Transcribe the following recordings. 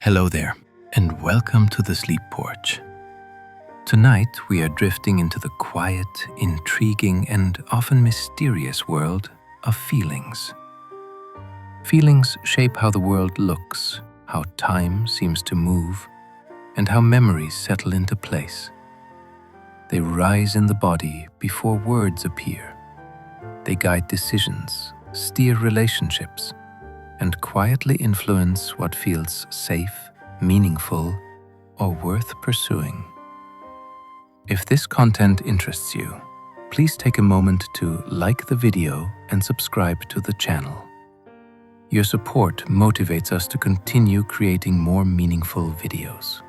Hello there, and welcome to the Sleep Porch. Tonight, we are drifting into the quiet, intriguing, and often mysterious world of feelings. Feelings shape how the world looks, how time seems to move, and how memories settle into place. They rise in the body before words appear. They guide decisions, steer relationships, and quietly influence what feels safe, meaningful, or worth pursuing. If this content interests you, please take a moment to like the video and subscribe to the channel. Your support motivates us to continue creating more meaningful videos.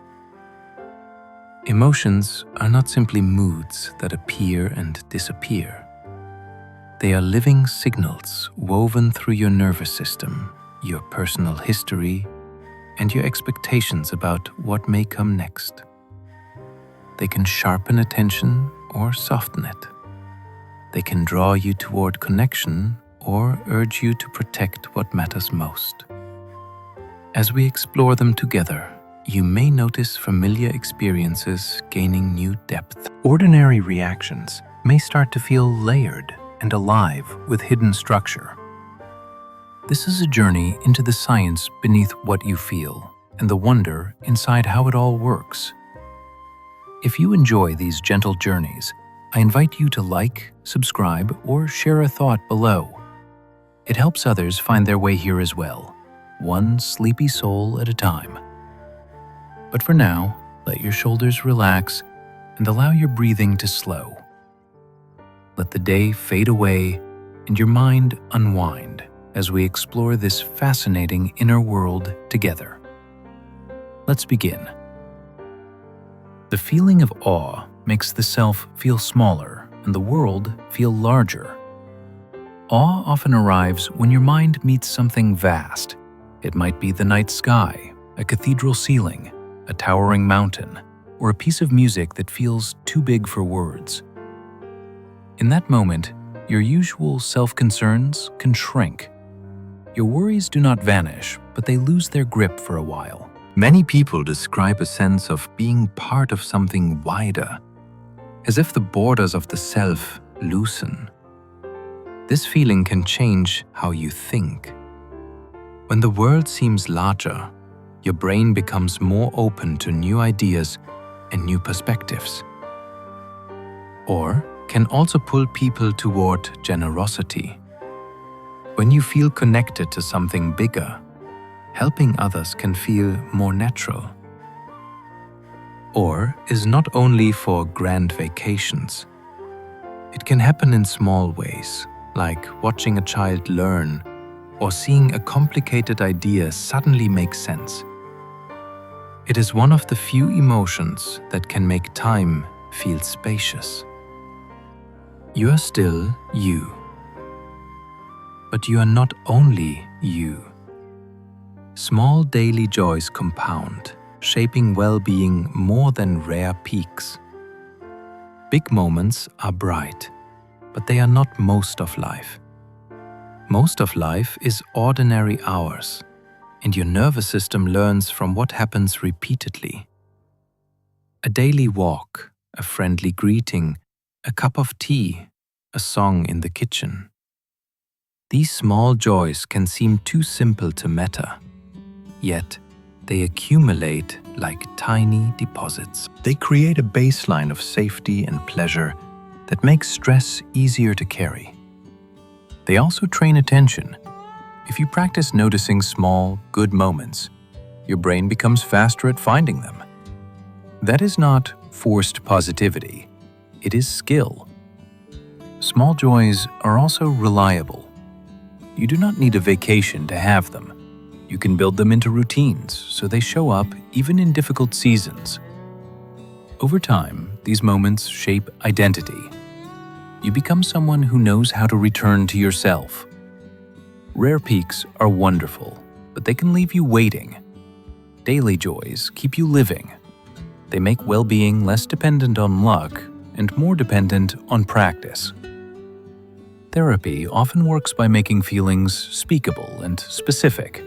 Emotions are not simply moods that appear and disappear. They are living signals woven through your nervous system, your personal history, and your expectations about what may come next. They can sharpen attention or soften it. They can draw you toward connection or urge you to protect what matters most. As we explore them together, you may notice familiar experiences gaining new depth. Ordinary reactions may start to feel layered and alive with hidden structure. This is a journey into the science beneath what you feel and the wonder inside how it all works. If you enjoy these gentle journeys, I invite you to like, subscribe, or share a thought below. It helps others find their way here as well, one sleepy soul at a time. But for now, let your shoulders relax and allow your breathing to slow. Let the day fade away and your mind unwind as we explore this fascinating inner world together. Let's begin. The feeling of awe makes the self feel smaller and the world feel larger. Awe often arrives when your mind meets something vast. It might be the night sky, a cathedral ceiling, a towering mountain, or a piece of music that feels too big for words. In that moment, your usual self-concerns can shrink. Your worries do not vanish, but they lose their grip for a while. Many people describe a sense of being part of something wider, as if the borders of the self loosen. This feeling can change how you think. When the world seems larger, your brain becomes more open to new ideas and new perspectives. Or can also pull people toward generosity. When you feel connected to something bigger, helping others can feel more natural. Or is not only for grand vacations. It can happen in small ways, like watching a child learn or seeing a complicated idea suddenly make sense. It is one of the few emotions that can make time feel spacious. You are still you. But you are not only you. Small daily joys compound, shaping well-being more than rare peaks. Big moments are bright, but they are not most of life. Most of life is ordinary hours, and your nervous system learns from what happens repeatedly. A daily walk, a friendly greeting, a cup of tea, a song in the kitchen. These small joys can seem too simple to matter, yet they accumulate like tiny deposits. They create a baseline of safety and pleasure that makes stress easier to carry. They also train attention. If you practice noticing small, good moments, your brain becomes faster at finding them. That is not forced positivity. It is skill. Small joys are also reliable. You do not need a vacation to have them. You can build them into routines so they show up even in difficult seasons. Over time, these moments shape identity. You become someone who knows how to return to yourself. Rare peaks are wonderful, but they can leave you waiting. Daily joys keep you living. They make well-being less dependent on luck and more dependent on practice. Therapy often works by making feelings speakable and specific.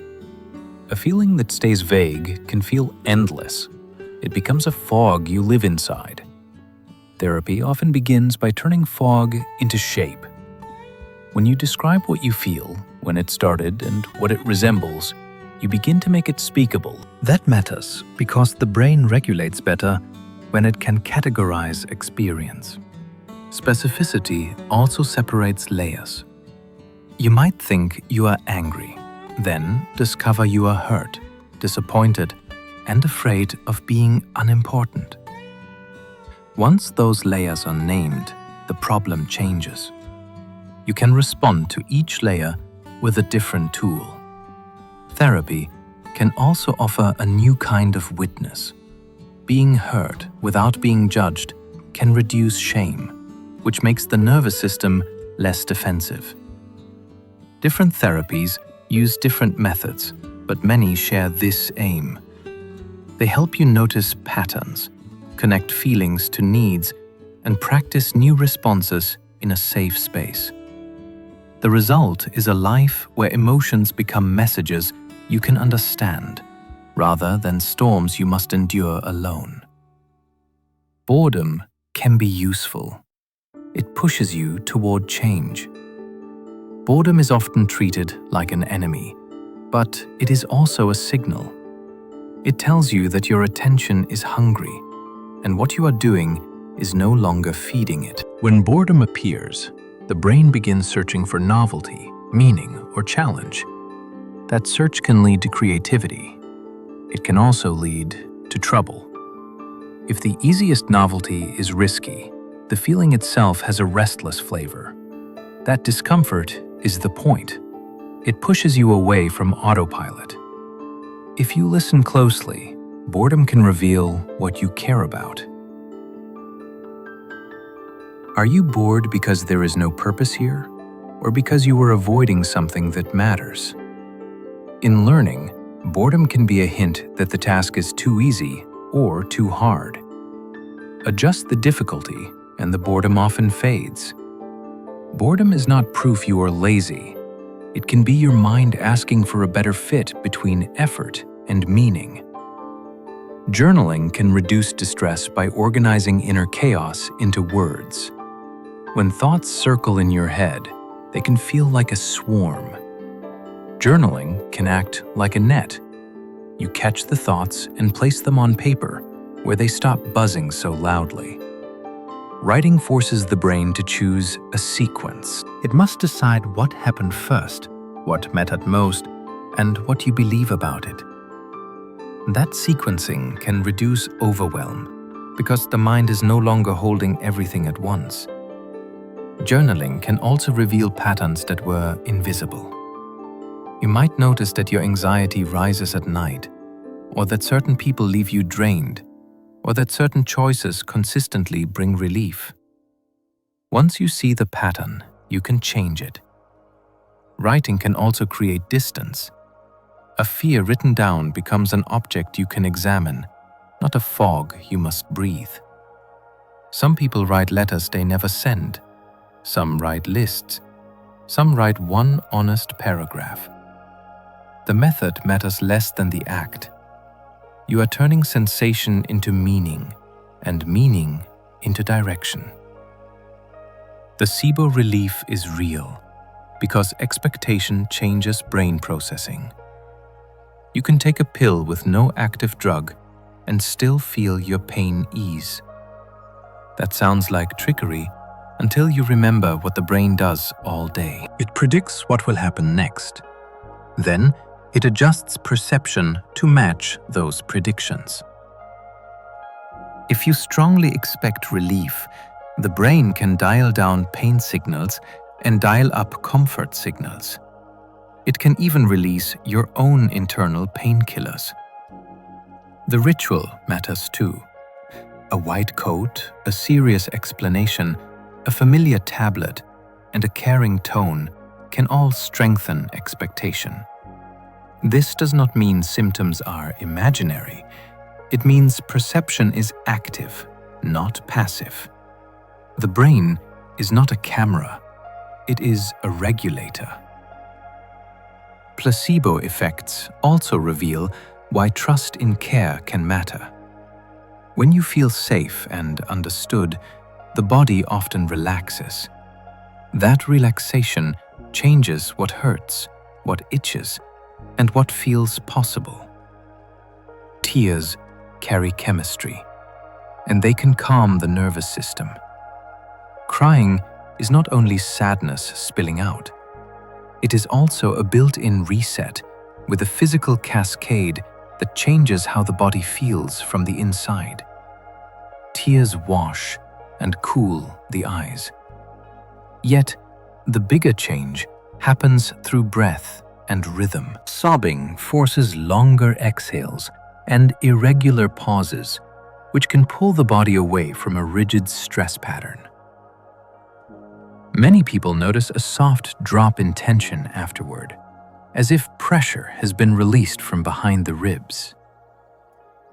A feeling that stays vague can feel endless. It becomes a fog you live inside. Therapy often begins by turning fog into shape. When you describe what you feel, when it started, and what it resembles, you begin to make it speakable. That matters because the brain regulates better when it can categorize experience. Specificity also separates layers. You might think you are angry, then discover you are hurt, disappointed, and afraid of being unimportant. Once those layers are named, the problem changes. You can respond to each layer with a different tool. Therapy can also offer a new kind of witness. Being heard without being judged can reduce shame, which makes the nervous system less defensive. Different therapies use different methods, but many share this aim. They help you notice patterns, connect feelings to needs, and practice new responses in a safe space. The result is a life where emotions become messages you can understand, rather than storms you must endure alone. Boredom can be useful. It pushes you toward change. Boredom is often treated like an enemy, but it is also a signal. It tells you that your attention is hungry, and what you are doing is no longer feeding it. When boredom appears, the brain begins searching for novelty, meaning, or challenge. That search can lead to creativity. It can also lead to trouble. If the easiest novelty is risky, the feeling itself has a restless flavor. That discomfort is the point. It pushes you away from autopilot. If you listen closely, boredom can reveal what you care about. Are you bored because there is no purpose here, or because you are avoiding something that matters? In learning, boredom can be a hint that the task is too easy or too hard. Adjust the difficulty, and the boredom often fades. Boredom is not proof you are lazy. It can be your mind asking for a better fit between effort and meaning. Journaling can reduce distress by organizing inner chaos into words. When thoughts circle in your head, they can feel like a swarm. Journaling can act like a net. You catch the thoughts and place them on paper, where they stop buzzing so loudly. Writing forces the brain to choose a sequence. It must decide what happened first, what mattered most, and what you believe about it. That sequencing can reduce overwhelm, because the mind is no longer holding everything at once. Journaling can also reveal patterns that were invisible. You might notice that your anxiety rises at night, or that certain people leave you drained, or that certain choices consistently bring relief. Once you see the pattern, you can change it. Writing can also create distance. A fear written down becomes an object you can examine, not a fog you must breathe. Some people write letters they never send. Some write lists. Some write one honest paragraph. The method matters less than the act. You are turning sensation into meaning, and meaning into direction. Placebo relief is real, because expectation changes brain processing. You can take a pill with no active drug and still feel your pain ease. That sounds like trickery until you remember what the brain does all day. It predicts what will happen next. Then, it adjusts perception to match those predictions. If you strongly expect relief, the brain can dial down pain signals and dial up comfort signals. It can even release your own internal painkillers. The ritual matters too. A white coat, a serious explanation, a familiar tablet, and a caring tone can all strengthen expectation. This does not mean symptoms are imaginary. It means perception is active, not passive. The brain is not a camera. It is a regulator. placebo effects also reveal why trust in care can matter. When you feel safe and understood, the body often relaxes. That relaxation changes what hurts, what itches, and what feels possible. Tears carry chemistry, and they can calm the nervous system. Crying is not only sadness spilling out. It is also a built-in reset with a physical cascade that changes how the body feels from the inside. Tears wash and cool the eyes. Yet, the bigger change happens through breath and rhythm. Sobbing forces longer exhales and irregular pauses, which can pull the body away from a rigid stress pattern. Many people notice a soft drop in tension afterward, as if pressure has been released from behind the ribs.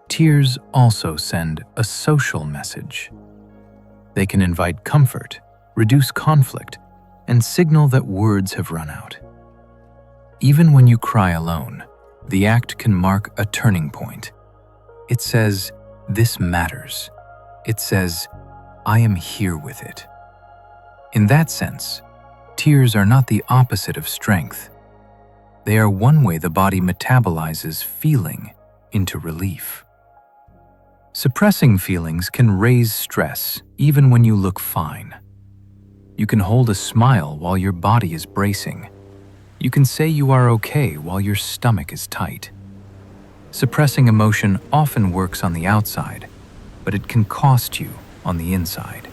Tears also send a social message. They can invite comfort, reduce conflict, and signal that words have run out. Even when you cry alone, the act can mark a turning point. It says, "This matters." It says, "I am here with it." In that sense, tears are not the opposite of strength. They are one way the body metabolizes feeling into relief. Suppressing feelings can raise stress even when you look fine. You can hold a smile while your body is bracing. You can say you are okay while your stomach is tight. Suppressing emotion often works on the outside, but it can cost you on the inside.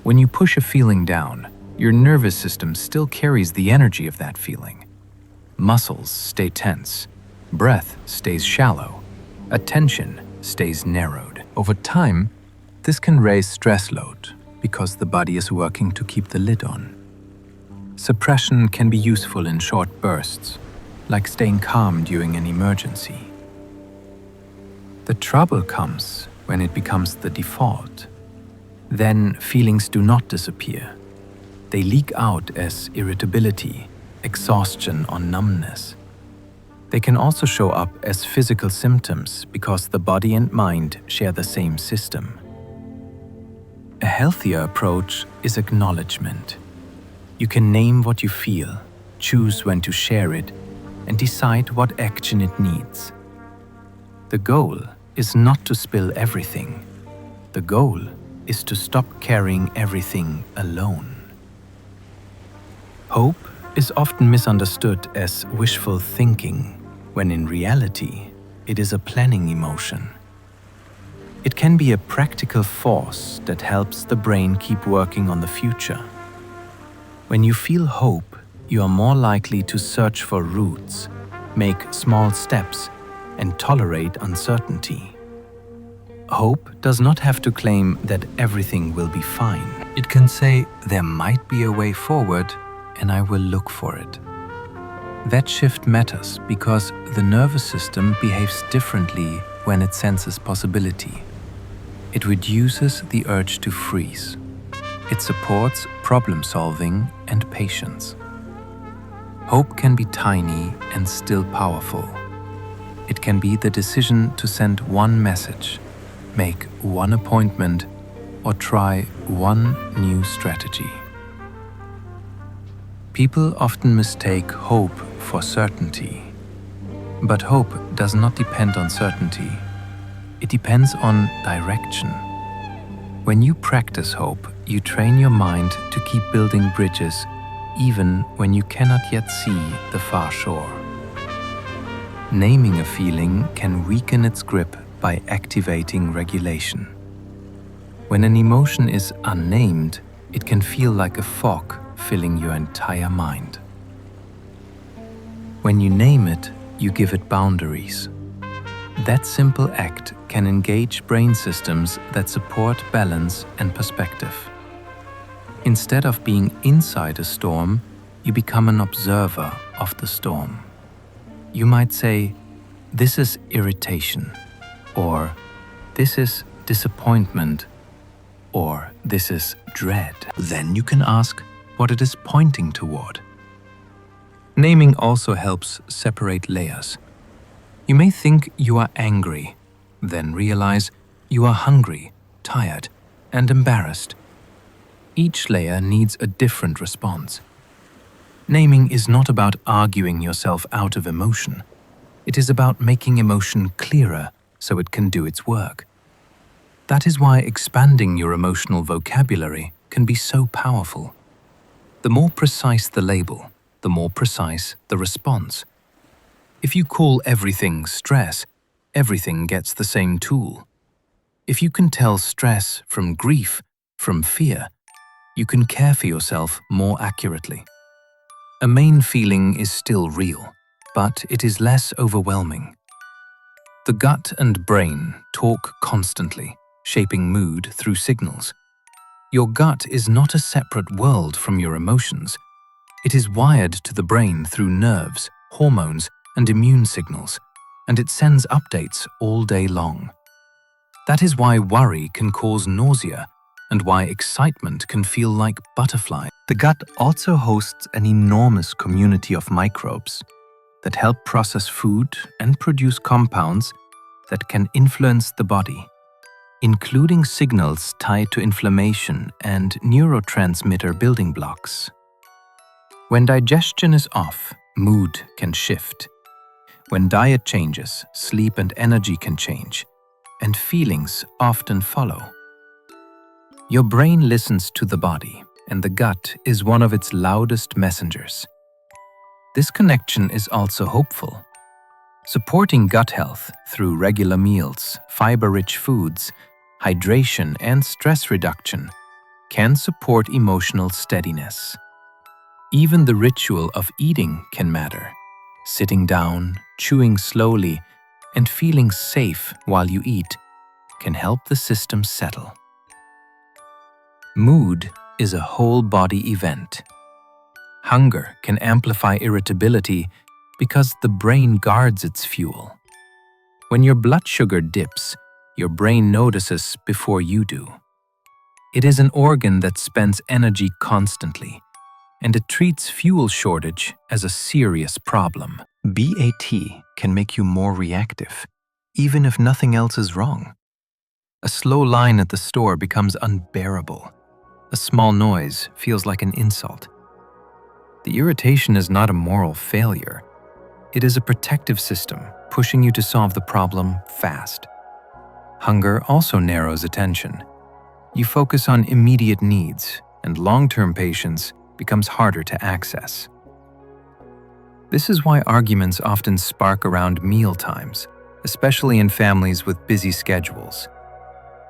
When you push a feeling down, your nervous system still carries the energy of that feeling. Muscles stay tense, breath stays shallow, attention stays narrowed. Over time, this can raise stress load because the body is working to keep the lid on. Suppression can be useful in short bursts, like staying calm during an emergency. The trouble comes when it becomes the default. Then feelings do not disappear. They leak out as irritability, exhaustion, or numbness. They can also show up as physical symptoms because the body and mind share the same system. A healthier approach is acknowledgement. You can name what you feel, choose when to share it, and decide what action it needs. The goal is not to spill everything. The goal is to stop carrying everything alone. Hope is often misunderstood as wishful thinking, when in reality, it is a planning emotion. It can be a practical force that helps the brain keep working on the future. When you feel hope, you are more likely to search for routes, make small steps, and tolerate uncertainty. Hope does not have to claim that everything will be fine. It can say, "There might be a way forward, and I will look for it." That shift matters because the nervous system behaves differently when it senses possibility. It reduces the urge to freeze. It supports problem solving and patience. Hope can be tiny and still powerful. It can be the decision to send one message, make one appointment, or try one new strategy. People often mistake hope for certainty. But hope does not depend on certainty. It depends on direction. When you practice hope, you train your mind to keep building bridges even when you cannot yet see the far shore. Naming a feeling can weaken its grip by activating regulation. When an emotion is unnamed, it can feel like a fog filling your entire mind. When you name it, you give it boundaries. That simple act can engage brain systems that support balance and perspective. Instead of being inside a storm, you become an observer of the storm. You might say, "This is irritation," or "This is disappointment," or "This is dread." Then you can ask what it is pointing toward. Naming also helps separate layers. You may think you are angry, then realize you are hungry, tired, and embarrassed. Each layer needs a different response. Naming is not about arguing yourself out of emotion. It is about making emotion clearer so it can do its work. That is why expanding your emotional vocabulary can be so powerful. The more precise the label, the more precise the response. If you call everything stress, everything gets the same tool. If you can tell stress from grief, from fear, you can care for yourself more accurately. A main feeling is still real, but it is less overwhelming. The gut and brain talk constantly, shaping mood through signals. Your gut is not a separate world from your emotions. It is wired to the brain through nerves, hormones, and immune signals, and it sends updates all day long. That is why worry can cause nausea and why excitement can feel like butterflies. The gut also hosts an enormous community of microbes that help process food and produce compounds that can influence the body, including signals tied to inflammation and neurotransmitter building blocks. When digestion is off, mood can shift. When diet changes, sleep and energy can change, and feelings often follow. Your brain listens to the body, and the gut is one of its loudest messengers. This connection is also hopeful. Supporting gut health through regular meals, fiber-rich foods, hydration, and stress reduction can support emotional steadiness. Even the ritual of eating can matter. Sitting down, chewing slowly, and feeling safe while you eat can help the system settle. Mood is a whole-body event. Hunger can amplify irritability because the brain guards its fuel. When your blood sugar dips, your brain notices before you do. It is an organ that spends energy constantly, and it treats fuel shortage as a serious problem. BAT can make you more reactive, even if nothing else is wrong. A slow line at the store becomes unbearable. A small noise feels like an insult. The irritation is not a moral failure. It is a protective system pushing you to solve the problem fast. Hunger also narrows attention. You focus on immediate needs, and long-term patience becomes harder to access. This is why arguments often spark around meal times, especially in families with busy schedules.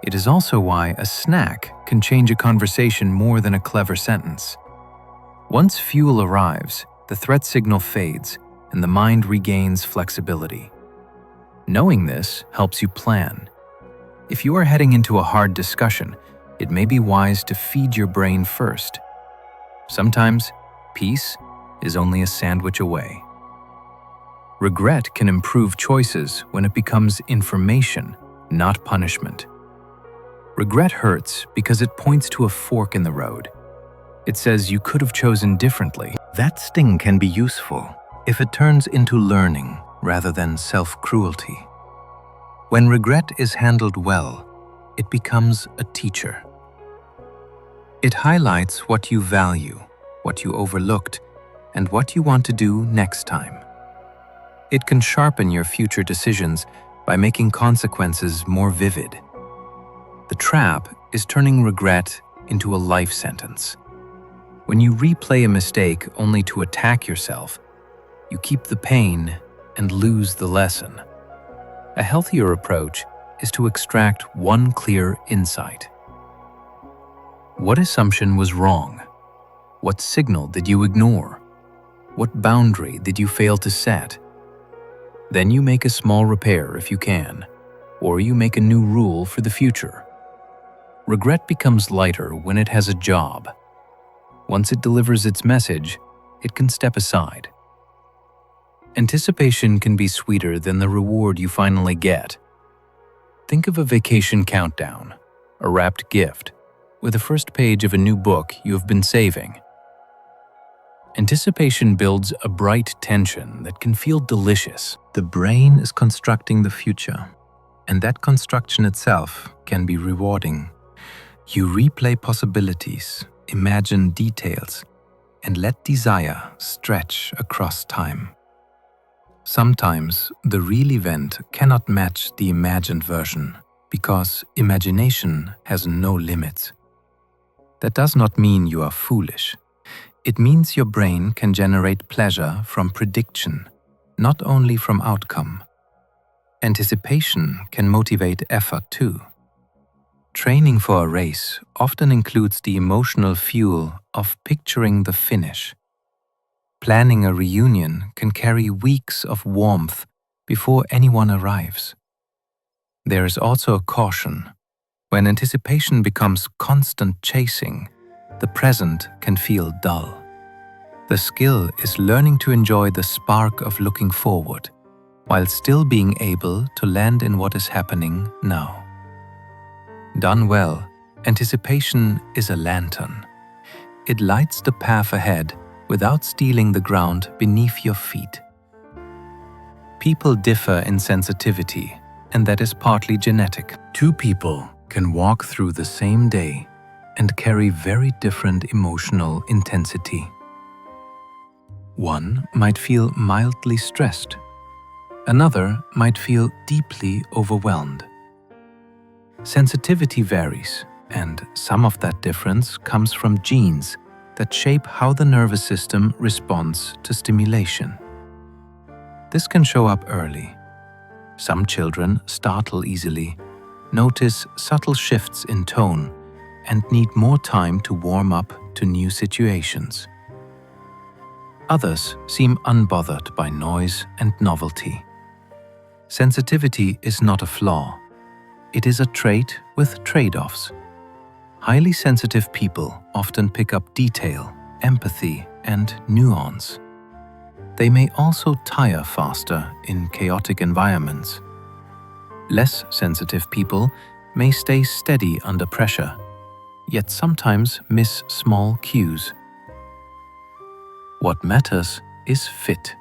It is also why a snack can change a conversation more than a clever sentence. Once fuel arrives, the threat signal fades, and the mind regains flexibility. Knowing this helps you plan. If you are heading into a hard discussion, it may be wise to feed your brain first. Sometimes, peace is only a sandwich away. Regret can improve choices when it becomes information, not punishment. Regret hurts because it points to a fork in the road. It says you could have chosen differently. That sting can be useful if it turns into learning rather than self-cruelty. When regret is handled well, it becomes a teacher. It highlights what you value, what you overlooked, and what you want to do next time. It can sharpen your future decisions by making consequences more vivid. The trap is turning regret into a life sentence. When you replay a mistake only to attack yourself, you keep the pain and lose the lesson. A healthier approach is to extract one clear insight. What assumption was wrong? What signal did you ignore? What boundary did you fail to set? Then you make a small repair if you can, or you make a new rule for the future. Regret becomes lighter when it has a job. Once it delivers its message, it can step aside. Anticipation can be sweeter than the reward you finally get. Think of a vacation countdown, a wrapped gift, with the first page of a new book you have been saving. Anticipation builds a bright tension that can feel delicious. The brain is constructing the future, and that construction itself can be rewarding. You replay possibilities, imagine details, and let desire stretch across time. Sometimes the real event cannot match the imagined version because imagination has no limits. That does not mean you are foolish. It means your brain can generate pleasure from prediction, not only from outcome. Anticipation can motivate effort too. Training for a race often includes the emotional fuel of picturing the finish. Planning a reunion can carry weeks of warmth before anyone arrives. There is also a caution. When anticipation becomes constant chasing, the present can feel dull. The skill is learning to enjoy the spark of looking forward, while still being able to land in what is happening now. Done well, anticipation is a lantern. It lights the path ahead without stealing the ground beneath your feet. People differ in sensitivity, and that is partly genetic. Two people can walk through the same day and carry very different emotional intensity. One might feel mildly stressed. Another might feel deeply overwhelmed. Sensitivity varies, and some of that difference comes from genes that shape how the nervous system responds to stimulation. This can show up early. Some children startle easily, notice subtle shifts in tone, and need more time to warm up to new situations. Others seem unbothered by noise and novelty. Sensitivity is not a flaw. It is a trait with trade-offs. Highly sensitive people often pick up detail, empathy, and nuance. They may also tire faster in chaotic environments. Less sensitive people may stay steady under pressure, yet sometimes miss small cues. What matters is fit.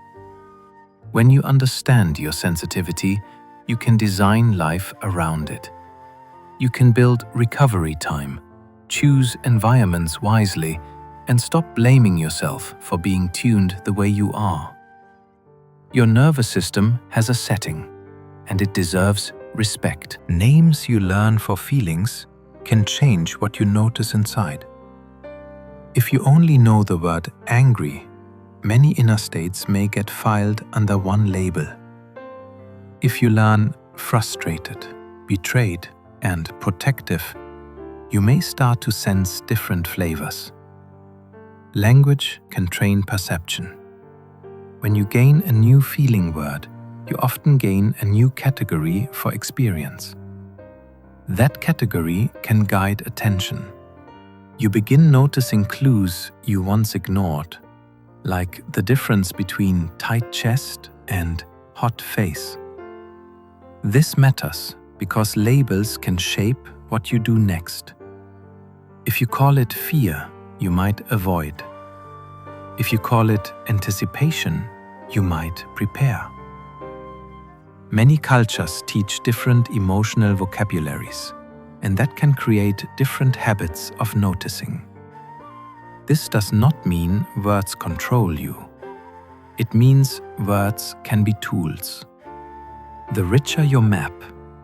When you understand your sensitivity, you can design life around it. You can build recovery time, choose environments wisely, and stop blaming yourself for being tuned the way you are. Your nervous system has a setting, and it deserves respect. Names you learn for feelings can change what you notice inside. If you only know the word angry, many inner states may get filed under one label. If you learn frustrated, betrayed, and protective, you may start to sense different flavors. Language can train perception. When you gain a new feeling word, you often gain a new category for experience. That category can guide attention. You begin noticing clues you once ignored, like the difference between tight chest and hot face. This matters because labels can shape what you do next. If you call it fear, you might avoid. If you call it anticipation, you might prepare. Many cultures teach different emotional vocabularies, and that can create different habits of noticing. This does not mean words control you. It means words can be tools. The richer your map,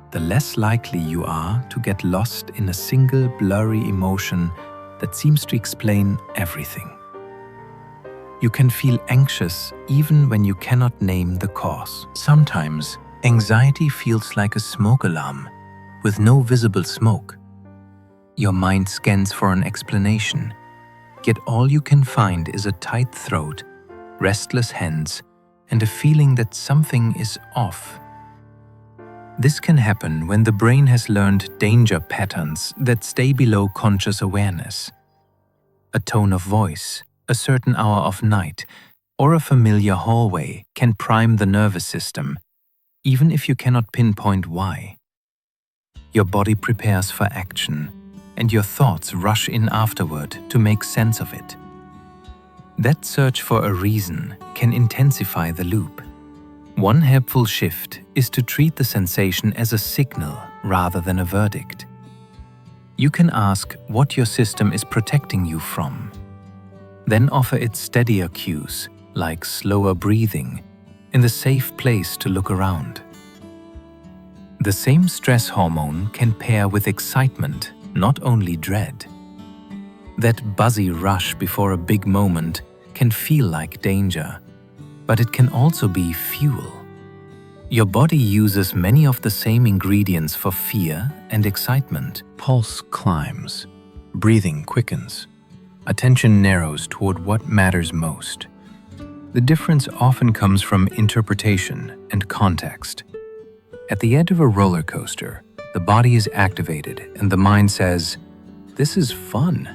the less likely you are to get lost in a single blurry emotion that seems to explain everything. You can feel anxious even when you cannot name the cause. Sometimes, anxiety feels like a smoke alarm with no visible smoke. Your mind scans for an explanation, yet all you can find is a tight throat, restless hands, and a feeling that something is off. This can happen when the brain has learned danger patterns that stay below conscious awareness. A tone of voice, a certain hour of night, or a familiar hallway can prime the nervous system, even if you cannot pinpoint why. Your body prepares for action, and your thoughts rush in afterward to make sense of it. That search for a reason can intensify the loop. One helpful shift is to treat the sensation as a signal rather than a verdict. You can ask what your system is protecting you from. Then offer it steadier cues, like slower breathing, and a safe place to look around. The same stress hormone can pair with excitement, not only dread. That buzzy rush before a big moment can feel like danger, but it can also be fuel. Your body uses many of the same ingredients for fear and excitement. Pulse climbs, breathing quickens, attention narrows toward what matters most. The difference often comes from interpretation and context. At the edge of a roller coaster, the body is activated and the mind says, "This is fun."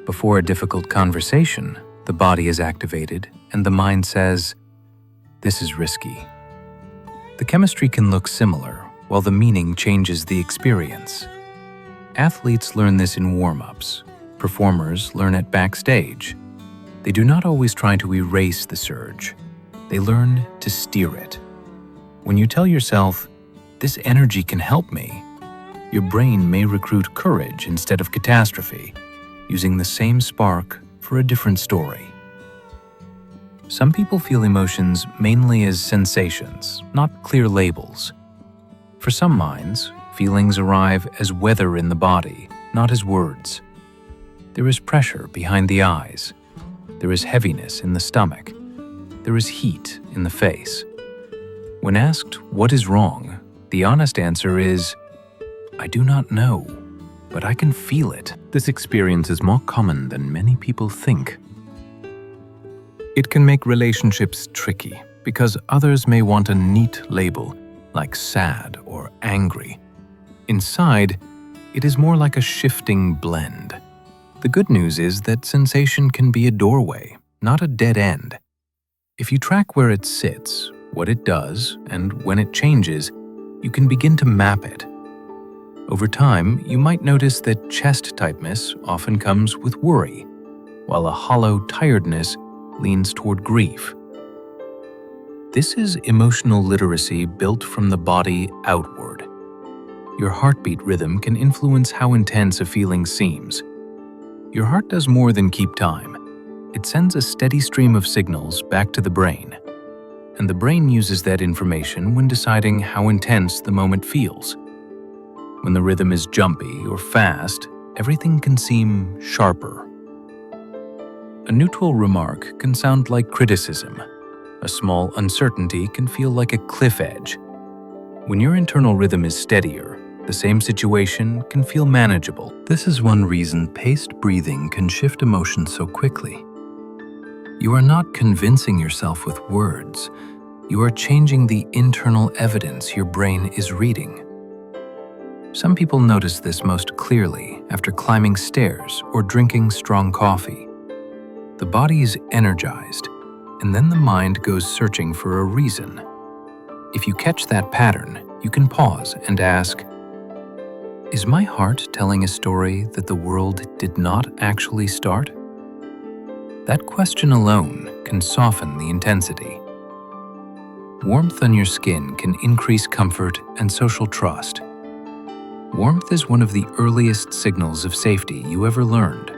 Before a difficult conversation, the body is activated and the mind says, "This is risky." The chemistry can look similar, while the meaning changes the experience. Athletes learn this in warm-ups. Performers learn it backstage. They do not always try to erase the surge. They learn to steer it. When you tell yourself, "This energy can help me," your brain may recruit courage instead of catastrophe, using the same spark for a different story. Some people feel emotions mainly as sensations, not clear labels. For some minds, feelings arrive as weather in the body, not as words. There is pressure behind the eyes. There is heaviness in the stomach. There is heat in the face. When asked what is wrong, the honest answer is, "I do not know, but I can feel it." This experience is more common than many people think. It can make relationships tricky because others may want a neat label, like sad or angry. Inside, it is more like a shifting blend. The good news is that sensation can be a doorway, not a dead end. If you track where it sits, what it does, and when it changes, you can begin to map it. Over time, you might notice that chest tightness often comes with worry, while a hollow tiredness leans toward grief. This is emotional literacy built from the body outward. Your heartbeat rhythm can influence how intense a feeling seems. Your heart does more than keep time. It sends a steady stream of signals back to the brain, and the brain uses that information when deciding how intense the moment feels. When the rhythm is jumpy or fast, everything can seem sharper. A neutral remark can sound like criticism. A small uncertainty can feel like a cliff edge. When your internal rhythm is steadier, the same situation can feel manageable. This is one reason paced breathing can shift emotions so quickly. You are not convincing yourself with words. You are changing the internal evidence your brain is reading. Some people notice this most clearly after climbing stairs or drinking strong coffee. The body is energized, and then the mind goes searching for a reason. If you catch that pattern, you can pause and ask, "Is my heart telling a story that the world did not actually start?" That question alone can soften the intensity. Warmth on your skin can increase comfort and social trust. Warmth is one of the earliest signals of safety you ever learned.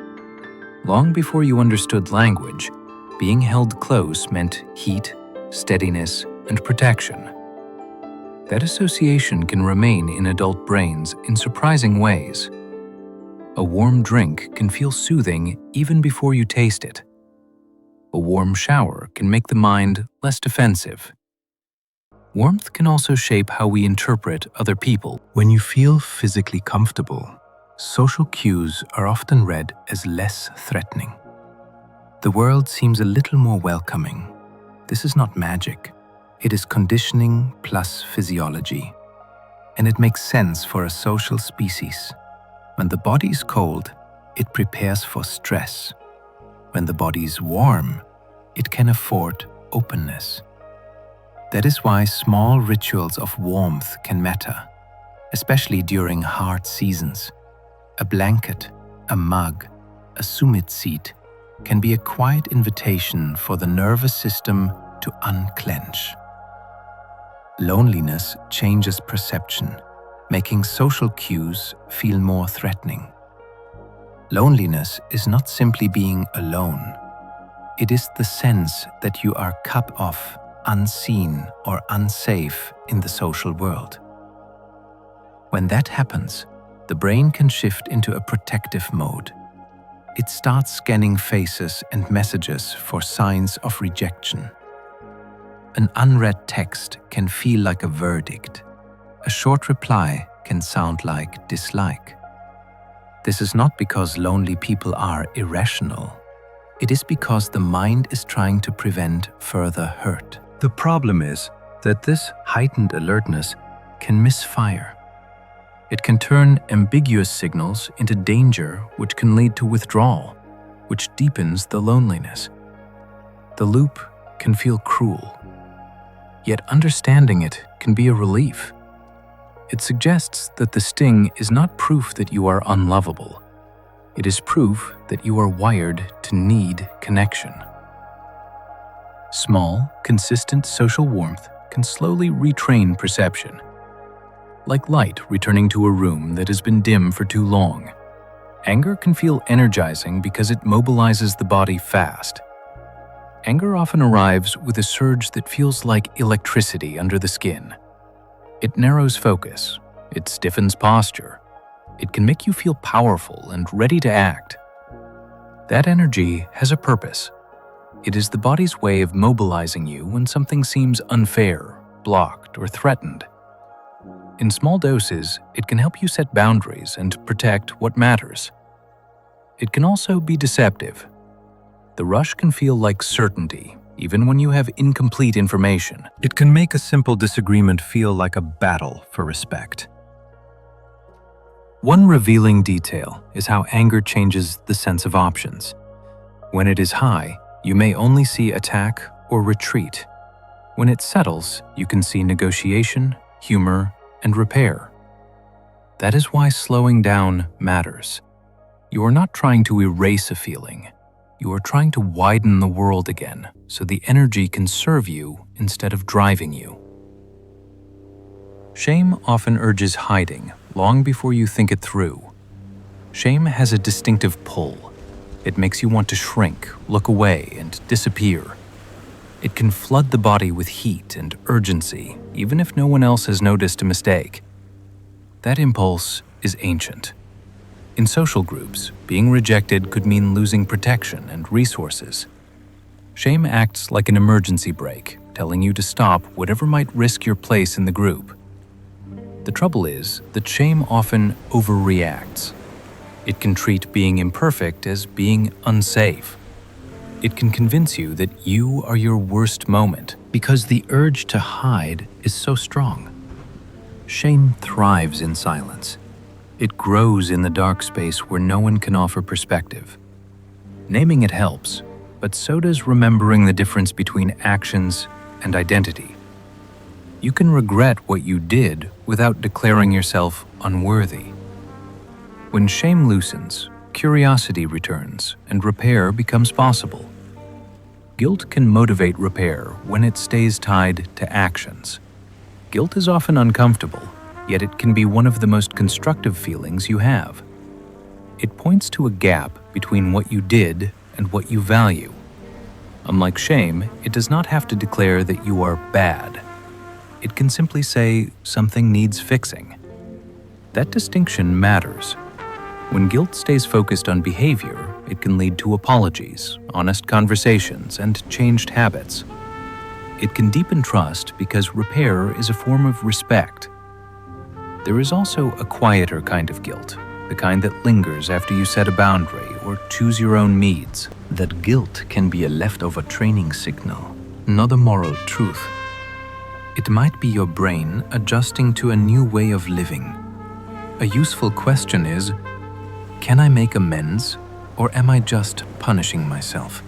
Long before you understood language, being held close meant heat, steadiness, and protection. That association can remain in adult brains in surprising ways. A warm drink can feel soothing even before you taste it. A warm shower can make the mind less defensive. Warmth can also shape how we interpret other people. When you feel physically comfortable, social cues are often read as less threatening. The world seems a little more welcoming. This is not magic. It is conditioning plus physiology. And it makes sense for a social species. When the body is cold, it prepares for stress. When the body is warm, it can afford openness. That is why small rituals of warmth can matter, especially during hard seasons. A blanket, a mug, a summit seat. can be a quiet invitation for the nervous system to unclench. Loneliness changes perception, making social cues feel more threatening. Loneliness is not simply being alone. It is the sense that you are cut off, unseen, or unsafe in the social world. When that happens, the brain can shift into a protective mode. It starts scanning faces and messages for signs of rejection. An unread text can feel like a verdict. A short reply can sound like dislike. This is not because lonely people are irrational. It is because the mind is trying to prevent further hurt. The problem is that this heightened alertness can misfire. It can turn ambiguous signals into danger, which can lead to withdrawal, which deepens the loneliness. The loop can feel cruel, yet understanding it can be a relief. It suggests that the sting is not proof that you are unlovable. It is proof that you are wired to need connection. Small, consistent social warmth can slowly retrain perception. Like light returning to a room that has been dim for too long. Anger can feel energizing because it mobilizes the body fast. Anger often arrives with a surge that feels like electricity under the skin. It narrows focus, it stiffens posture, it can make you feel powerful and ready to act. That energy has a purpose. It is the body's way of mobilizing you when something seems unfair, blocked, or threatened. In small doses, it can help you set boundaries and protect what matters. It can also be deceptive. The rush can feel like certainty, even when you have incomplete information. It can make a simple disagreement feel like a battle for respect. One revealing detail is how anger changes the sense of options. When it is high, you may only see attack or retreat. When it settles, you can see negotiation, humor, and repair. That is why slowing down matters. You are not trying to erase a feeling. You are trying to widen the world again, so the energy can serve you instead of driving you. Shame often urges hiding long before you think it through. Shame has a distinctive pull. It makes you want to shrink, look away, and disappear. It can flood the body with heat and urgency, even if no one else has noticed a mistake. That impulse is ancient. In social groups, being rejected could mean losing protection and resources. Shame acts like an emergency brake, telling you to stop whatever might risk your place in the group. The trouble is that shame often overreacts. It can treat being imperfect as being unsafe. It can convince you that you are your worst moment because the urge to hide is so strong. Shame thrives in silence. It grows in the dark space where no one can offer perspective. Naming it helps, but so does remembering the difference between actions and identity. You can regret what you did without declaring yourself unworthy. When shame loosens, curiosity returns and repair becomes possible. Guilt can motivate repair when it stays tied to actions. Guilt is often uncomfortable, yet it can be one of the most constructive feelings you have. It points to a gap between what you did and what you value. Unlike shame, it does not have to declare that you are bad. It can simply say something needs fixing. That distinction matters. When guilt stays focused on behavior, it can lead to apologies, honest conversations, and changed habits. It can deepen trust because repair is a form of respect. There is also a quieter kind of guilt, the kind that lingers after you set a boundary or choose your own needs. That guilt can be a leftover training signal, not a moral truth. It might be your brain adjusting to a new way of living. A useful question is, can I make amends, or am I just punishing myself?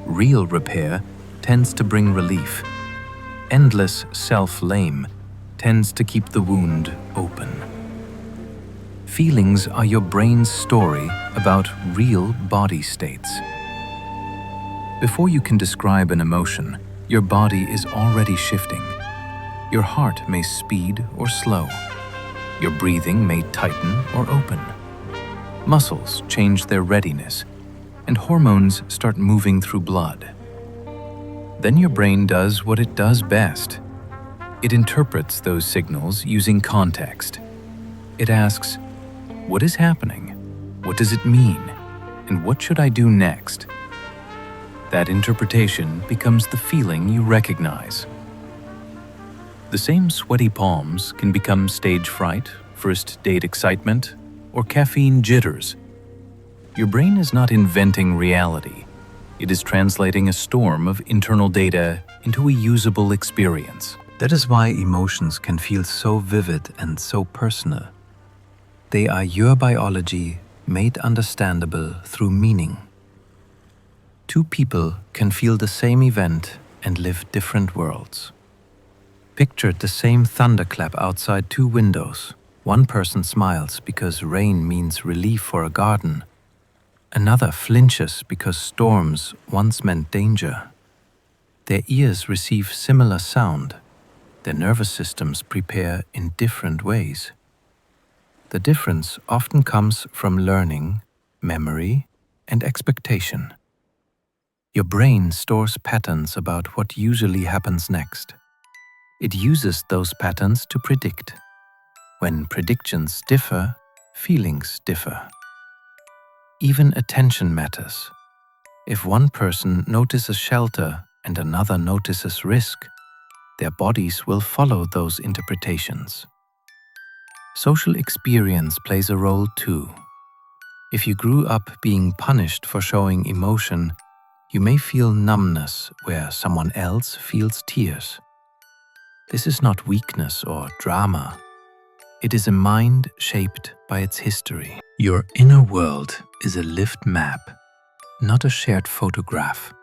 Real repair tends to bring relief. Endless self-blame tends to keep the wound open. Feelings are your brain's story about real body states. Before you can describe an emotion, your body is already shifting. Your heart may speed or slow. Your breathing may tighten or open. Muscles change their readiness, and hormones start moving through blood. Then your brain does what it does best. It interprets those signals using context. It asks, what is happening? What does it mean? And what should I do next? That interpretation becomes the feeling you recognize. The same sweaty palms can become stage fright, first date excitement, or caffeine jitters. Your brain is not inventing reality. It is translating a storm of internal data into a usable experience. That is why emotions can feel so vivid and so personal. They are your biology made understandable through meaning. Two people can feel the same event and live different worlds. Picture the same thunderclap outside two windows. One person smiles because rain means relief for a garden. Another flinches because storms once meant danger. Their ears receive similar sound. Their nervous systems prepare in different ways. The difference often comes from learning, memory, and expectation. Your brain stores patterns about what usually happens next. It uses those patterns to predict. When predictions differ, feelings differ. Even attention matters. If one person notices shelter and another notices risk, their bodies will follow those interpretations. Social experience plays a role too. If you grew up being punished for showing emotion, you may feel numbness where someone else feels tears. This is not weakness or drama. It is a mind shaped by its history. Your inner world is a lived map, not a shared photograph.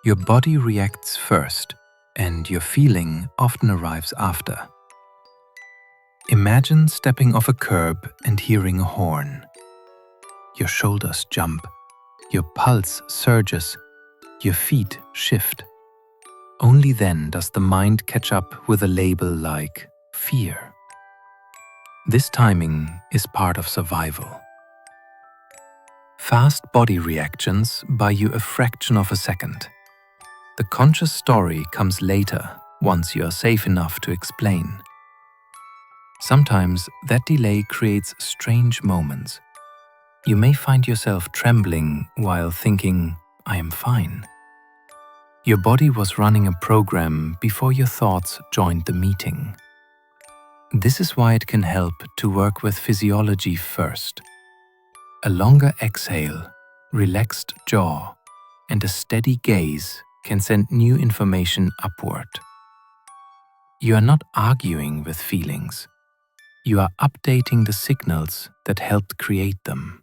Your body reacts first, and your feeling often arrives after. Imagine stepping off a curb and hearing a horn. Your shoulders jump, your pulse surges, your feet shift. Only then does the mind catch up with a label like fear. This timing is part of survival. Fast body reactions buy you a fraction of a second. The conscious story comes later, once you are safe enough to explain. Sometimes that delay creates strange moments. You may find yourself trembling while thinking, I am fine. Your body was running a program before your thoughts joined the meeting. This is why it can help to work with physiology first. A longer exhale, relaxed jaw, and a steady gaze can send new information upward. You are not arguing with feelings. You are updating the signals that helped create them.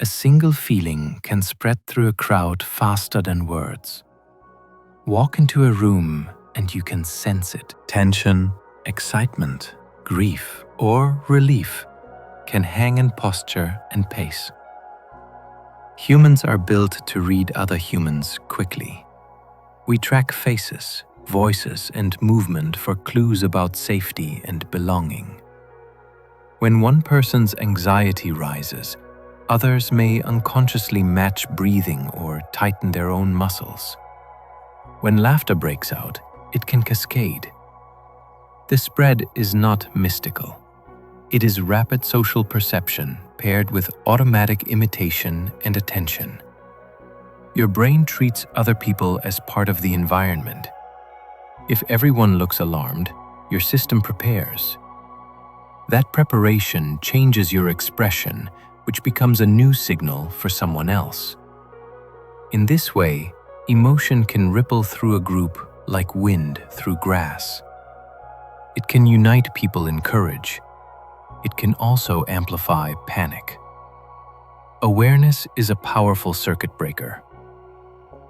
A single feeling can spread through a crowd faster than words. Walk into a room and you can sense it. Tension, excitement, grief, or relief can hang in posture and pace. Humans are built to read other humans quickly. We track faces, voices, and movement for clues about safety and belonging. When one person's anxiety rises, others may unconsciously match breathing or tighten their own muscles. When laughter breaks out, it can cascade. The spread is not mystical. It is rapid social perception paired with automatic imitation and attention. Your brain treats other people as part of the environment. If everyone looks alarmed, your system prepares. That preparation changes your expression, which becomes a new signal for someone else. In this way, emotion can ripple through a group like wind through grass. It can unite people in courage. It can also amplify panic. Awareness is a powerful circuit breaker.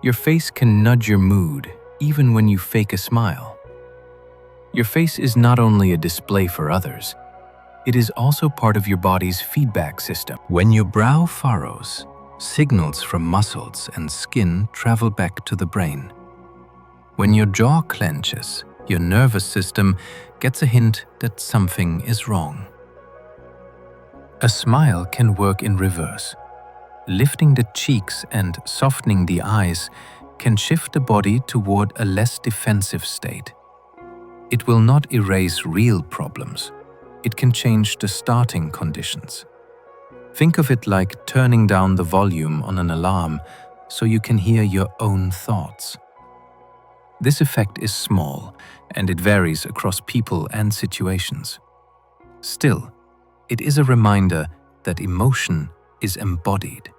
Your face can nudge your mood even when you fake a smile. Your face is not only a display for others, it is also part of your body's feedback system. When your brow furrows, Signals from muscles and skin travel back to the brain. When your jaw clenches, your nervous system gets a hint that something is wrong. A smile can work in reverse. Lifting the cheeks and softening the eyes can shift the body toward a less defensive state. It will not erase real problems. It can change the starting conditions. Think of it like turning down the volume on an alarm so you can hear your own thoughts. This effect is small, and it varies across people and situations. Still, it is a reminder that emotion is embodied.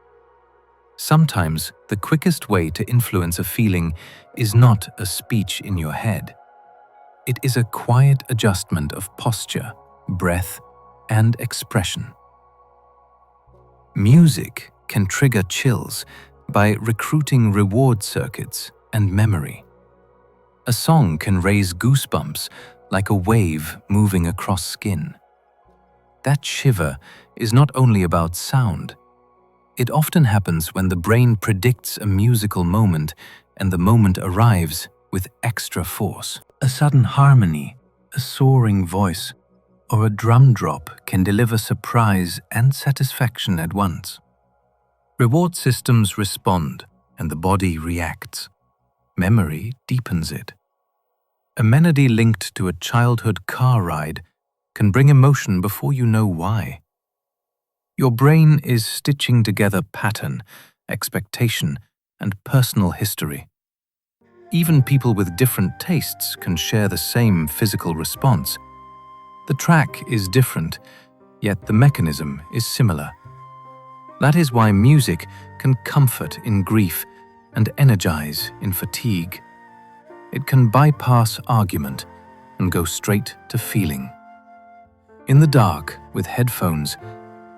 Sometimes the quickest way to influence a feeling is not a speech in your head. It is a quiet adjustment of posture, breath, and expression. Music can trigger chills by recruiting reward circuits and memory. A song can raise goosebumps like a wave moving across skin. That shiver is not only about sound. It often happens when the brain predicts a musical moment and the moment arrives with extra force. A sudden harmony, a soaring voice, or a drum drop can deliver surprise and satisfaction at once. Reward systems respond, and the body reacts. Memory deepens it. A melody linked to a childhood car ride can bring emotion before you know why. Your brain is stitching together pattern, expectation, and personal history. Even people with different tastes can share the same physical response. The track is different, yet the mechanism is similar. That is why music can comfort in grief and energize in fatigue. It can bypass argument and go straight to feeling. In the dark, with headphones,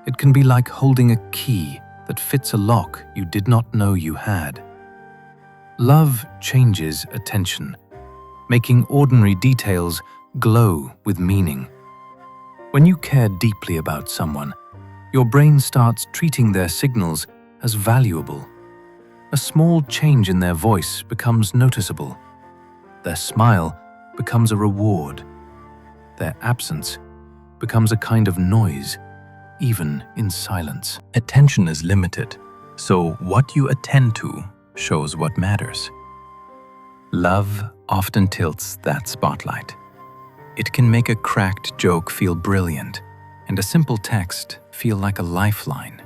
it can be like holding a key that fits a lock you did not know you had. Love changes attention, making ordinary details glow with meaning. When you care deeply about someone, your brain starts treating their signals as valuable. A small change in their voice becomes noticeable. Their smile becomes a reward. Their absence becomes a kind of noise, even in silence. Attention is limited, so what you attend to shows what matters. Love often tilts that spotlight. It can make a cracked joke feel brilliant, and a simple text feel like a lifeline.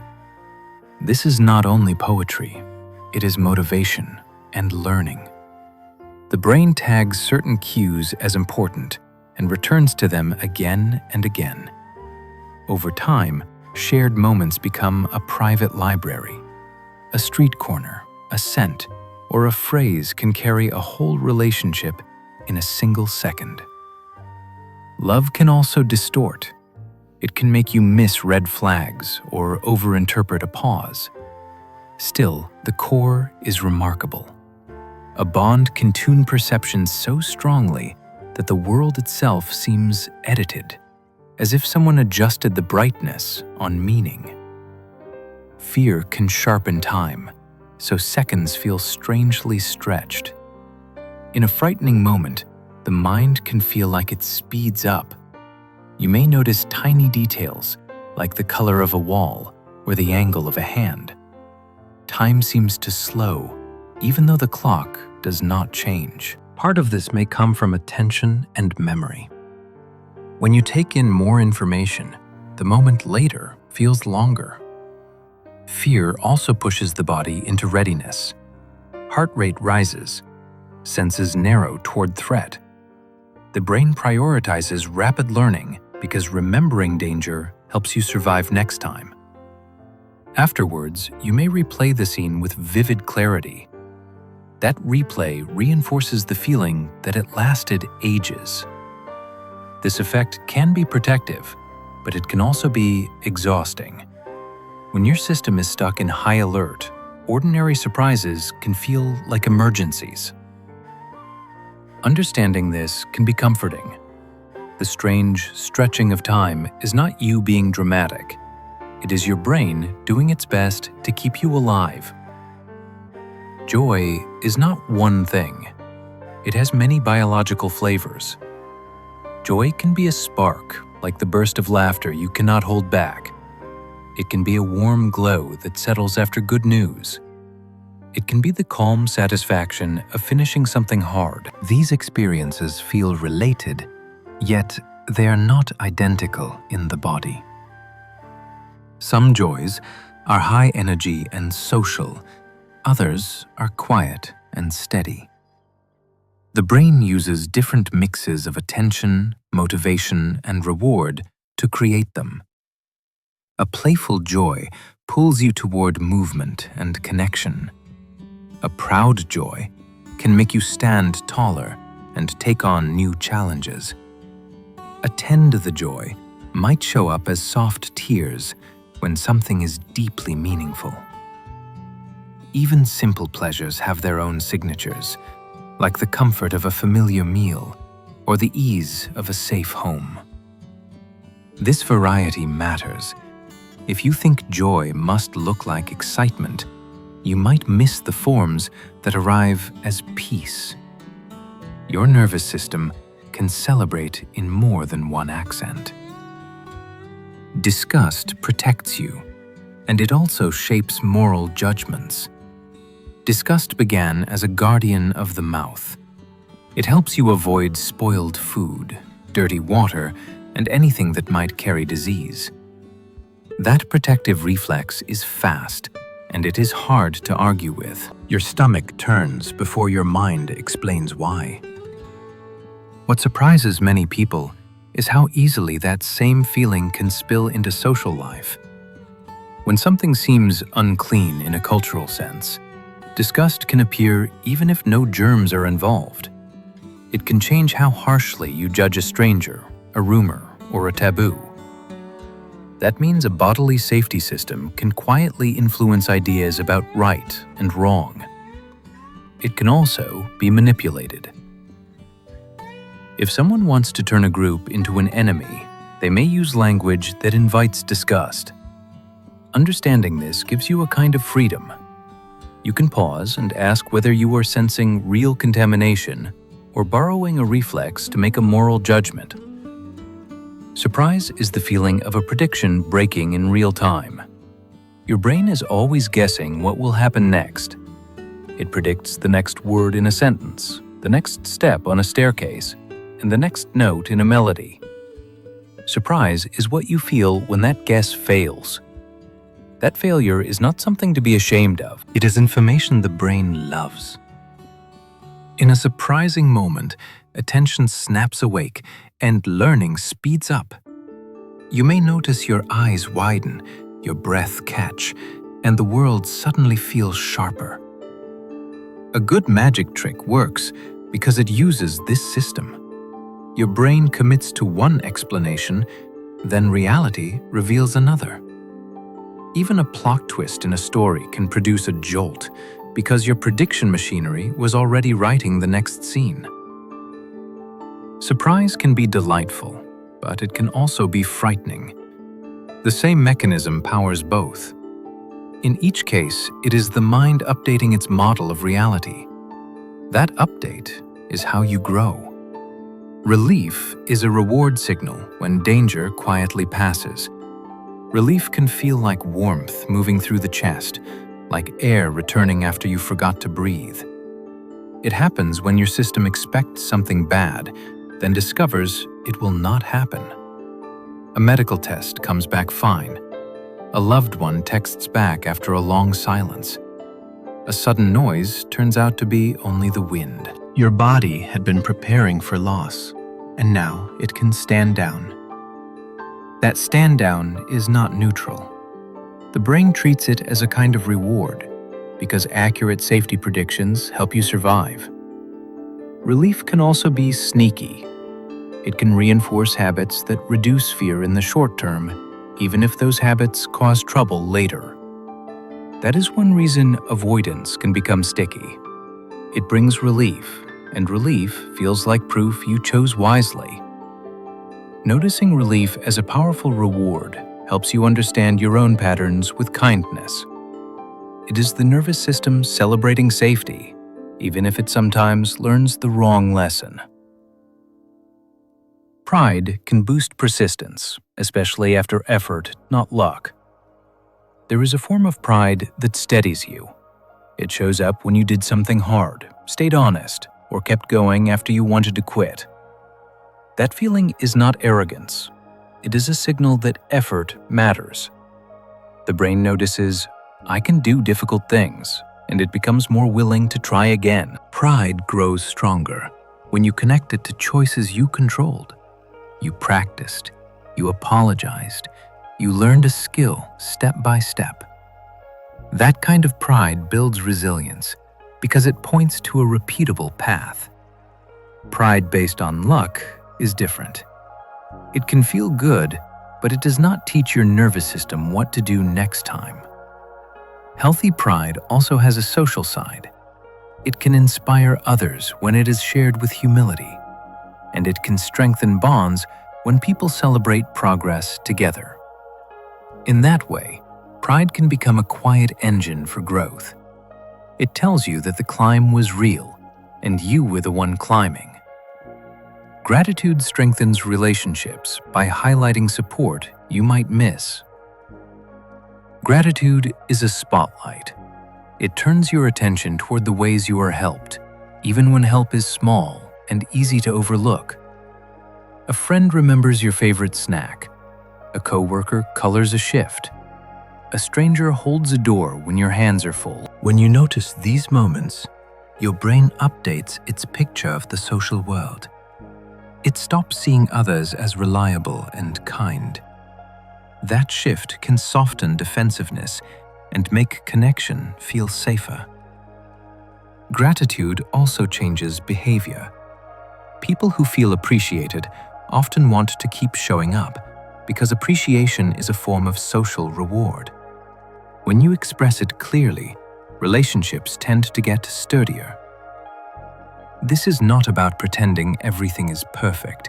This is not only poetry, it is motivation and learning. The brain tags certain cues as important and returns to them again and again. Over time, shared moments become a private library. A street corner, a scent, or a phrase can carry a whole relationship in a single second. Love can also distort. It can make you miss red flags or overinterpret a pause. Still, the core is remarkable. A bond can tune perception so strongly that the world itself seems edited, as if someone adjusted the brightness on meaning. Fear can sharpen time, so seconds feel strangely stretched. In a frightening moment, the mind can feel like it speeds up. You may notice tiny details, like the color of a wall or the angle of a hand. Time seems to slow, even though the clock does not change. Part of this may come from attention and memory. When you take in more information, the moment later feels longer. Fear also pushes the body into readiness. Heart rate rises, senses narrow toward threat. The brain prioritizes rapid learning because remembering danger helps you survive next time. Afterwards, you may replay the scene with vivid clarity. That replay reinforces the feeling that it lasted ages. This effect can be protective, but it can also be exhausting. When your system is stuck in high alert, ordinary surprises can feel like emergencies. Understanding this can be comforting. The strange stretching of time is not you being dramatic. It is your brain doing its best to keep you alive. Joy is not one thing. It has many biological flavors. Joy can be a spark, like the burst of laughter you cannot hold back. It can be a warm glow that settles after good news. It can be the calm satisfaction of finishing something hard. These experiences feel related, yet they are not identical in the body. Some joys are high energy and social, others are quiet and steady. The brain uses different mixes of attention, motivation, and reward to create them. A playful joy pulls you toward movement and connection. A proud joy can make you stand taller and take on new challenges. Attend the joy might show up as soft tears when something is deeply meaningful. Even simple pleasures have their own signatures, like the comfort of a familiar meal or the ease of a safe home. This variety matters. If you think joy must look like excitement, you might miss the forms that arrive as peace. Your nervous system can celebrate in more than one accent. Disgust protects you, and it also shapes moral judgments. Disgust began as a guardian of the mouth. It helps you avoid spoiled food, dirty water, and anything that might carry disease. That protective reflex is fast, and it is hard to argue with. Your stomach turns before your mind explains why. What surprises many people is how easily that same feeling can spill into social life. When something seems unclean in a cultural sense, disgust can appear even if no germs are involved. It can change how harshly you judge a stranger, a rumor, or a taboo. That means a bodily safety system can quietly influence ideas about right and wrong. It can also be manipulated. If someone wants to turn a group into an enemy, they may use language that invites disgust. Understanding this gives you a kind of freedom. You can pause and ask whether you are sensing real contamination or borrowing a reflex to make a moral judgment. Surprise is the feeling of a prediction breaking in real time. Your brain is always guessing what will happen next. It predicts the next word in a sentence, the next step on a staircase, and the next note in a melody. Surprise is what you feel when that guess fails. That failure is not something to be ashamed of. It is information the brain loves. In a surprising moment, attention snaps awake and learning speeds up. You may notice your eyes widen, your breath catch, and the world suddenly feels sharper. A good magic trick works because it uses this system. Your brain commits to one explanation, then reality reveals another. Even a plot twist in a story can produce a jolt because your prediction machinery was already writing the next scene. Surprise can be delightful, but it can also be frightening. The same mechanism powers both. In each case, it is the mind updating its model of reality. That update is how you grow. Relief is a reward signal when danger quietly passes. Relief can feel like warmth moving through the chest, like air returning after you forgot to breathe. It happens when your system expects something bad, then discovers it will not happen. A medical test comes back fine. A loved one texts back after a long silence. A sudden noise turns out to be only the wind. Your body had been preparing for loss, and now it can stand down. That stand down is not neutral. The brain treats it as a kind of reward because accurate safety predictions help you survive. Relief can also be sneaky. It can reinforce habits that reduce fear in the short term, even if those habits cause trouble later. That is one reason avoidance can become sticky. It brings relief, and relief feels like proof you chose wisely. Noticing relief as a powerful reward helps you understand your own patterns with kindness. It is the nervous system celebrating safety, even if it sometimes learns the wrong lesson. Pride can boost persistence, especially after effort, not luck. There is a form of pride that steadies you. It shows up when you did something hard, stayed honest, or kept going after you wanted to quit. That feeling is not arrogance. It is a signal that effort matters. The brain notices, I can do difficult things, and it becomes more willing to try again. Pride grows stronger when you connect it to choices you controlled. You practiced, you apologized, you learned a skill step by step. That kind of pride builds resilience because it points to a repeatable path. Pride based on luck is different. It can feel good, but it does not teach your nervous system what to do next time. Healthy pride also has a social side. It can inspire others when it is shared with humility, and it can strengthen bonds when people celebrate progress together. In that way, pride can become a quiet engine for growth. It tells you that the climb was real, and you were the one climbing. Gratitude strengthens relationships by highlighting support you might miss. Gratitude is a spotlight. It turns your attention toward the ways you are helped, even when help is small and easy to overlook. A friend remembers your favorite snack. A coworker colors a shift. A stranger holds a door when your hands are full. When you notice these moments, your brain updates its picture of the social world. It stops seeing others as reliable and kind. That shift can soften defensiveness and make connection feel safer. Gratitude also changes behavior. People who feel appreciated often want to keep showing up because appreciation is a form of social reward. When you express it clearly, relationships tend to get sturdier. This is not about pretending everything is perfect.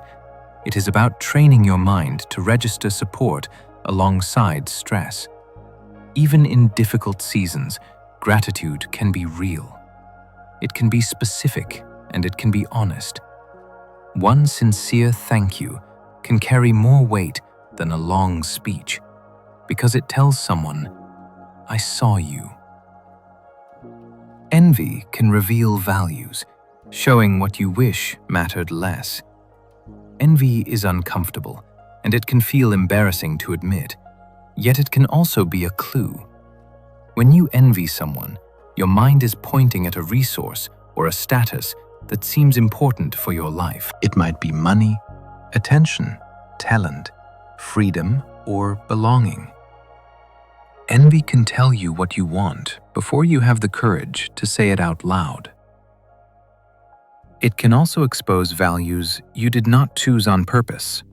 It is about training your mind to register support alongside stress. Even in difficult seasons, gratitude can be real. It can be specific and it can be honest. One sincere thank you can carry more weight than a long speech because it tells someone, I saw you. Envy can reveal values, showing what you wish mattered less. Envy is uncomfortable, and it can feel embarrassing to admit, yet it can also be a clue. When you envy someone, your mind is pointing at a resource or a status that seems important for your life. It might be money, attention, talent, freedom, or belonging. Envy can tell you what you want before you have the courage to say it out loud. It can also expose values you did not choose on purpose.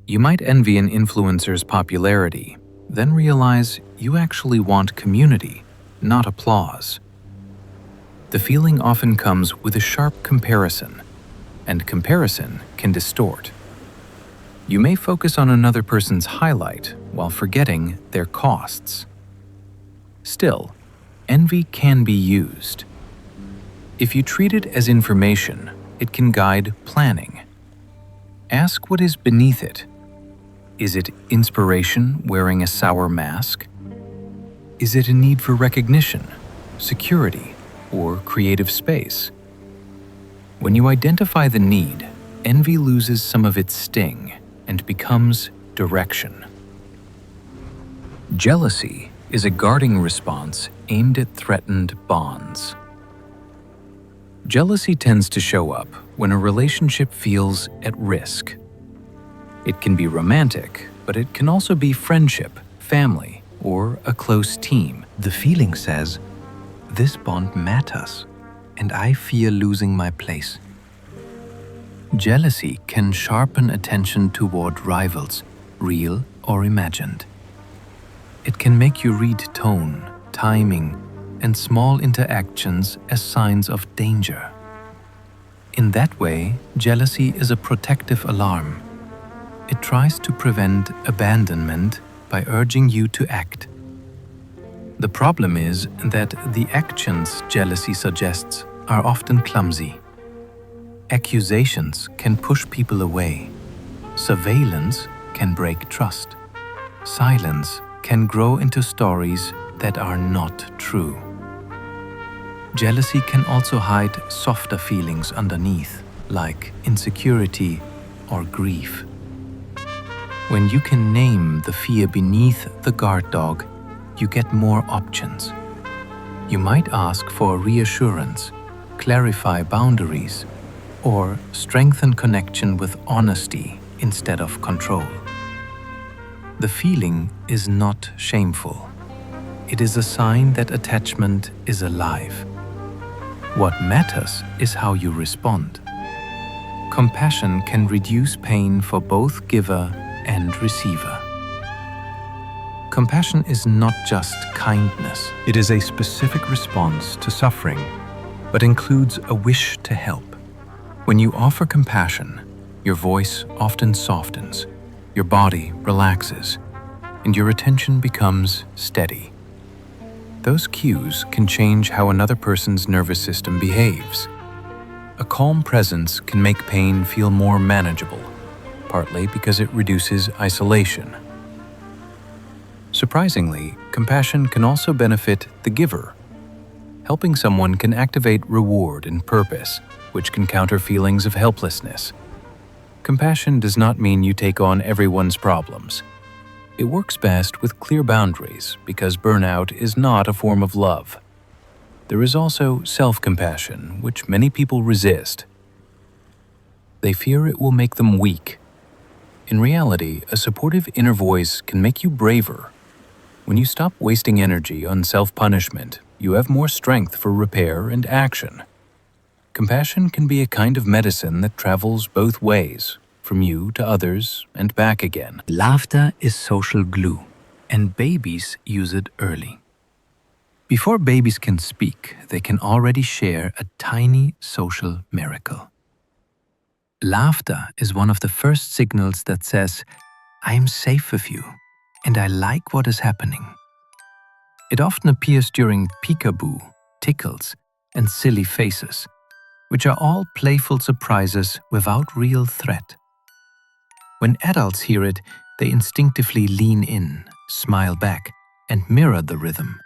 You might envy an influencer's popularity, then realize you actually want community, not applause. The feeling often comes with a sharp comparison, and comparison can distort. You may focus on another person's highlight while forgetting their costs. Still, envy can be used. If you treat it as information, it can guide planning. Ask what is beneath it. Is it inspiration wearing a sour mask? Is it a need for recognition, security, or creative space? When you identify the need, envy loses some of its sting and becomes direction. Jealousy is a guarding response aimed at threatened bonds. Jealousy tends to show up when a relationship feels at risk. It can be romantic, but it can also be friendship, family, or a close team. The feeling says, this bond matters, and I fear losing my place. Jealousy can sharpen attention toward rivals, real or imagined. It can make you read tone, timing, and small interactions as signs of danger. In that way, jealousy is a protective alarm. It tries to prevent abandonment by urging you to act. The problem is that the actions jealousy suggests are often clumsy. Accusations can push people away. Surveillance can break trust. Silence can grow into stories that are not true. Jealousy can also hide softer feelings underneath, like insecurity or grief. When you can name the fear beneath the guard dog, you get more options. You might ask for reassurance, clarify boundaries, or strengthen connection with honesty instead of control. The feeling is not shameful. It is a sign that attachment is alive. What matters is how you respond. Compassion can reduce pain for both giver and receiver. Compassion is not just kindness. It is a specific response to suffering, but includes a wish to help. When you offer compassion, your voice often softens, your body relaxes, and your attention becomes steady. Those cues can change how another person's nervous system behaves. A calm presence can make pain feel more manageable, partly because it reduces isolation. Surprisingly, compassion can also benefit the giver. Helping someone can activate reward and purpose, which can counter feelings of helplessness. Compassion does not mean you take on everyone's problems. It works best with clear boundaries because burnout is not a form of love. There is also self-compassion, which many people resist. They fear it will make them weak. In reality, a supportive inner voice can make you braver. When you stop wasting energy on self-punishment, you have more strength for repair and action. Compassion can be a kind of medicine that travels both ways, from you to others and back again. Laughter is social glue, and babies use it early. Before babies can speak, they can already share a tiny social miracle. Laughter is one of the first signals that says, "I am safe with you, and I like what is happening." It often appears during peekaboo, tickles, and silly faces, which are all playful surprises without real threat. When adults hear it, they instinctively lean in, smile back, and mirror the rhythm.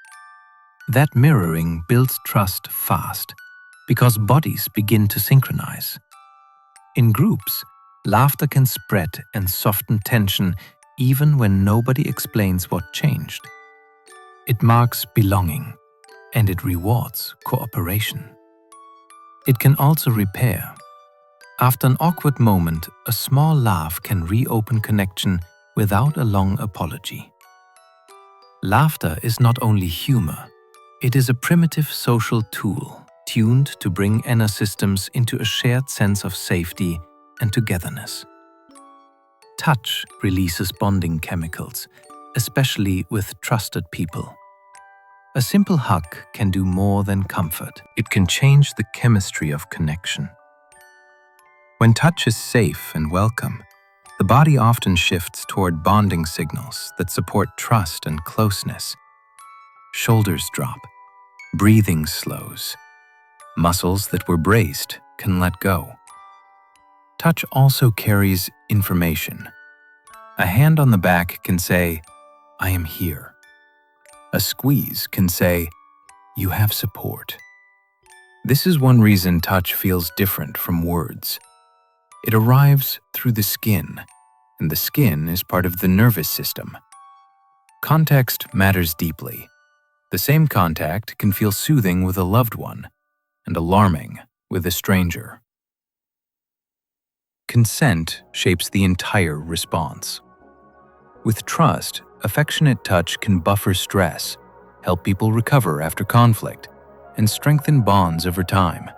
That mirroring builds trust fast, because bodies begin to synchronize. In groups, laughter can spread and soften tension even when nobody explains what changed. It marks belonging, and it rewards cooperation. It can also repair. After an awkward moment, a small laugh can reopen connection without a long apology. Laughter is not only humor, it is a primitive social tool tuned to bring inner systems into a shared sense of safety and togetherness. Touch releases bonding chemicals, especially with trusted people. A simple hug can do more than comfort. It can change the chemistry of connection. When touch is safe and welcome, the body often shifts toward bonding signals that support trust and closeness. Shoulders drop, breathing slows. Muscles that were braced can let go. Touch also carries information. A hand on the back can say, "I am here." A squeeze can say, "You have support." This is one reason touch feels different from words. It arrives through the skin, and the skin is part of the nervous system. Context matters deeply. The same contact can feel soothing with a loved one and alarming with a stranger. Consent shapes the entire response. With trust, affectionate touch can buffer stress, help people recover after conflict, and strengthen bonds over time.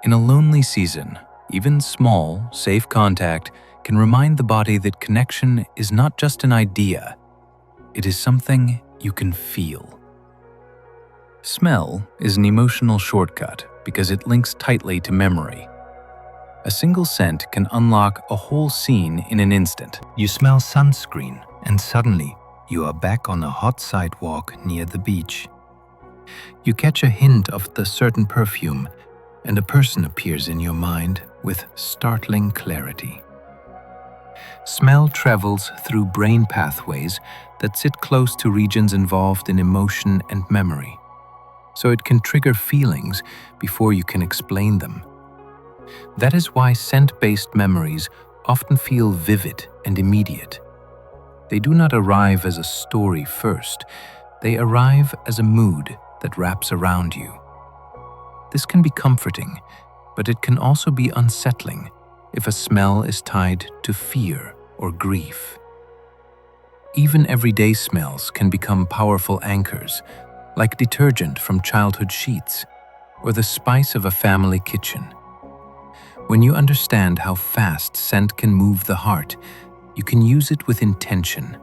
In a lonely season, even small, safe contact can remind the body that connection is not just an idea, it is something you can feel. Smell is an emotional shortcut because it links tightly to memory. A single scent can unlock a whole scene in an instant. You smell sunscreen, and suddenly you are back on a hot sidewalk near the beach. You catch a hint of the certain perfume, and a person appears in your mind with startling clarity. Smell travels through brain pathways that sit close to regions involved in emotion and memory, so it can trigger feelings before you can explain them. That is why scent-based memories often feel vivid and immediate. They do not arrive as a story first, they arrive as a mood that wraps around you. This can be comforting, but it can also be unsettling if a smell is tied to fear or grief. Even everyday smells can become powerful anchors, like detergent from childhood sheets or the spice of a family kitchen. When you understand how fast scent can move the heart, you can use it with intention,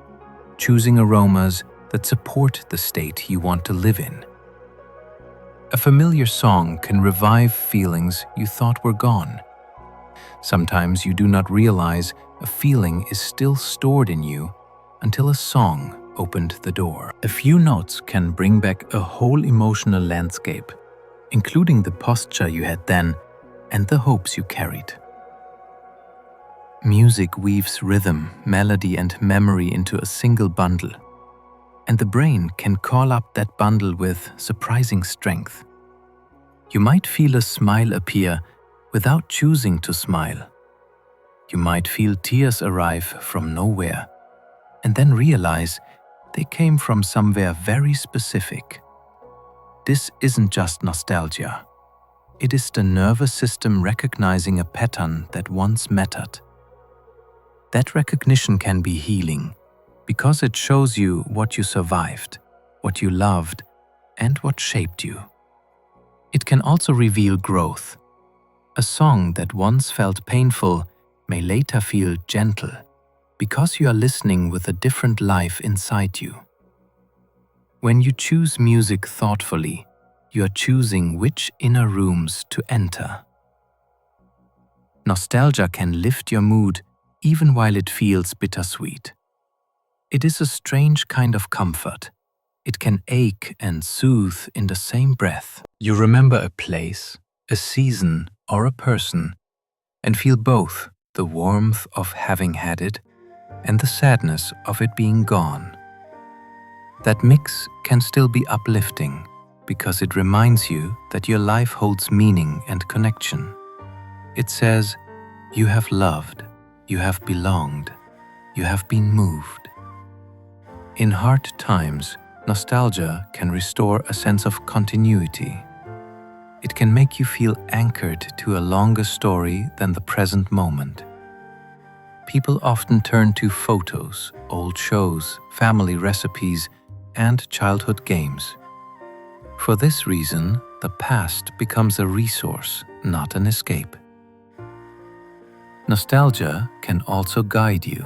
choosing aromas that support the state you want to live in. A familiar song can revive feelings you thought were gone. Sometimes you do not realize a feeling is still stored in you until a song opened the door. A few notes can bring back a whole emotional landscape, including the posture you had then and the hopes you carried. Music weaves rhythm, melody, and memory into a single bundle, and the brain can call up that bundle with surprising strength. You might feel a smile appear without choosing to smile. You might feel tears arrive from nowhere, and then realize they came from somewhere very specific. This isn't just nostalgia. It is the nervous system recognizing a pattern that once mattered. That recognition can be healing, because it shows you what you survived, what you loved, and what shaped you. It can also reveal growth. A song that once felt painful may later feel gentle, because you are listening with a different life inside you. When you choose music thoughtfully, you are choosing which inner rooms to enter. Nostalgia can lift your mood even while it feels bittersweet. It is a strange kind of comfort. It can ache and soothe in the same breath. You remember a place, a season, or a person, and feel both the warmth of having had it and the sadness of it being gone. That mix can still be uplifting because it reminds you that your life holds meaning and connection. It says, you have loved, you have belonged, you have been moved. In hard times, nostalgia can restore a sense of continuity. It can make you feel anchored to a longer story than the present moment. People often turn to photos, old shows, family recipes, and childhood games. For this reason, the past becomes a resource, not an escape. Nostalgia can also guide you.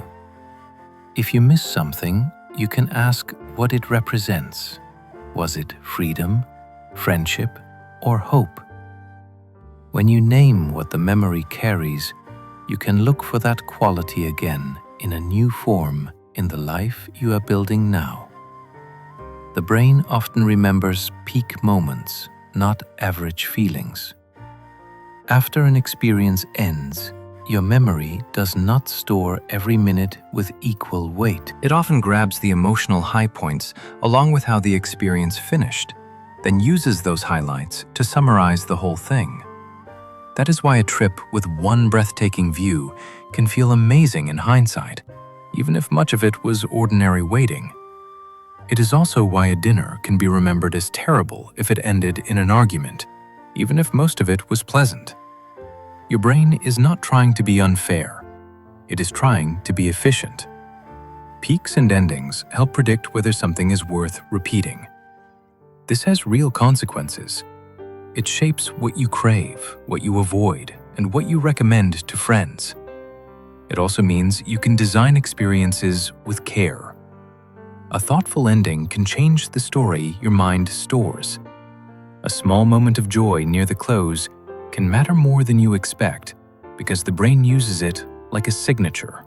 If you miss something, you can ask what it represents. Was it freedom, friendship, or hope? When you name what the memory carries, you can look for that quality again in a new form in the life you are building now. The brain often remembers peak moments, not average feelings. After an experience ends, your memory does not store every minute with equal weight. It often grabs the emotional high points along with how the experience finished, then uses those highlights to summarize the whole thing. That is why a trip with one breathtaking view can feel amazing in hindsight, even if much of it was ordinary waiting. It is also why a dinner can be remembered as terrible if it ended in an argument, even if most of it was pleasant. Your brain is not trying to be unfair. It is trying to be efficient. Peaks and endings help predict whether something is worth repeating. This has real consequences. It shapes what you crave, what you avoid, and what you recommend to friends. It also means you can design experiences with care. A thoughtful ending can change the story your mind stores. A small moment of joy near the close can matter more than you expect, because the brain uses it like a signature.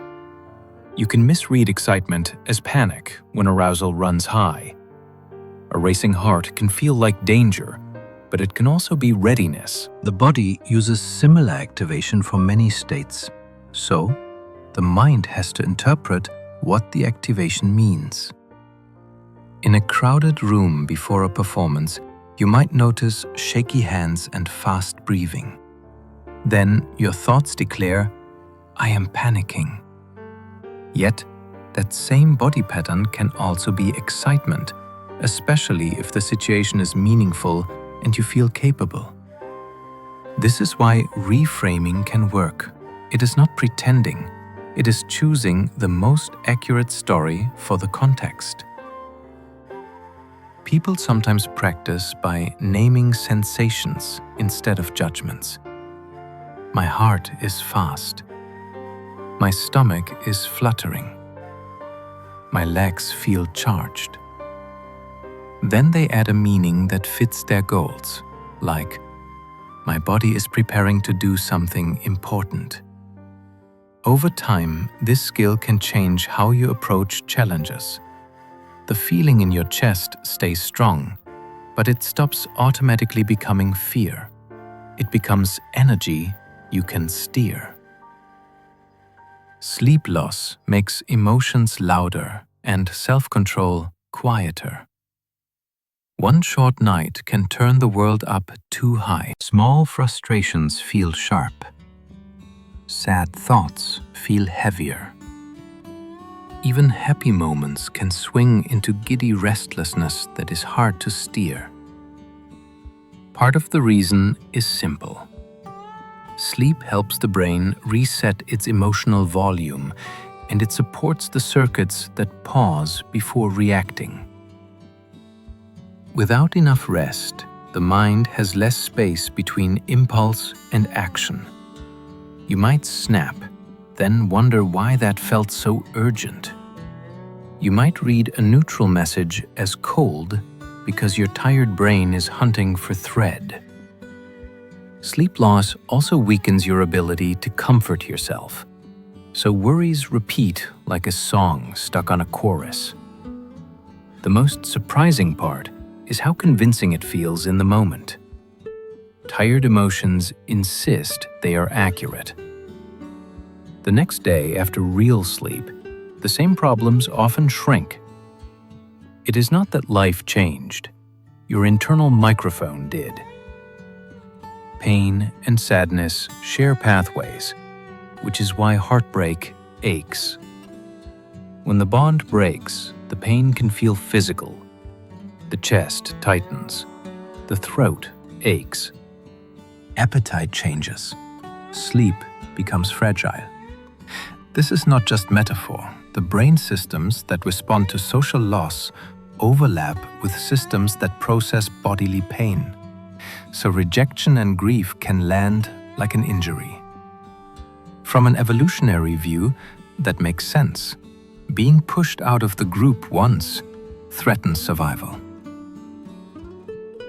You can misread excitement as panic when arousal runs high. A racing heart can feel like danger, but it can also be readiness. The body uses similar activation for many states, so the mind has to interpret what the activation means. In a crowded room before a performance, you might notice shaky hands and fast breathing. Then your thoughts declare, "I am panicking." Yet, that same body pattern can also be excitement, especially if the situation is meaningful and you feel capable. This is why reframing can work. It is not pretending, it is choosing the most accurate story for the context. People sometimes practice by naming sensations instead of judgments. My heart is fast. My stomach is fluttering. My legs feel charged. Then they add a meaning that fits their goals, like, my body is preparing to do something important. Over time, this skill can change how you approach challenges. The feeling in your chest stays strong, but it stops automatically becoming fear. It becomes energy you can steer. Sleep loss makes emotions louder and self-control quieter. One short night can turn the world up too high. Small frustrations feel sharp. Sad thoughts feel heavier. Even happy moments can swing into giddy restlessness that is hard to steer. Part of the reason is simple. Sleep helps the brain reset its emotional volume, and it supports the circuits that pause before reacting. Without enough rest, the mind has less space between impulse and action. You might snap, then wonder why that felt so urgent. You might read a neutral message as cold because your tired brain is hunting for thread. Sleep loss also weakens your ability to comfort yourself, so worries repeat like a song stuck on a chorus. The most surprising part is how convincing it feels in the moment. Tired emotions insist they are accurate. The next day after real sleep, the same problems often shrink. It is not that life changed. Your internal microphone did. Pain and sadness share pathways, which is why heartbreak aches. When the bond breaks, the pain can feel physical. The chest tightens. The throat aches. Appetite changes. Sleep becomes fragile. This is not just metaphor. The brain systems that respond to social loss overlap with systems that process bodily pain. So rejection and grief can land like an injury. From an evolutionary view, that makes sense. Being pushed out of the group once threatens survival.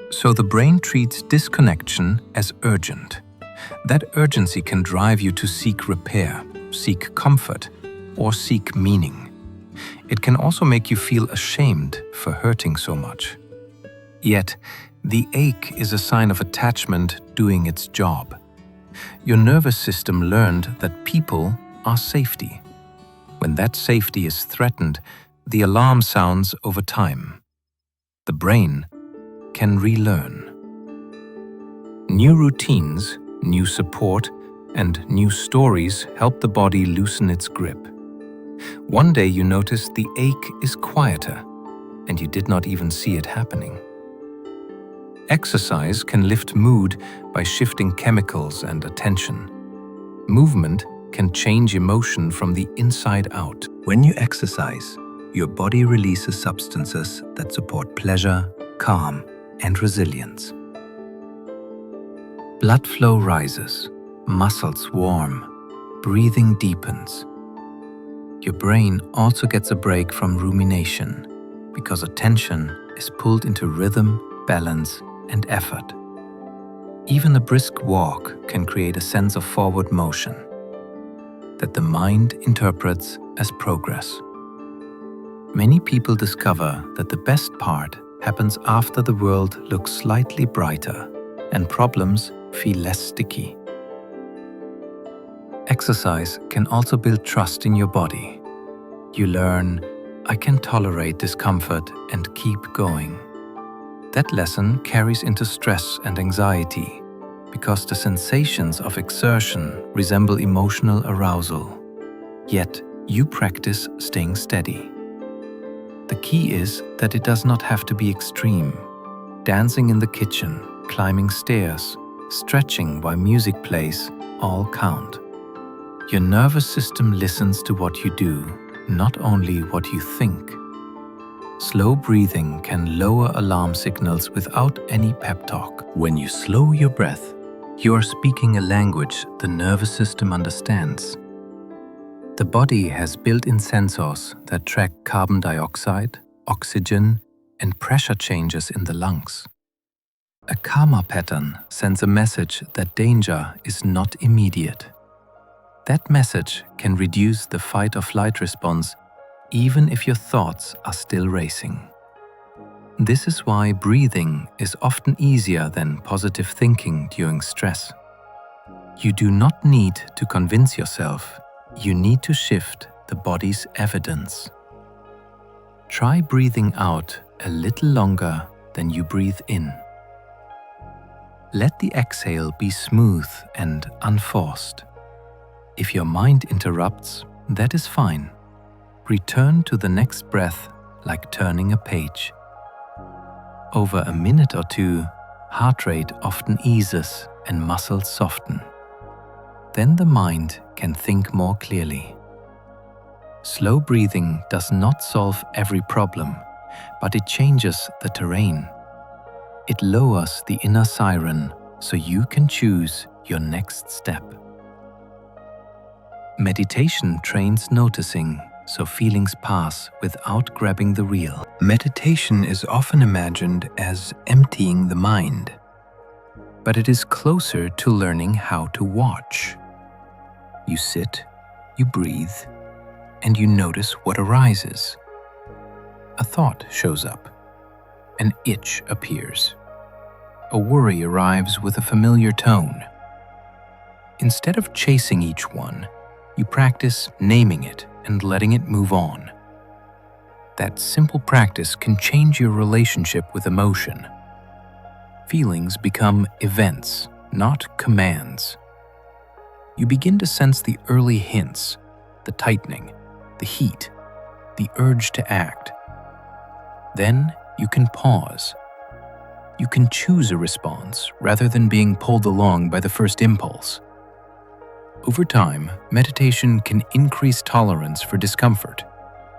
So the brain treats disconnection as urgent. That urgency can drive you to seek repair, seek comfort, or seek meaning. It can also make you feel ashamed for hurting so much. Yet, the ache is a sign of attachment doing its job. Your nervous system learned that people are safety. When that safety is threatened, the alarm sounds over time. The brain can relearn. New routines, new support, and new stories help the body loosen its grip. One day you notice the ache is quieter, and you did not even see it happening. Exercise can lift mood by shifting chemicals and attention. Movement can change emotion from the inside out. When you exercise, your body releases substances that support pleasure, calm, and resilience. Blood flow rises, muscles warm, breathing deepens. Your brain also gets a break from rumination because attention is pulled into rhythm, balance, and effort. Even a brisk walk can create a sense of forward motion that the mind interprets as progress. Many people discover that the best part happens after the world looks slightly brighter and problems feel less sticky. Exercise can also build trust in your body. You learn, I can tolerate discomfort and keep going. That lesson carries into stress and anxiety because the sensations of exertion resemble emotional arousal. Yet, you practice staying steady. The key is that it does not have to be extreme. Dancing in the kitchen, climbing stairs, stretching while music plays, all count. Your nervous system listens to what you do, not only what you think. Slow breathing can lower alarm signals without any pep talk. When you slow your breath, you are speaking a language the nervous system understands. The body has built-in sensors that track carbon dioxide, oxygen, and pressure changes in the lungs. A karma pattern sends a message that danger is not immediate. That message can reduce the fight-or-flight response even if your thoughts are still racing. This is why breathing is often easier than positive thinking during stress. You do not need to convince yourself. You need to shift the body's evidence. Try breathing out a little longer than you breathe in. Let the exhale be smooth and unforced. If your mind interrupts, that is fine. Return to the next breath like turning a page. Over a minute or two, heart rate often eases and muscles soften. Then the mind can think more clearly. Slow breathing does not solve every problem, but it changes the terrain. It lowers the inner siren so you can choose your next step. Meditation trains noticing so feelings pass without grabbing the wheel. Meditation is often imagined as emptying the mind, but it is closer to learning how to watch. You sit, you breathe, and you notice what arises. A thought shows up. An itch appears. A worry arrives with a familiar tone. Instead of chasing each one, you practice naming it and letting it move on. That simple practice can change your relationship with emotion. Feelings become events, not commands. You begin to sense the early hints, the tightening, the heat, the urge to act. Then you can pause. You can choose a response rather than being pulled along by the first impulse. Over time, meditation can increase tolerance for discomfort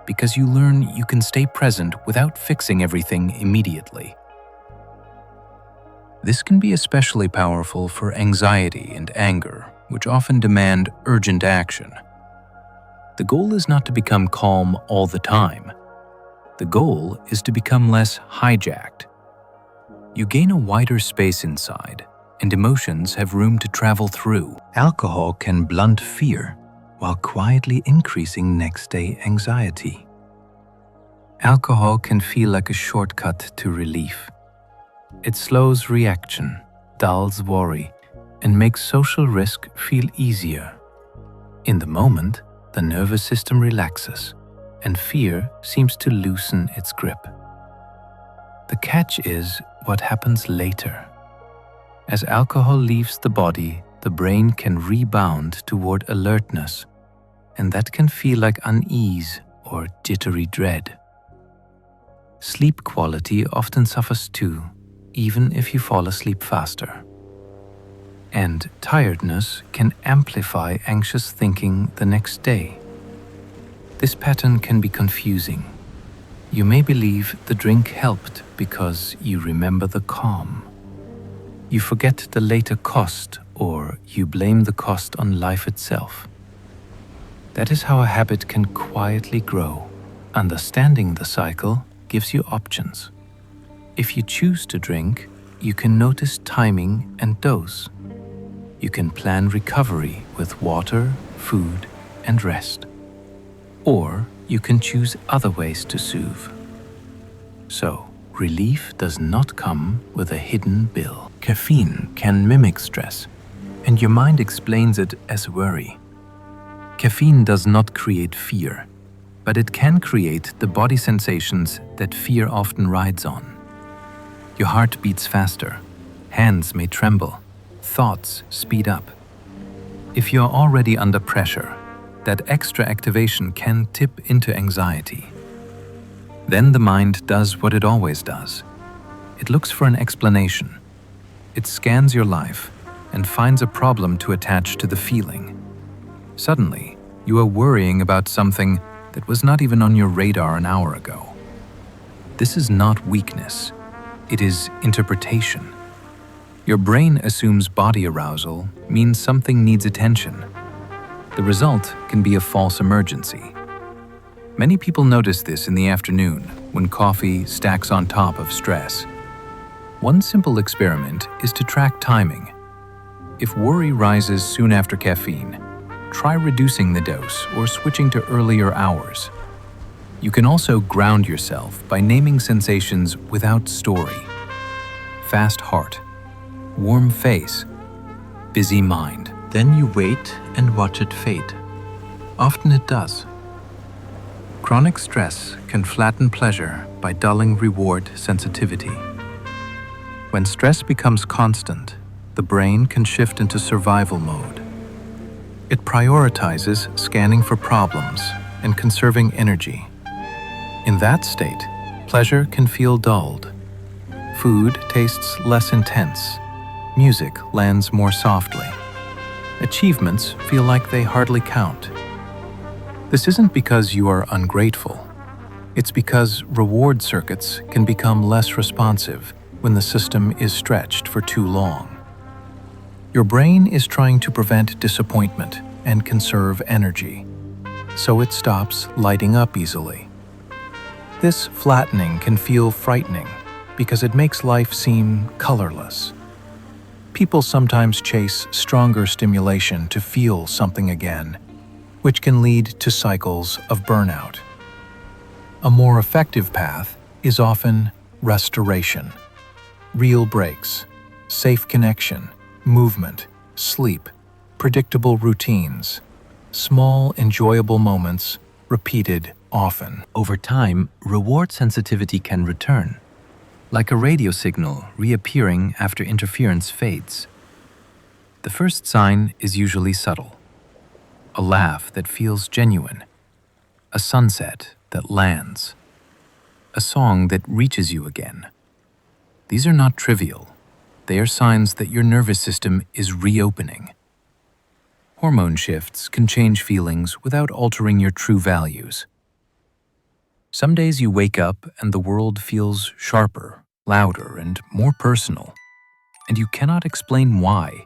because you learn you can stay present without fixing everything immediately. This can be especially powerful for anxiety and anger, which often demand urgent action. The goal is not to become calm all the time. The goal is to become less hijacked. You gain a wider space inside, and emotions have room to travel through. Alcohol can blunt fear while quietly increasing next-day anxiety. Alcohol can feel like a shortcut to relief. It slows reaction, dulls worry, and makes social risk feel easier. In the moment, the nervous system relaxes, and fear seems to loosen its grip. The catch is what happens later. As alcohol leaves the body, the brain can rebound toward alertness, and that can feel like unease or jittery dread. Sleep quality often suffers too, even if you fall asleep faster. And tiredness can amplify anxious thinking the next day. This pattern can be confusing. You may believe the drink helped because you remember the calm. You forget the later cost, or you blame the cost on life itself. That is how a habit can quietly grow. Understanding the cycle gives you options. If you choose to drink, you can notice timing and dose. You can plan recovery with water, food, and rest. Or you can choose other ways to soothe. So, relief does not come with a hidden bill. Caffeine can mimic stress, and your mind explains it as worry. Caffeine does not create fear, but it can create the body sensations that fear often rides on. Your heart beats faster, hands may tremble, thoughts speed up. If you're already under pressure, that extra activation can tip into anxiety. Then the mind does what it always does. It looks for an explanation. It scans your life and finds a problem to attach to the feeling. Suddenly, you are worrying about something that was not even on your radar an hour ago. This is not weakness. It is interpretation. Your brain assumes body arousal means something needs attention. The result can be a false emergency. Many people notice this in the afternoon when coffee stacks on top of stress. One simple experiment is to track timing. If worry rises soon after caffeine, try reducing the dose or switching to earlier hours. You can also ground yourself by naming sensations without story. Fast heart, warm face, busy mind. Then you wait and watch it fade. Often it does. Chronic stress can flatten pleasure by dulling reward sensitivity. When stress becomes constant, the brain can shift into survival mode. It prioritizes scanning for problems and conserving energy. In that state, pleasure can feel dulled. Food tastes less intense. Music lands more softly. Achievements feel like they hardly count. This isn't because you are ungrateful. It's because reward circuits can become less responsive when the system is stretched for too long. Your brain is trying to prevent disappointment and conserve energy, so it stops lighting up easily. This flattening can feel frightening because it makes life seem colorless. People sometimes chase stronger stimulation to feel something again, which can lead to cycles of burnout. A more effective path is often restoration, real breaks, safe connection, movement, sleep, predictable routines, small, enjoyable moments repeated often. Over time, reward sensitivity can return, like a radio signal reappearing after interference fades. The first sign is usually subtle. A laugh that feels genuine, a sunset that lands, a song that reaches you again. These are not trivial. They are signs that your nervous system is reopening. Hormone shifts can change feelings without altering your true values. Some days you wake up and the world feels sharper, louder, and more personal, and you cannot explain why.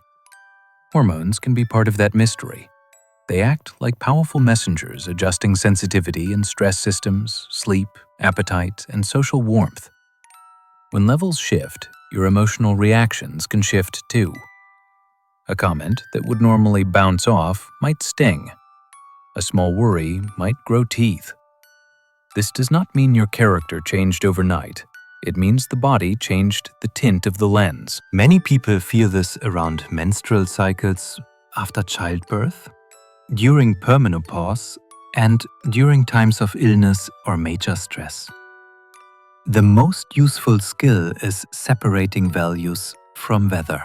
Hormones can be part of that mystery. They act like powerful messengers adjusting sensitivity in stress systems, sleep, appetite, and social warmth. When levels shift, your emotional reactions can shift too. A comment that would normally bounce off might sting. A small worry might grow teeth. This does not mean your character changed overnight. It means the body changed the tint of the lens. Many people feel this around menstrual cycles, after childbirth, during perimenopause, and during times of illness or major stress. The most useful skill is separating values from weather.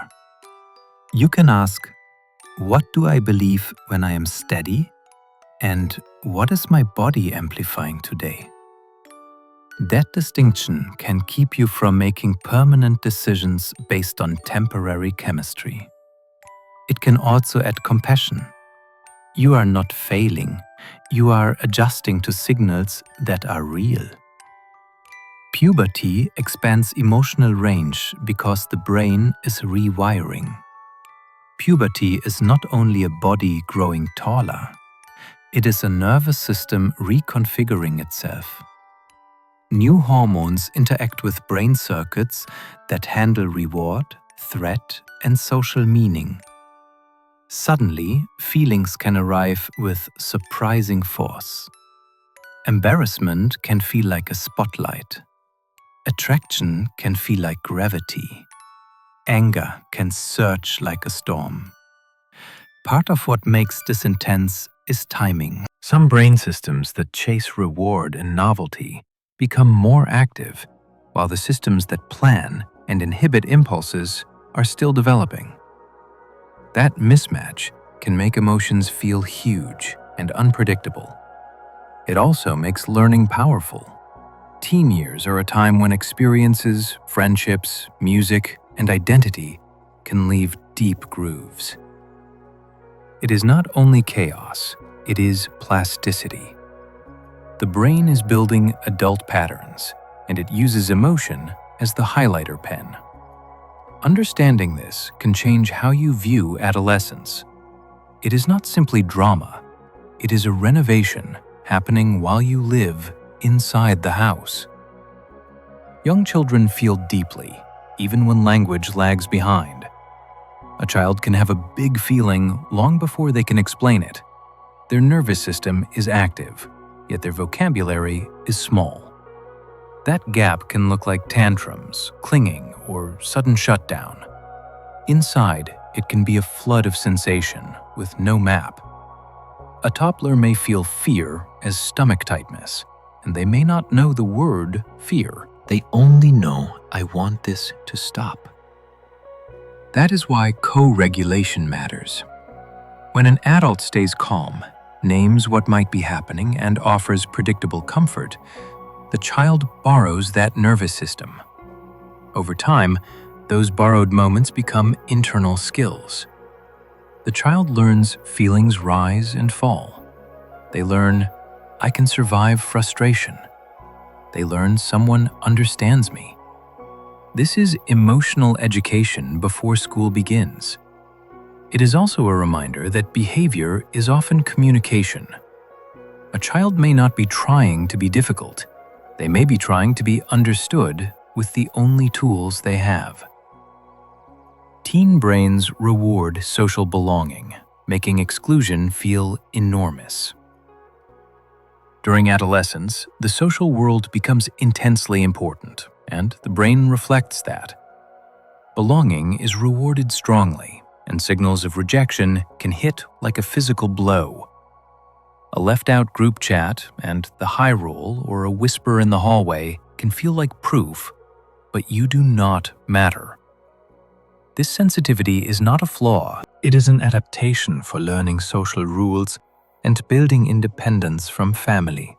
You can ask, what do I believe when I am steady? And what is my body amplifying today? That distinction can keep you from making permanent decisions based on temporary chemistry. It can also add compassion. You are not failing. You are adjusting to signals that are real. Puberty expands emotional range because the brain is rewiring. Puberty is not only a body growing taller, it is a nervous system reconfiguring itself. new hormones interact with brain circuits that handle reward, threat, and social meaning. Suddenly, feelings can arrive with surprising force. Embarrassment can feel like a spotlight. Attraction can feel like gravity. Anger can surge like a storm. Part of what makes this intense is timing. Some brain systems that chase reward and novelty become more active, while the systems that plan and inhibit impulses are still developing. That mismatch can make emotions feel huge and unpredictable. It also makes learning powerful. Teen years are a time when experiences, friendships, music, and identity can leave deep grooves. It is not only chaos, it is plasticity. The brain is building adult patterns, and it uses emotion as the highlighter pen. Understanding this can change how you view adolescence. It is not simply drama, it is a renovation happening while you live inside the house. Young children feel deeply, even when language lags behind. A child can have a big feeling long before they can explain it. Their nervous system is active, yet their vocabulary is small. That gap can look like tantrums, clinging, or sudden shutdown. Inside, it can be a flood of sensation with no map. A toddler may feel fear as stomach tightness, and they may not know the word fear. They only know, "I want this to stop." That is why co-regulation matters. When an adult stays calm, names what might be happening, and offers predictable comfort, the child borrows that nervous system. Over time, those borrowed moments become internal skills. The child learns feelings rise and fall. They learn, "I can survive frustration." They learn someone understands me. This is emotional education before school begins. It is also a reminder that behavior is often communication. A child may not be trying to be difficult. They may be trying to be understood with the only tools they have. Teen brains reward social belonging, making exclusion feel enormous. During adolescence, the social world becomes intensely important, and the brain reflects that. Belonging is rewarded strongly, and signals of rejection can hit like a physical blow. A left-out group chat and the high roll or a whisper in the hallway can feel like proof, but you do not matter. This sensitivity is not a flaw, it is an adaptation for learning social rules and building independence from family.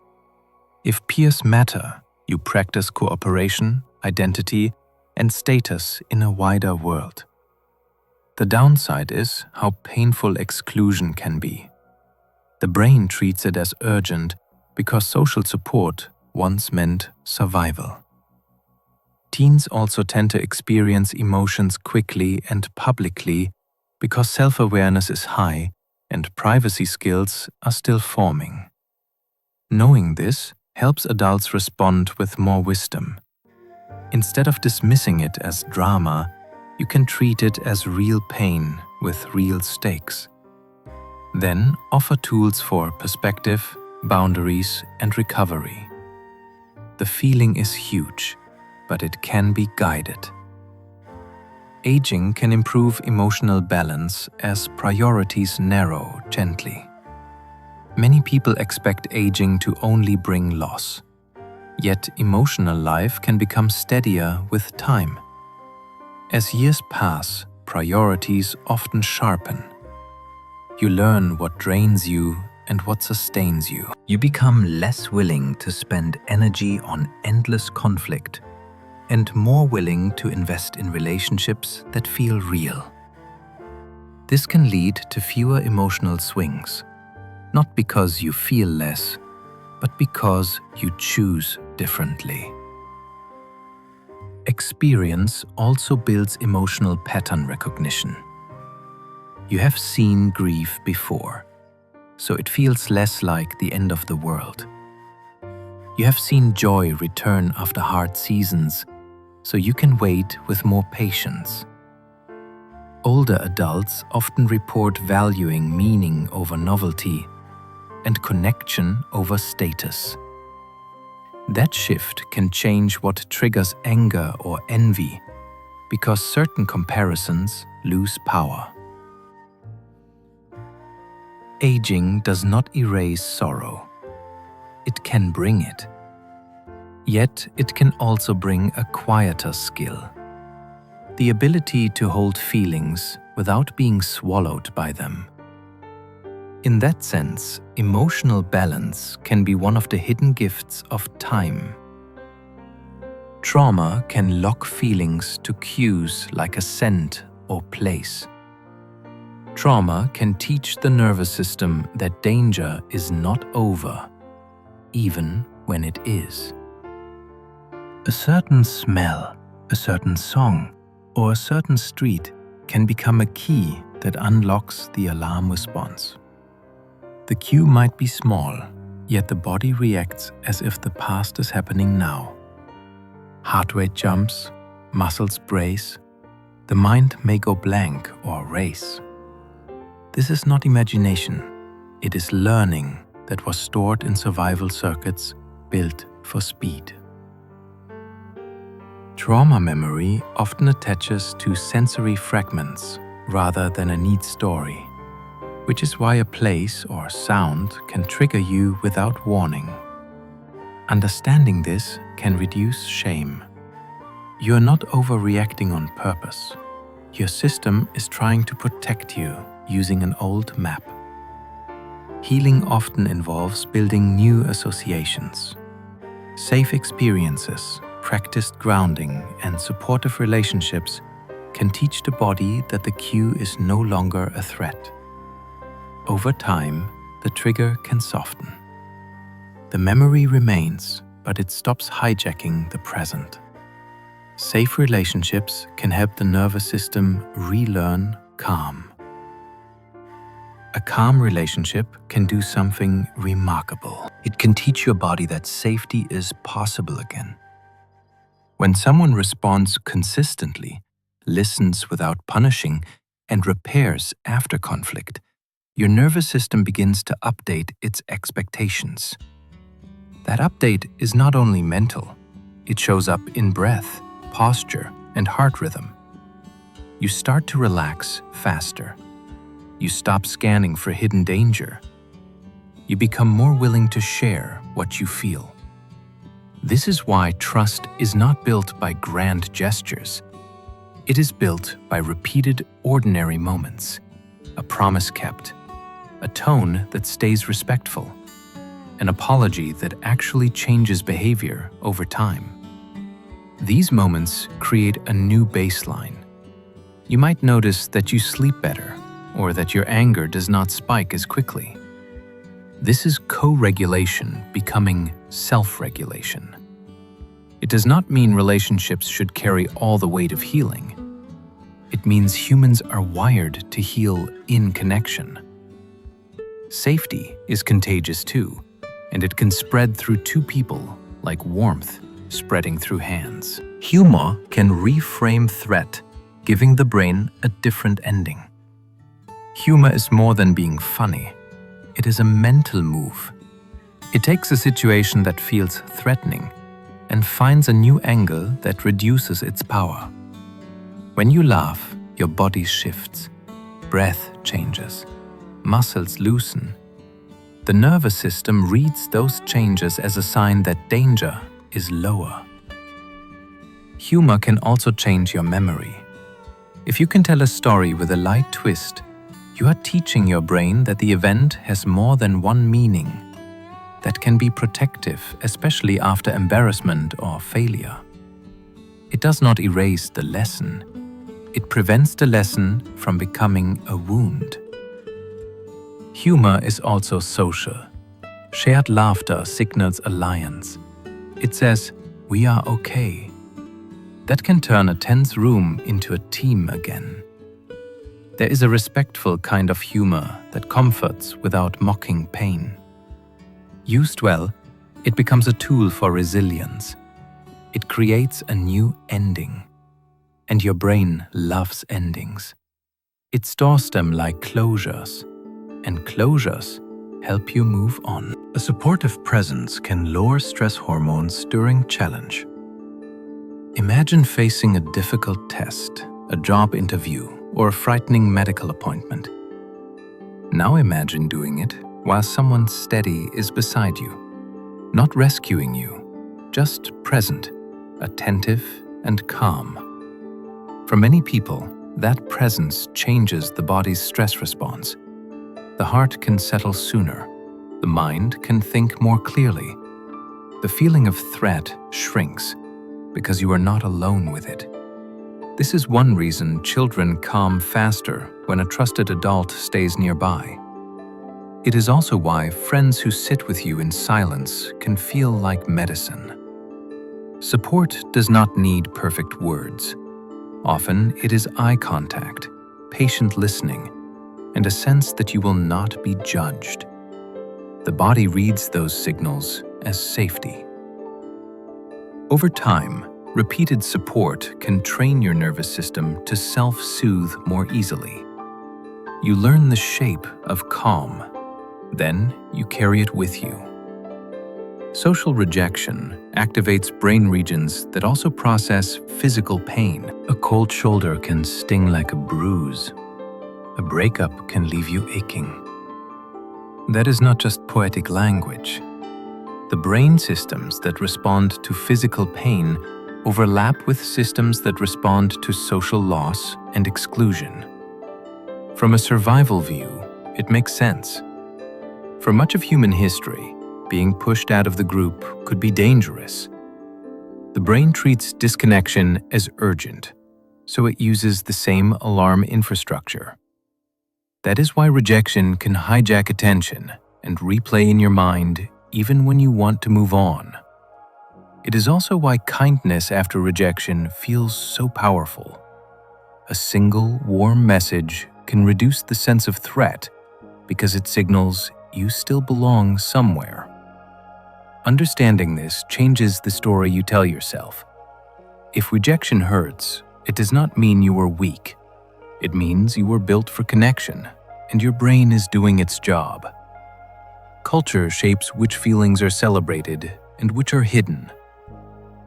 If peers matter, you practice cooperation, identity, and status in a wider world. The downside is how painful exclusion can be. The brain treats it as urgent because social support once meant survival. Teens also tend to experience emotions quickly and publicly because self-awareness is high and privacy skills are still forming. Knowing this helps adults respond with more wisdom. Instead of dismissing it as drama, you can treat it as real pain with real stakes. Then offer tools for perspective, boundaries, and recovery. The feeling is huge, but it can be guided. Aging can improve emotional balance as priorities narrow gently. Many people expect aging to only bring loss. Yet emotional life can become steadier with time. As years pass, priorities often sharpen. You learn what drains you and what sustains you. You become less willing to spend energy on endless conflict and more willing to invest in relationships that feel real. This can lead to fewer emotional swings, not because you feel less, but because you choose differently. Experience also builds emotional pattern recognition. You have seen grief before, so it feels less like the end of the world. You have seen joy return after hard seasons, so you can wait with more patience. Older adults often report valuing meaning over novelty and connection over status. That shift can change what triggers anger or envy, because certain comparisons lose power. Aging does not erase sorrow. It can bring it. Yet it can also bring a quieter skill: the ability to hold feelings without being swallowed by them. In that sense, emotional balance can be one of the hidden gifts of time. Trauma can lock feelings to cues like a scent or place. Trauma can teach the nervous system that danger is not over, even when it is. A certain smell, a certain song, or a certain street can become a key that unlocks the alarm response. The cue might be small, yet the body reacts as if the past is happening now. Heart rate jumps, muscles brace, the mind may go blank or race. This is not imagination, it is learning that was stored in survival circuits built for speed. Trauma memory often attaches to sensory fragments rather than a neat story, which is why a place or sound can trigger you without warning. Understanding this can reduce shame. You are not overreacting on purpose. Your system is trying to protect you using an old map. Healing often involves building new associations. Safe experiences, practiced grounding, and supportive relationships can teach the body that the cue is no longer a threat. Over time, the trigger can soften. The memory remains, but it stops hijacking the present. Safe relationships can help the nervous system relearn calm. A calm relationship can do something remarkable. It can teach your body that safety is possible again. When someone responds consistently, listens without punishing, and repairs after conflict, your nervous system begins to update its expectations. That update is not only mental, it shows up in breath, posture, and heart rhythm. You start to relax faster. You stop scanning for hidden danger. You become more willing to share what you feel. This is why trust is not built by grand gestures. It is built by repeated ordinary moments, a promise kept, a tone that stays respectful, an apology that actually changes behavior over time. These moments create a new baseline. You might notice that you sleep better, or that your anger does not spike as quickly. This is co-regulation becoming self-regulation. It does not mean relationships should carry all the weight of healing. It means humans are wired to heal in connection. Safety is contagious too, and it can spread through two people like warmth spreading through hands. Humor can reframe threat, giving the brain a different ending. Humor is more than being funny. It is a mental move. It takes a situation that feels threatening and finds a new angle that reduces its power. When you laugh, your body shifts, breath changes, muscles loosen. The nervous system reads those changes as a sign that danger is lower. Humor can also change your memory. If you can tell a story with a light twist, you are teaching your brain that the event has more than one meaning. That can be protective, especially after embarrassment or failure. It does not erase the lesson. It prevents the lesson from becoming a wound. Humor is also social. Shared laughter signals alliance. It says, "We are okay." That can turn a tense room into a team again. There is a respectful kind of humor that comforts without mocking pain. Used well, It becomes a tool for resilience. It creates a new ending. And your brain loves endings. It stores them like closures, and closures help you move on. A supportive presence can lower stress hormones during challenge. Imagine facing a difficult test, a job interview, or a frightening medical appointment. Now imagine doing it while someone steady is beside you, not rescuing you, just present, attentive, and calm. For many people, that presence changes the body's stress response. The heart can settle sooner. The mind can think more clearly. The feeling of threat shrinks because you are not alone with it. This is one reason children calm faster when a trusted adult stays nearby. It is also why friends who sit with you in silence can feel like medicine. Support does not need perfect words. Often it is eye contact, patient listening, and a sense that you will not be judged. The body reads those signals as safety. Over time, repeated support can train your nervous system to self-soothe more easily. You learn the shape of calm, then you carry it with you. Social rejection activates brain regions that also process physical pain. A cold shoulder can sting like a bruise. A breakup can leave you aching. That is not just poetic language. The brain systems that respond to physical pain overlap with systems that respond to social loss and exclusion. From a survival view, it makes sense. For much of human history, being pushed out of the group could be dangerous. The brain treats disconnection as urgent, so it uses the same alarm infrastructure. That is why rejection can hijack attention and replay in your mind even when you want to move on. It is also why kindness after rejection feels so powerful. A single warm message can reduce the sense of threat because it signals you still belong somewhere. Understanding this changes the story you tell yourself. If rejection hurts, it does not mean you are weak. It means you were built for connection, and your brain is doing its job. Culture shapes which feelings are celebrated and which are hidden.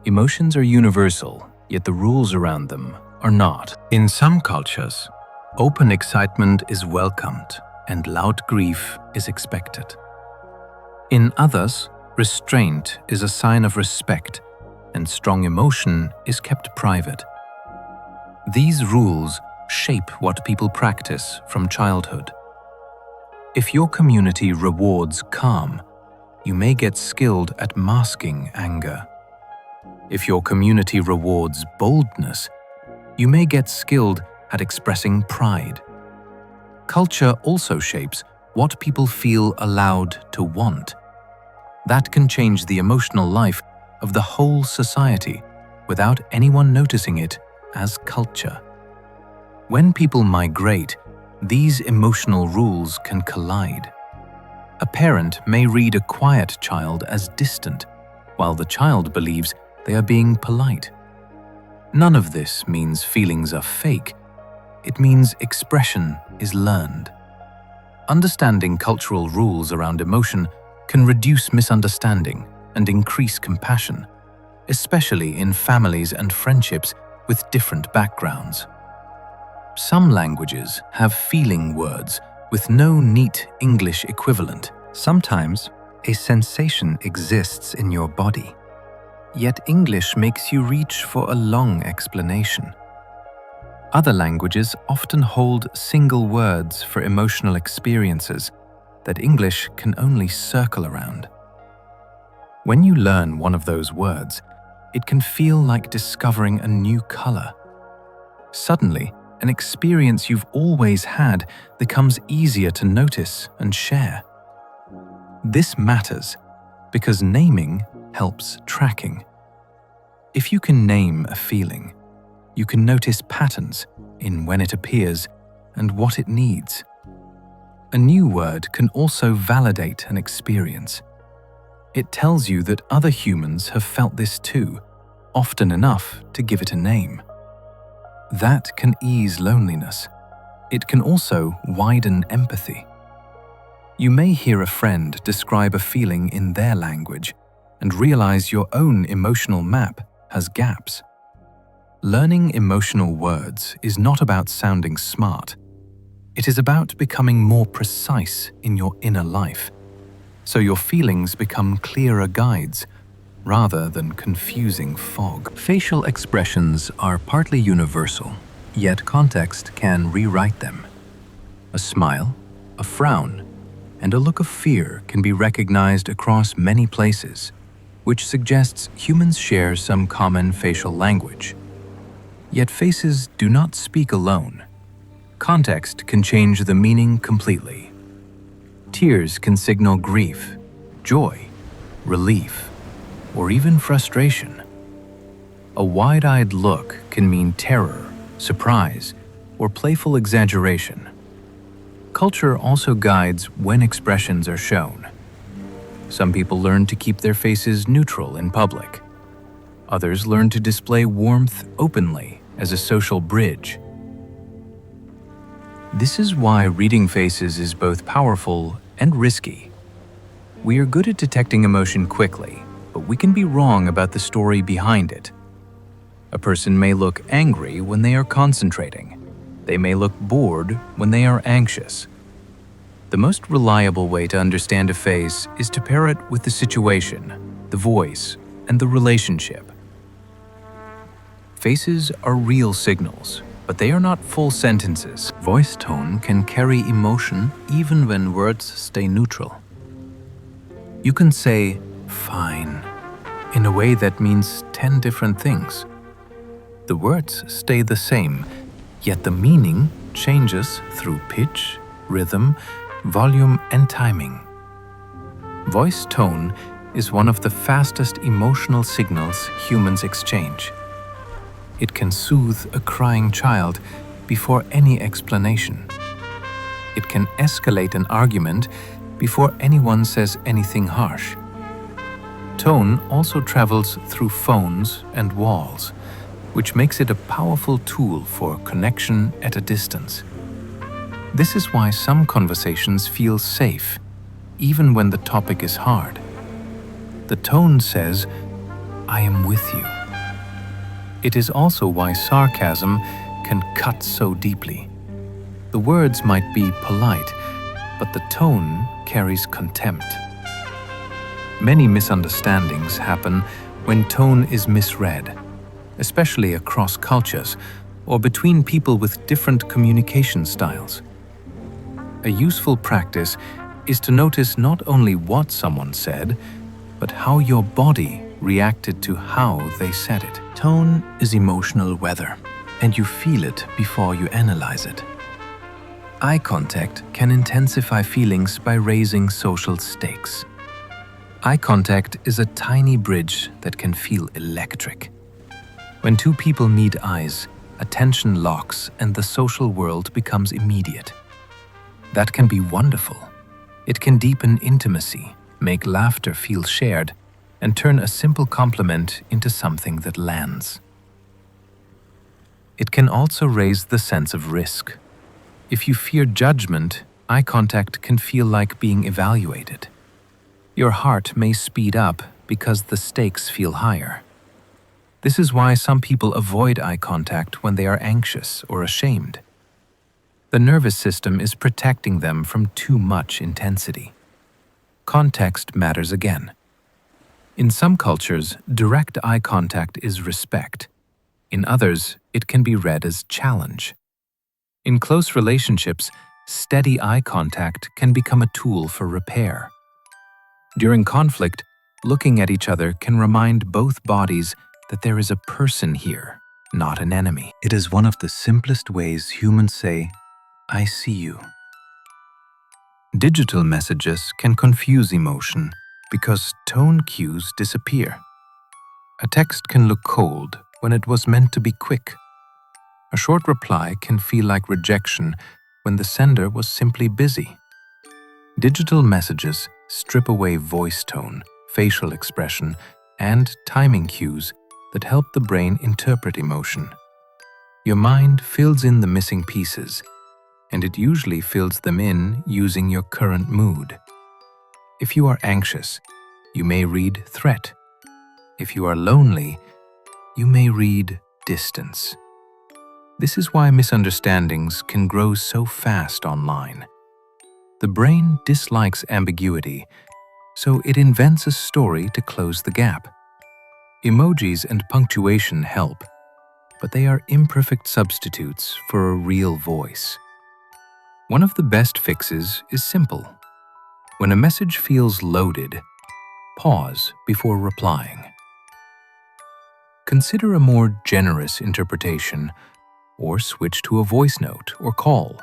Emotions are universal, yet the rules around them are not. In some cultures, open excitement is welcomed and loud grief is expected. In others, restraint is a sign of respect, and strong emotion is kept private. These rules shape what people practice from childhood. If your community rewards calm, you may get skilled at masking anger. If your community rewards boldness, you may get skilled at expressing pride. Culture also shapes what people feel allowed to want. That can change the emotional life of the whole society without anyone noticing it as culture. When people migrate, these emotional rules can collide. A parent may read a quiet child as distant, while the child believes they are being polite. None of this means feelings are fake. It means expression is learned. Understanding cultural rules around emotion can reduce misunderstanding and increase compassion, especially in families and friendships with different backgrounds. Some languages have feeling words with no neat English equivalent. Sometimes, a sensation exists in your body, yet English makes you reach for a long explanation. Other languages often hold single words for emotional experiences that English can only circle around. When you learn one of those words, it can feel like discovering a new color. Suddenly, an experience you've always had becomes easier to notice and share. This matters because naming helps tracking. If you can name a feeling, you can notice patterns in when it appears and what it needs. A new word can also validate an experience. It tells you that other humans have felt this too, often enough to give it a name. That can ease loneliness. It can also widen empathy. You may hear a friend describe a feeling in their language and realize your own emotional map has gaps. Learning emotional words is not about sounding smart. It is about becoming more precise in your inner life, so your feelings become clearer guides rather than confusing fog. Facial expressions are partly universal, yet context can rewrite them. A smile, a frown, and a look of fear can be recognized across many places, which suggests humans share some common facial language. Yet faces do not speak alone. Context can change the meaning completely. Tears can signal grief, joy, relief, or even frustration. A wide-eyed look can mean terror, surprise, or playful exaggeration. Culture also guides when expressions are shown. Some people learn to keep their faces neutral in public. Others learn to display warmth openly as a social bridge. This is why reading faces is both powerful and risky. We are good at detecting emotion quickly, but we can be wrong about the story behind it. A person may look angry when they are concentrating. They may look bored when they are anxious. The most reliable way to understand a face is to pair it with the situation, the voice, and the relationship. Faces are real signals, but they are not full sentences. Voice tone can carry emotion even when words stay neutral. You can say, "fine," in a way that means 10 different things. The words stay the same, yet the meaning changes through pitch, rhythm, volume, and timing. Voice tone is one of the fastest emotional signals humans exchange. It can soothe a crying child before any explanation. It can escalate an argument before anyone says anything harsh. Tone also travels through phones and walls, which makes it a powerful tool for connection at a distance. This is why some conversations feel safe, even when the topic is hard. The tone says, "I am with you." It is also why sarcasm can cut so deeply. The words might be polite, but the tone carries contempt. Many misunderstandings happen when tone is misread, especially across cultures or between people with different communication styles. A useful practice is to notice not only what someone said, but how your body reacted to how they said it. Tone is emotional weather, and you feel it before you analyze it. Eye contact can intensify feelings by raising social stakes. Eye contact is a tiny bridge that can feel electric. When two people meet eyes, attention locks and the social world becomes immediate. That can be wonderful. It can deepen intimacy, make laughter feel shared, and turn a simple compliment into something that lands. It can also raise the sense of risk. If you fear judgment, eye contact can feel like being evaluated. Your heart may speed up because the stakes feel higher. This is why some people avoid eye contact when they are anxious or ashamed. The nervous system is protecting them from too much intensity. Context matters again. In some cultures, direct eye contact is respect. In others, it can be read as challenge. In close relationships, steady eye contact can become a tool for repair. During conflict, looking at each other can remind both bodies that there is a person here, not an enemy. It is one of the simplest ways humans say, "I see you." Digital messages can confuse emotion because tone cues disappear. A text can look cold when it was meant to be quick. A short reply can feel like rejection when the sender was simply busy. Digital messages strip away voice tone facial expression, and timing cues that help the brain interpret emotion. Your mind fills in the missing pieces, and it usually fills them in using your current mood. If you are anxious, you may read threat. If you are lonely, you may read distance. This is why misunderstandings can grow so fast online. The brain dislikes ambiguity, so it invents a story to close the gap. Emojis and punctuation help, but they are imperfect substitutes for a real voice. One of the best fixes is simple. When a message feels loaded, pause before replying. Consider a more generous interpretation, or switch to a voice note or call.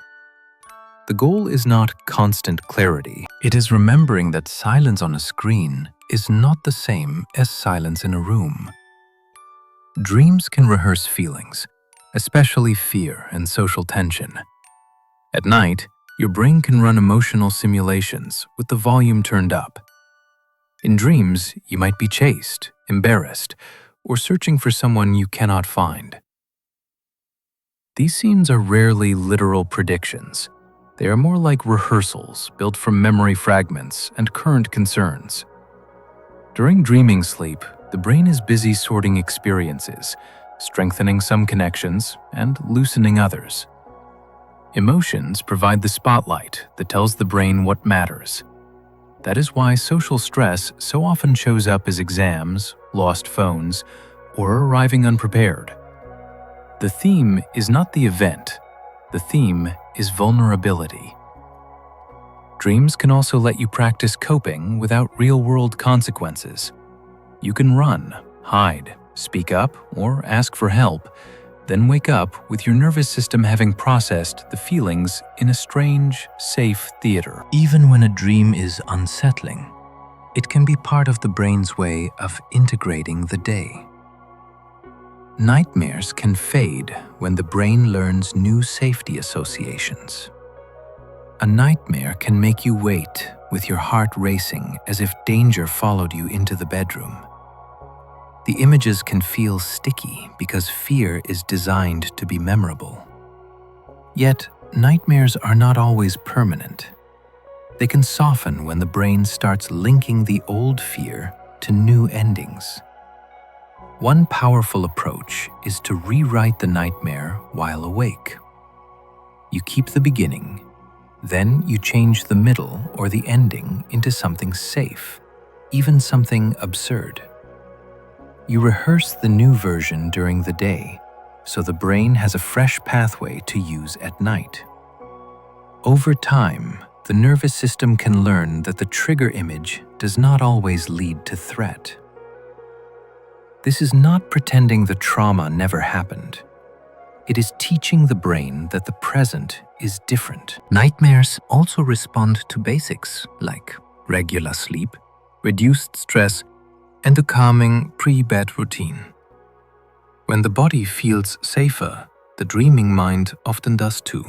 The goal is not constant clarity. It is remembering that silence on a screen is not the same as silence in a room. Dreams can rehearse feelings, especially fear and social tension. At night, your brain can run emotional simulations with the volume turned up. In dreams, you might be chased, embarrassed, or searching for someone you cannot find. These scenes are rarely literal predictions. They are more like rehearsals built from memory fragments and current concerns. During dreaming sleep, the brain is busy sorting experiences, strengthening some connections and loosening others. Emotions provide the spotlight that tells the brain what matters. That is why social stress so often shows up as exams, lost phones, or arriving unprepared. The theme is not the event. The theme is vulnerability. Dreams can also let you practice coping without real-world consequences. You can run, hide, speak up, or ask for help, then wake up with your nervous system having processed the feelings in a strange, safe theater. Even when a dream is unsettling, it can be part of the brain's way of integrating the day. Nightmares can fade when the brain learns new safety associations. A nightmare can make you wait with your heart racing as if danger followed you into the bedroom. The images can feel sticky because fear is designed to be memorable. Yet, nightmares are not always permanent. They can soften when the brain starts linking the old fear to new endings. One powerful approach is to rewrite the nightmare while awake. You keep the beginning, then you change the middle or the ending into something safe, even something absurd. You rehearse the new version during the day, so the brain has a fresh pathway to use at night. Over time, the nervous system can learn that the trigger image does not always lead to threat. This is not pretending the trauma never happened. It is teaching the brain that the present is different. Nightmares also respond to basics like regular sleep, reduced stress, and a calming pre-bed routine. When the body feels safer, the dreaming mind often does too.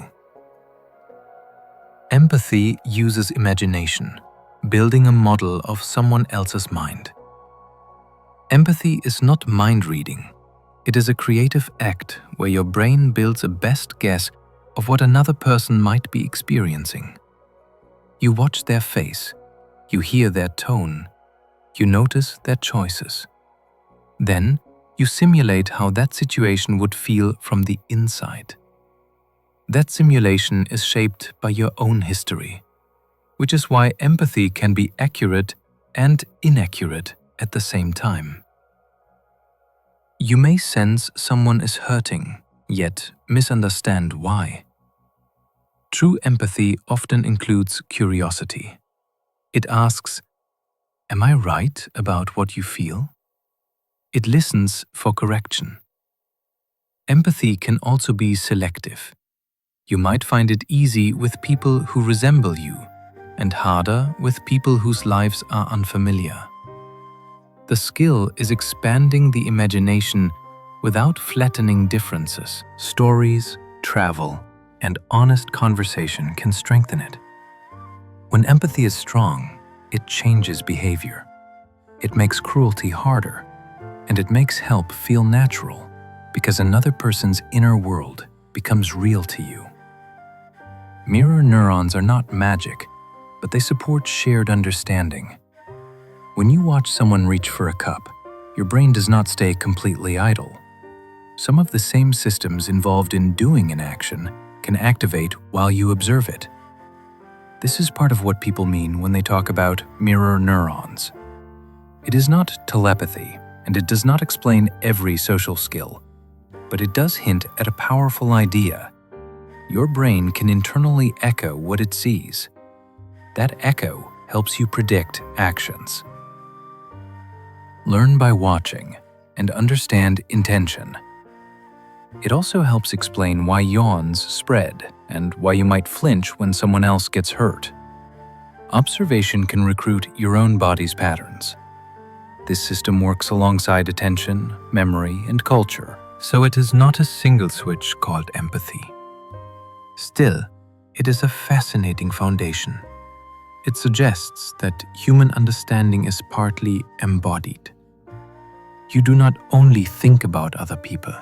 Empathy uses imagination, building a model of someone else's mind. Empathy is not mind reading. It is a creative act where your brain builds a best guess of what another person might be experiencing. You watch their face, you hear their tone, you notice their choices. Then, you simulate how that situation would feel from the inside. That simulation is shaped by your own history, which is why empathy can be accurate and inaccurate at the same time. You may sense someone is hurting, yet misunderstand why. True empathy often includes curiosity. It asks, "Am I right about what you feel?" It listens for correction. Empathy can also be selective. You might find it easy with people who resemble you and harder with people whose lives are unfamiliar. The skill is expanding the imagination without flattening differences. Stories, travel, and honest conversation can strengthen it. When empathy is strong, it changes behavior. It makes cruelty harder, and it makes help feel natural because another person's inner world becomes real to you. Mirror neurons are not magic, but they support shared understanding. When you watch someone reach for a cup, your brain does not stay completely idle. Some of the same systems involved in doing an action can activate while you observe it. This is part of what people mean when they talk about mirror neurons. It is not telepathy, and it does not explain every social skill, but it does hint at a powerful idea. Your brain can internally echo what it sees. That echo helps you predict actions. Learn by watching and understand intention. It also helps explain why yawns spread and why you might flinch when someone else gets hurt. Observation can recruit your own body's patterns. This system works alongside attention, memory, and culture, so it is not a single switch called empathy. Still, it is a fascinating foundation. It suggests that human understanding is partly embodied. You do not only think about other people,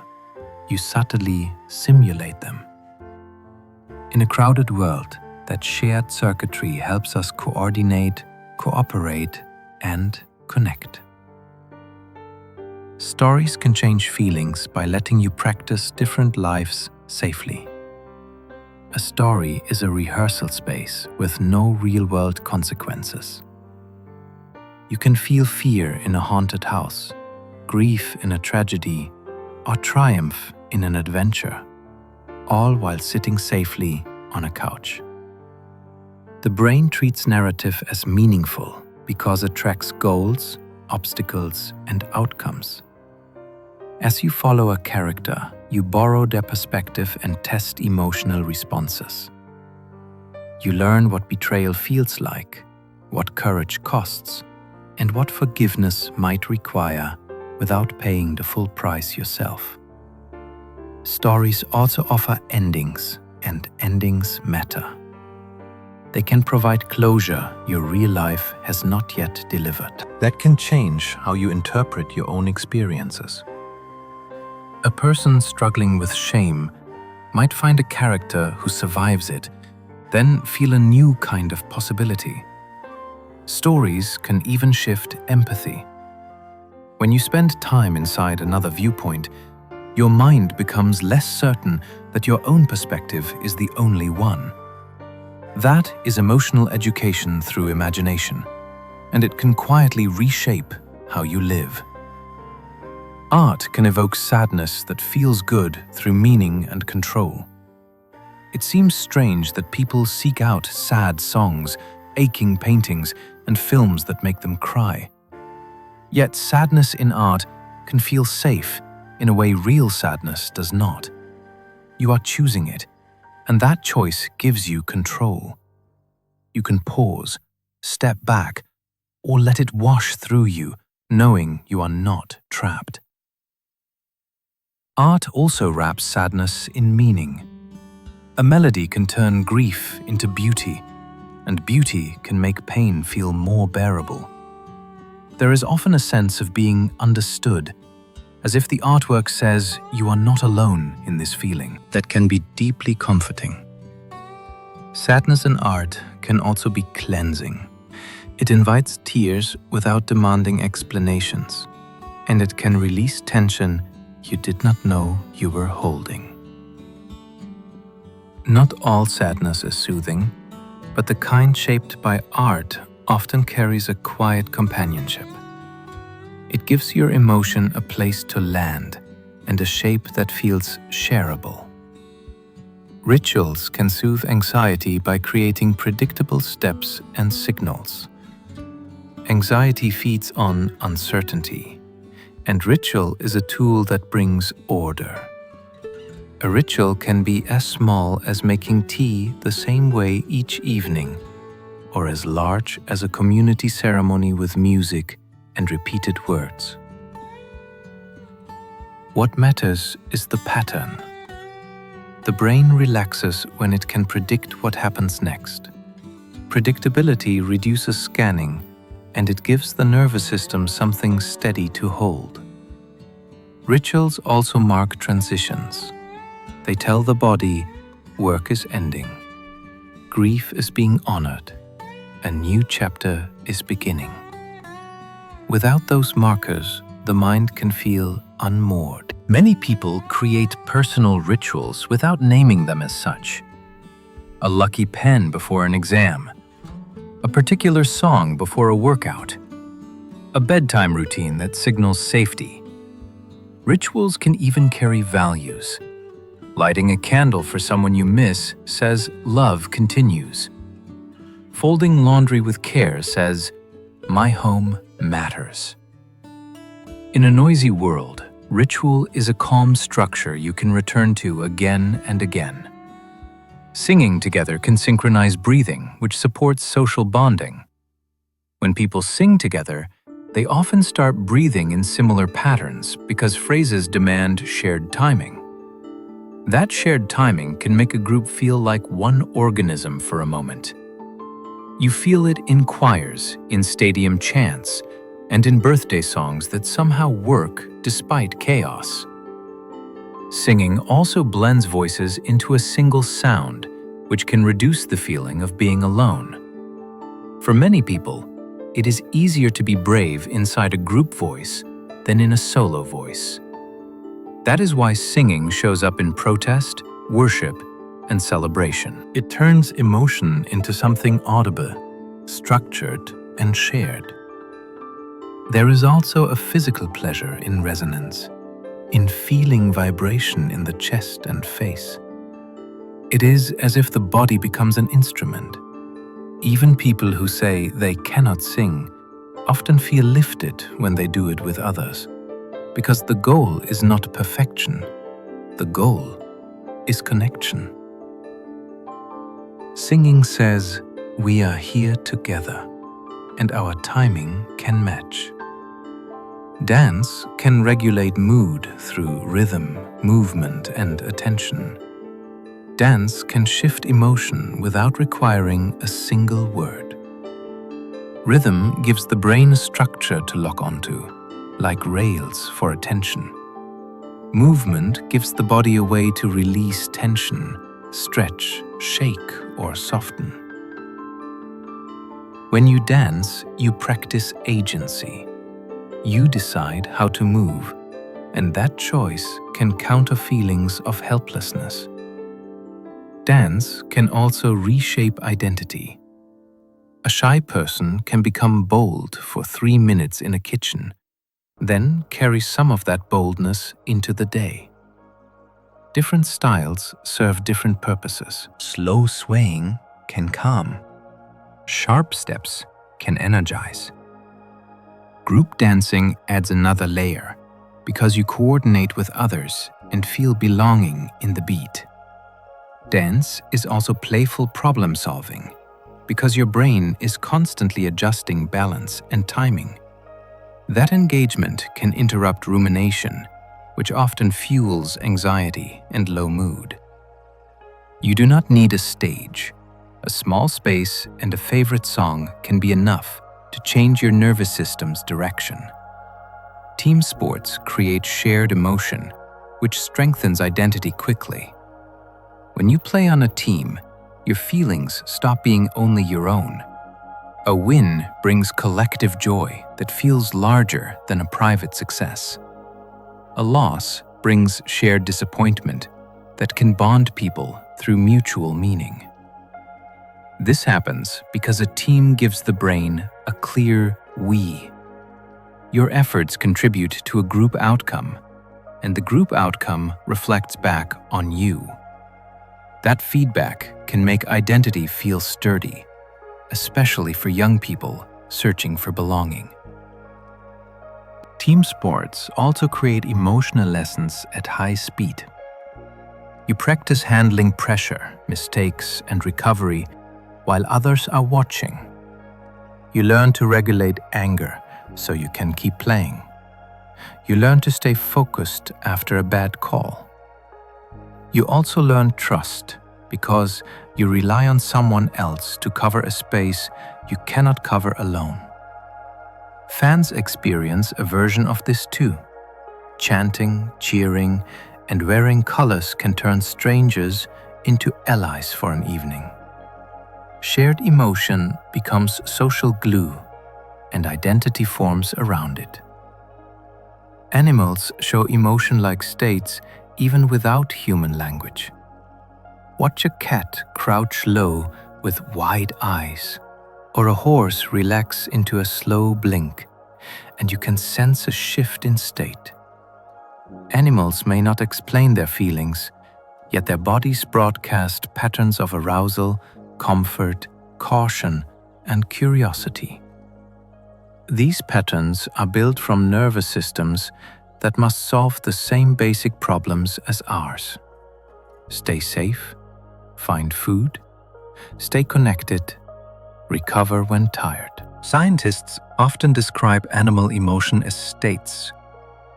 you subtly simulate them. In a crowded world, that shared circuitry helps us coordinate, cooperate, and connect. Stories can change feelings by letting you practice different lives safely. A story is a rehearsal space with no real-world consequences. You can feel fear in a haunted house, grief in a tragedy, or triumph in an adventure, all while sitting safely on a couch. The brain treats narrative as meaningful because it tracks goals, obstacles, and outcomes. As you follow a character, you borrow their perspective and test emotional responses. You learn what betrayal feels like, what courage costs, and what forgiveness might require without paying the full price yourself. Stories also offer endings, and endings matter. They can provide closure your real life has not yet delivered. That can change how you interpret your own experiences. A person struggling with shame might find a character who survives it, then feel a new kind of possibility. Stories can even shift empathy. When you spend time inside another viewpoint, your mind becomes less certain that your own perspective is the only one. That is emotional education through imagination, and it can quietly reshape how you live. Art can evoke sadness that feels good through meaning and control. It seems strange that people seek out sad songs, aching paintings, and films that make them cry. Yet sadness in art can feel safe in a way real sadness does not. You are choosing it, and that choice gives you control. You can pause, step back, or let it wash through you, knowing you are not trapped. Art also wraps sadness in meaning. A melody can turn grief into beauty, and beauty can make pain feel more bearable. There is often a sense of being understood, as if the artwork says you are not alone in this feeling. That can be deeply comforting. Sadness in art can also be cleansing. It invites tears without demanding explanations, and it can release tension you did not know you were holding. Not all sadness is soothing, but the kind shaped by art often carries a quiet companionship. It gives your emotion a place to land and a shape that feels shareable. Rituals can soothe anxiety by creating predictable steps and signals. Anxiety feeds on uncertainty, and ritual is a tool that brings order. A ritual can be as small as making tea the same way each evening, or as large as a community ceremony with music and repeated words. What matters is the pattern. The brain relaxes when it can predict what happens next. Predictability reduces scanning, and it gives the nervous system something steady to hold. Rituals also mark transitions. They tell the body, work is ending, grief is being honored, a new chapter is beginning. Without those markers, the mind can feel unmoored. Many people create personal rituals without naming them as such. A lucky pen before an exam, a particular song before a workout, a bedtime routine that signals safety. Rituals can even carry values. Lighting a candle for someone you miss says love continues. Folding laundry with care says, my home matters. In a noisy world, ritual is a calm structure you can return to again and again. Singing together can synchronize breathing, which supports social bonding. When people sing together, they often start breathing in similar patterns because phrases demand shared timing. That shared timing can make a group feel like one organism for a moment. You feel it in choirs, in stadium chants, and in birthday songs that somehow work despite chaos. Singing also blends voices into a single sound, which can reduce the feeling of being alone. For many people, it is easier to be brave inside a group voice than in a solo voice. That is why singing shows up in protest, worship, and celebration. It turns emotion into something audible, structured, and shared. There is also a physical pleasure in resonance, in feeling vibration in the chest and face. It is as if the body becomes an instrument. Even people who say they cannot sing often feel lifted when they do it with others, because the goal is not perfection. The goal is connection. Singing says, we are here together, and our timing can match. Dance can regulate mood through rhythm, movement, and attention. Dance can shift emotion without requiring a single word. Rhythm gives the brain a structure to lock onto, like rails for attention. Movement gives the body a way to release tension, stretch, shake, or soften. When you dance, you practice agency. You decide how to move, and that choice can counter feelings of helplessness. Dance can also reshape identity. A shy person can become bold for 3 minutes in a kitchen, then carry some of that boldness into the day. Different styles serve different purposes. Slow swaying can calm. Sharp steps can energize. Group dancing adds another layer because you coordinate with others and feel belonging in the beat. Dance is also playful problem solving because your brain is constantly adjusting balance and timing. That engagement can interrupt rumination, which often fuels anxiety and low mood. You do not need a stage. A small space and a favorite song can be enough to change your nervous system's direction. Team sports create shared emotion, which strengthens identity quickly. When you play on a team, your feelings stop being only your own. A win brings collective joy that feels larger than a private success. A loss brings shared disappointment that can bond people through mutual meaning. This happens because a team gives the brain a clear we. Your efforts contribute to a group outcome, and the group outcome reflects back on you. That feedback can make identity feel sturdy, especially for young people searching for belonging. Team sports also create emotional lessons at high speed. You practice handling pressure, mistakes, and recovery while others are watching. You learn to regulate anger so you can keep playing. You learn to stay focused after a bad call. You also learn trust because you rely on someone else to cover a space you cannot cover alone. Fans experience a version of this too. Chanting, cheering, and wearing colors can turn strangers into allies for an evening. Shared emotion becomes social glue, and identity forms around it. Animals show emotion-like states even without human language. Watch a cat crouch low with wide eyes, or a horse relax into a slow blink, and you can sense a shift in state. Animals may not explain their feelings, yet their bodies broadcast patterns of arousal, comfort, caution, and curiosity. These patterns are built from nervous systems that must solve the same basic problems as ours. Stay safe, find food, stay connected, recover when tired. Scientists often describe animal emotion as states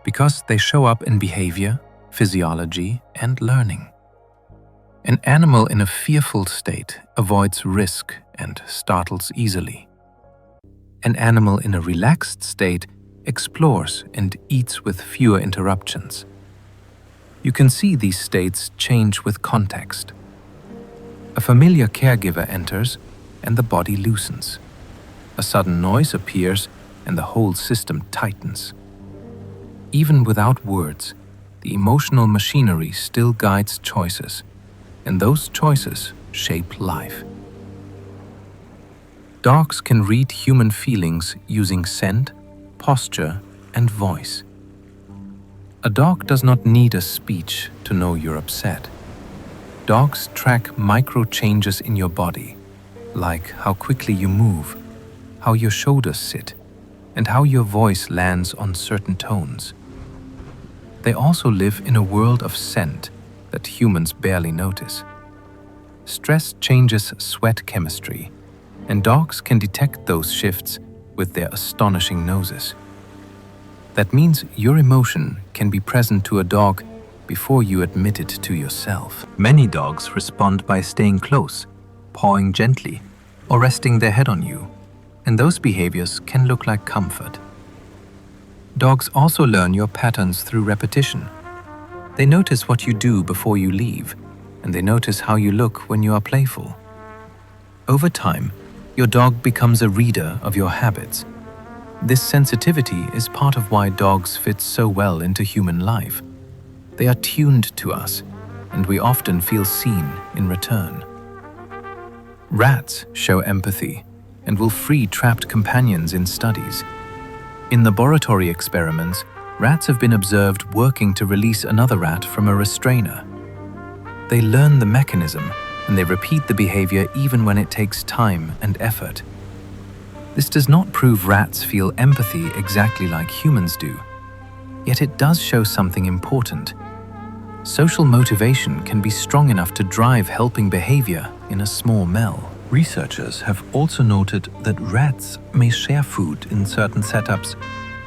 because they show up in behavior, physiology, and learning. An animal in a fearful state avoids risk and startles easily. An animal in a relaxed state explores and eats with fewer interruptions. You can see these states change with context. A familiar caregiver enters and the body loosens. A sudden noise appears and the whole system tightens. Even without words, the emotional machinery still guides choices, and those choices shape life. Dogs can read human feelings using scent, posture, and voice. A dog does not need a speech to know you're upset. Dogs track micro changes in your body, like how quickly you move, how your shoulders sit, and how your voice lands on certain tones. They also live in a world of scent that humans barely notice. Stress changes sweat chemistry, and dogs can detect those shifts with their astonishing noses. That means your emotion can be present to a dog before you admit it to yourself. Many dogs respond by staying close, pawing gently, or resting their head on you, and those behaviors can look like comfort. Dogs also learn your patterns through repetition. They notice what you do before you leave, and they notice how you look when you are playful. Over time, your dog becomes a reader of your habits. This sensitivity is part of why dogs fit so well into human life. They are tuned to us, and we often feel seen in return. Rats show empathy and will free trapped companions in studies. In laboratory experiments, rats have been observed working to release another rat from a restrainer. They learn the mechanism, and they repeat the behavior even when it takes time and effort. This does not prove rats feel empathy exactly like humans do, yet it does show something important. Social motivation can be strong enough to drive helping behavior in a small mel. Researchers have also noted that rats may share food in certain setups,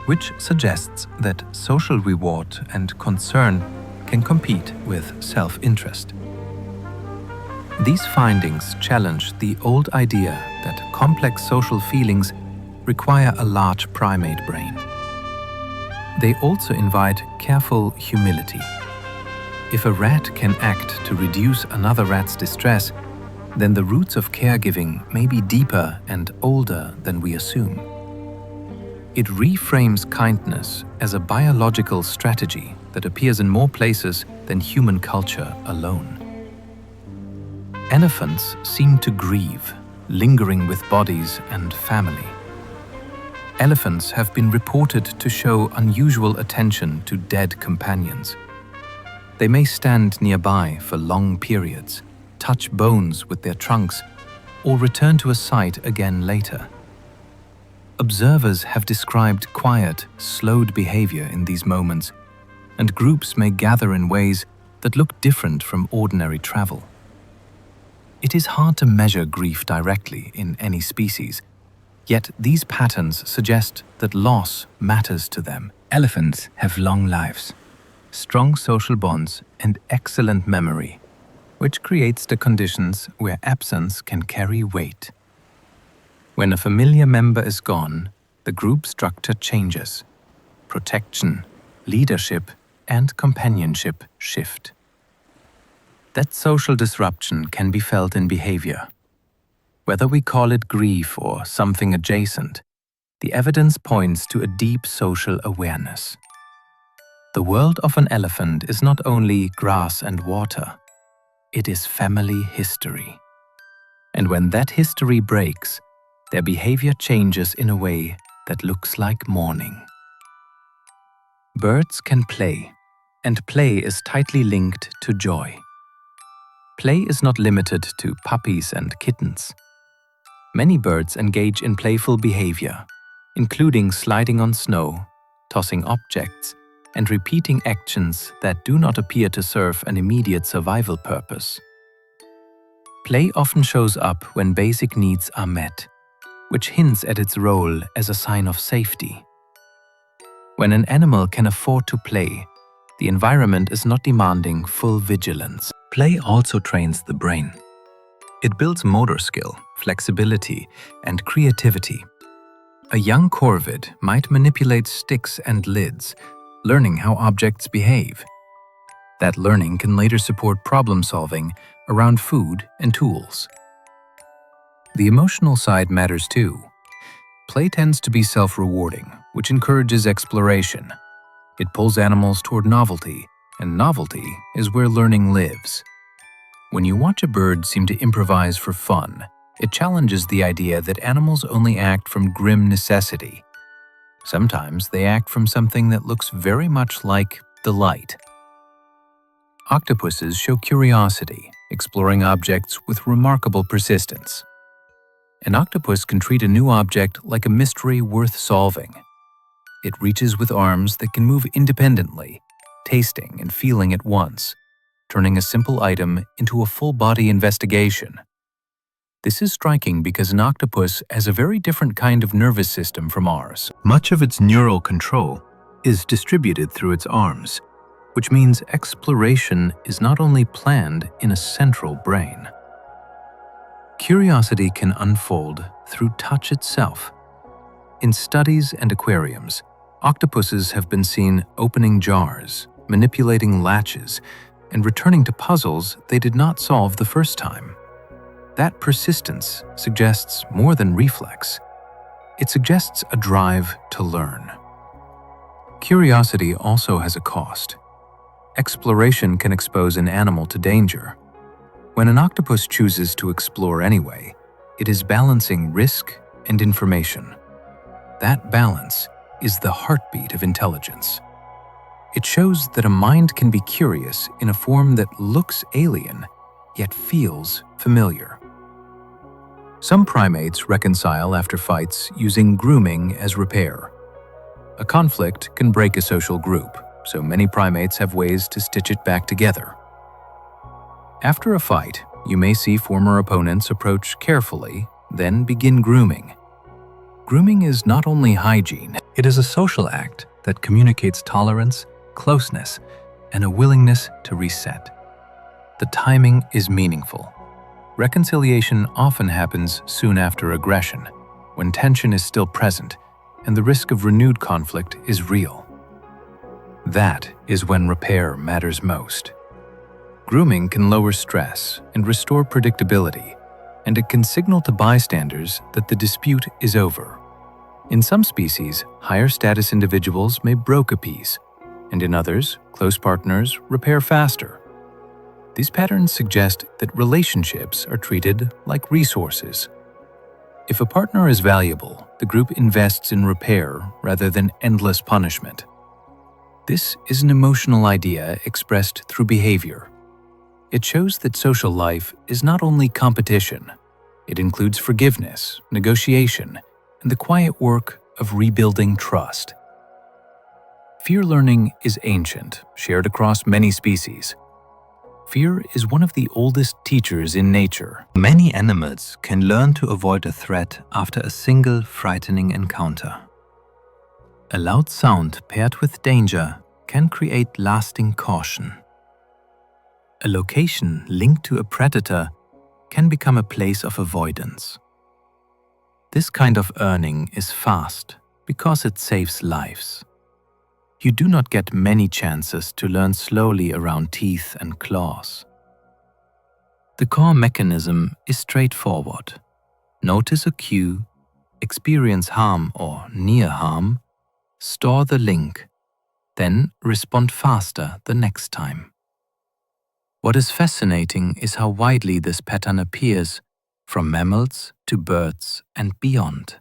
which suggests that social reward and concern can compete with self-interest. These findings challenge the old idea that complex social feelings require a large primate brain. They also invite careful humility. If a rat can act to reduce another rat's distress, then the roots of caregiving may be deeper and older than we assume. It reframes kindness as a biological strategy that appears in more places than human culture alone. Elephants seem to grieve, lingering with bodies and family. Elephants have been reported to show unusual attention to dead companions. They may stand nearby for long periods, touch bones with their trunks, or return to a site again later. Observers have described quiet, slowed behavior in these moments, and groups may gather in ways that look different from ordinary travel. It is hard to measure grief directly in any species, yet these patterns suggest that loss matters to them. Elephants have long lives, strong social bonds, and excellent memory, which creates the conditions where absence can carry weight. When a familiar member is gone, the group structure changes. Protection, leadership, and companionship shift. That social disruption can be felt in behavior. Whether we call it grief or something adjacent, the evidence points to a deep social awareness. The world of an elephant is not only grass and water, it is family history. And when that history breaks, their behavior changes in a way that looks like mourning. Birds can play, and play is tightly linked to joy. Play is not limited to puppies and kittens. Many birds engage in playful behavior, including sliding on snow, tossing objects, and repeating actions that do not appear to serve an immediate survival purpose. Play often shows up when basic needs are met, which hints at its role as a sign of safety. When an animal can afford to play, the environment is not demanding full vigilance. Play also trains the brain. It builds motor skill, flexibility, and creativity. A young corvid might manipulate sticks and lids, learning how objects behave. That learning can later support problem-solving around food and tools. The emotional side matters too. Play tends to be self-rewarding, which encourages exploration. It pulls animals toward novelty, and novelty is where learning lives. When you watch a bird seem to improvise for fun, it challenges the idea that animals only act from grim necessity. Sometimes they act from something that looks very much like delight. Octopuses show curiosity, exploring objects with remarkable persistence. An octopus can treat a new object like a mystery worth solving. It reaches with arms that can move independently, tasting and feeling at once, turning a simple item into a full-body investigation. This is striking because an octopus has a very different kind of nervous system from ours. Much of its neural control is distributed through its arms, which means exploration is not only planned in a central brain. Curiosity can unfold through touch itself. In studies and aquariums, octopuses have been seen opening jars, manipulating latches, and returning to puzzles they did not solve the first time. That persistence suggests more than reflex. It suggests a drive to learn. Curiosity also has a cost. Exploration can expose an animal to danger. When an octopus chooses to explore anyway, it is balancing risk and information. That balance is the heartbeat of intelligence. It shows that a mind can be curious in a form that looks alien, yet feels familiar. Some primates reconcile after fights using grooming as repair. A conflict can break a social group, so many primates have ways to stitch it back together. After a fight, you may see former opponents approach carefully, then begin grooming. Grooming is not only hygiene, it is a social act that communicates tolerance, closeness, and a willingness to reset. The timing is meaningful. Reconciliation often happens soon after aggression, when tension is still present and the risk of renewed conflict is real. That is when repair matters most. Grooming can lower stress and restore predictability, and it can signal to bystanders that the dispute is over. In some species, higher status individuals may broker peace, and in others, close partners repair faster. These patterns suggest that relationships are treated like resources. If a partner is valuable, the group invests in repair rather than endless punishment. This is an emotional idea expressed through behavior. It shows that social life is not only competition, it includes forgiveness, negotiation, and the quiet work of rebuilding trust. Fear learning is ancient, shared across many species. Fear is one of the oldest teachers in nature. Many animals can learn to avoid a threat after a single frightening encounter. A loud sound paired with danger can create lasting caution. A location linked to a predator can become a place of avoidance. This kind of earning is fast because it saves lives. You do not get many chances to learn slowly around teeth and claws. The core mechanism is straightforward. Notice a cue, experience harm or near harm, store the link, then respond faster the next time. What is fascinating is how widely this pattern appears, from mammals to birds and beyond.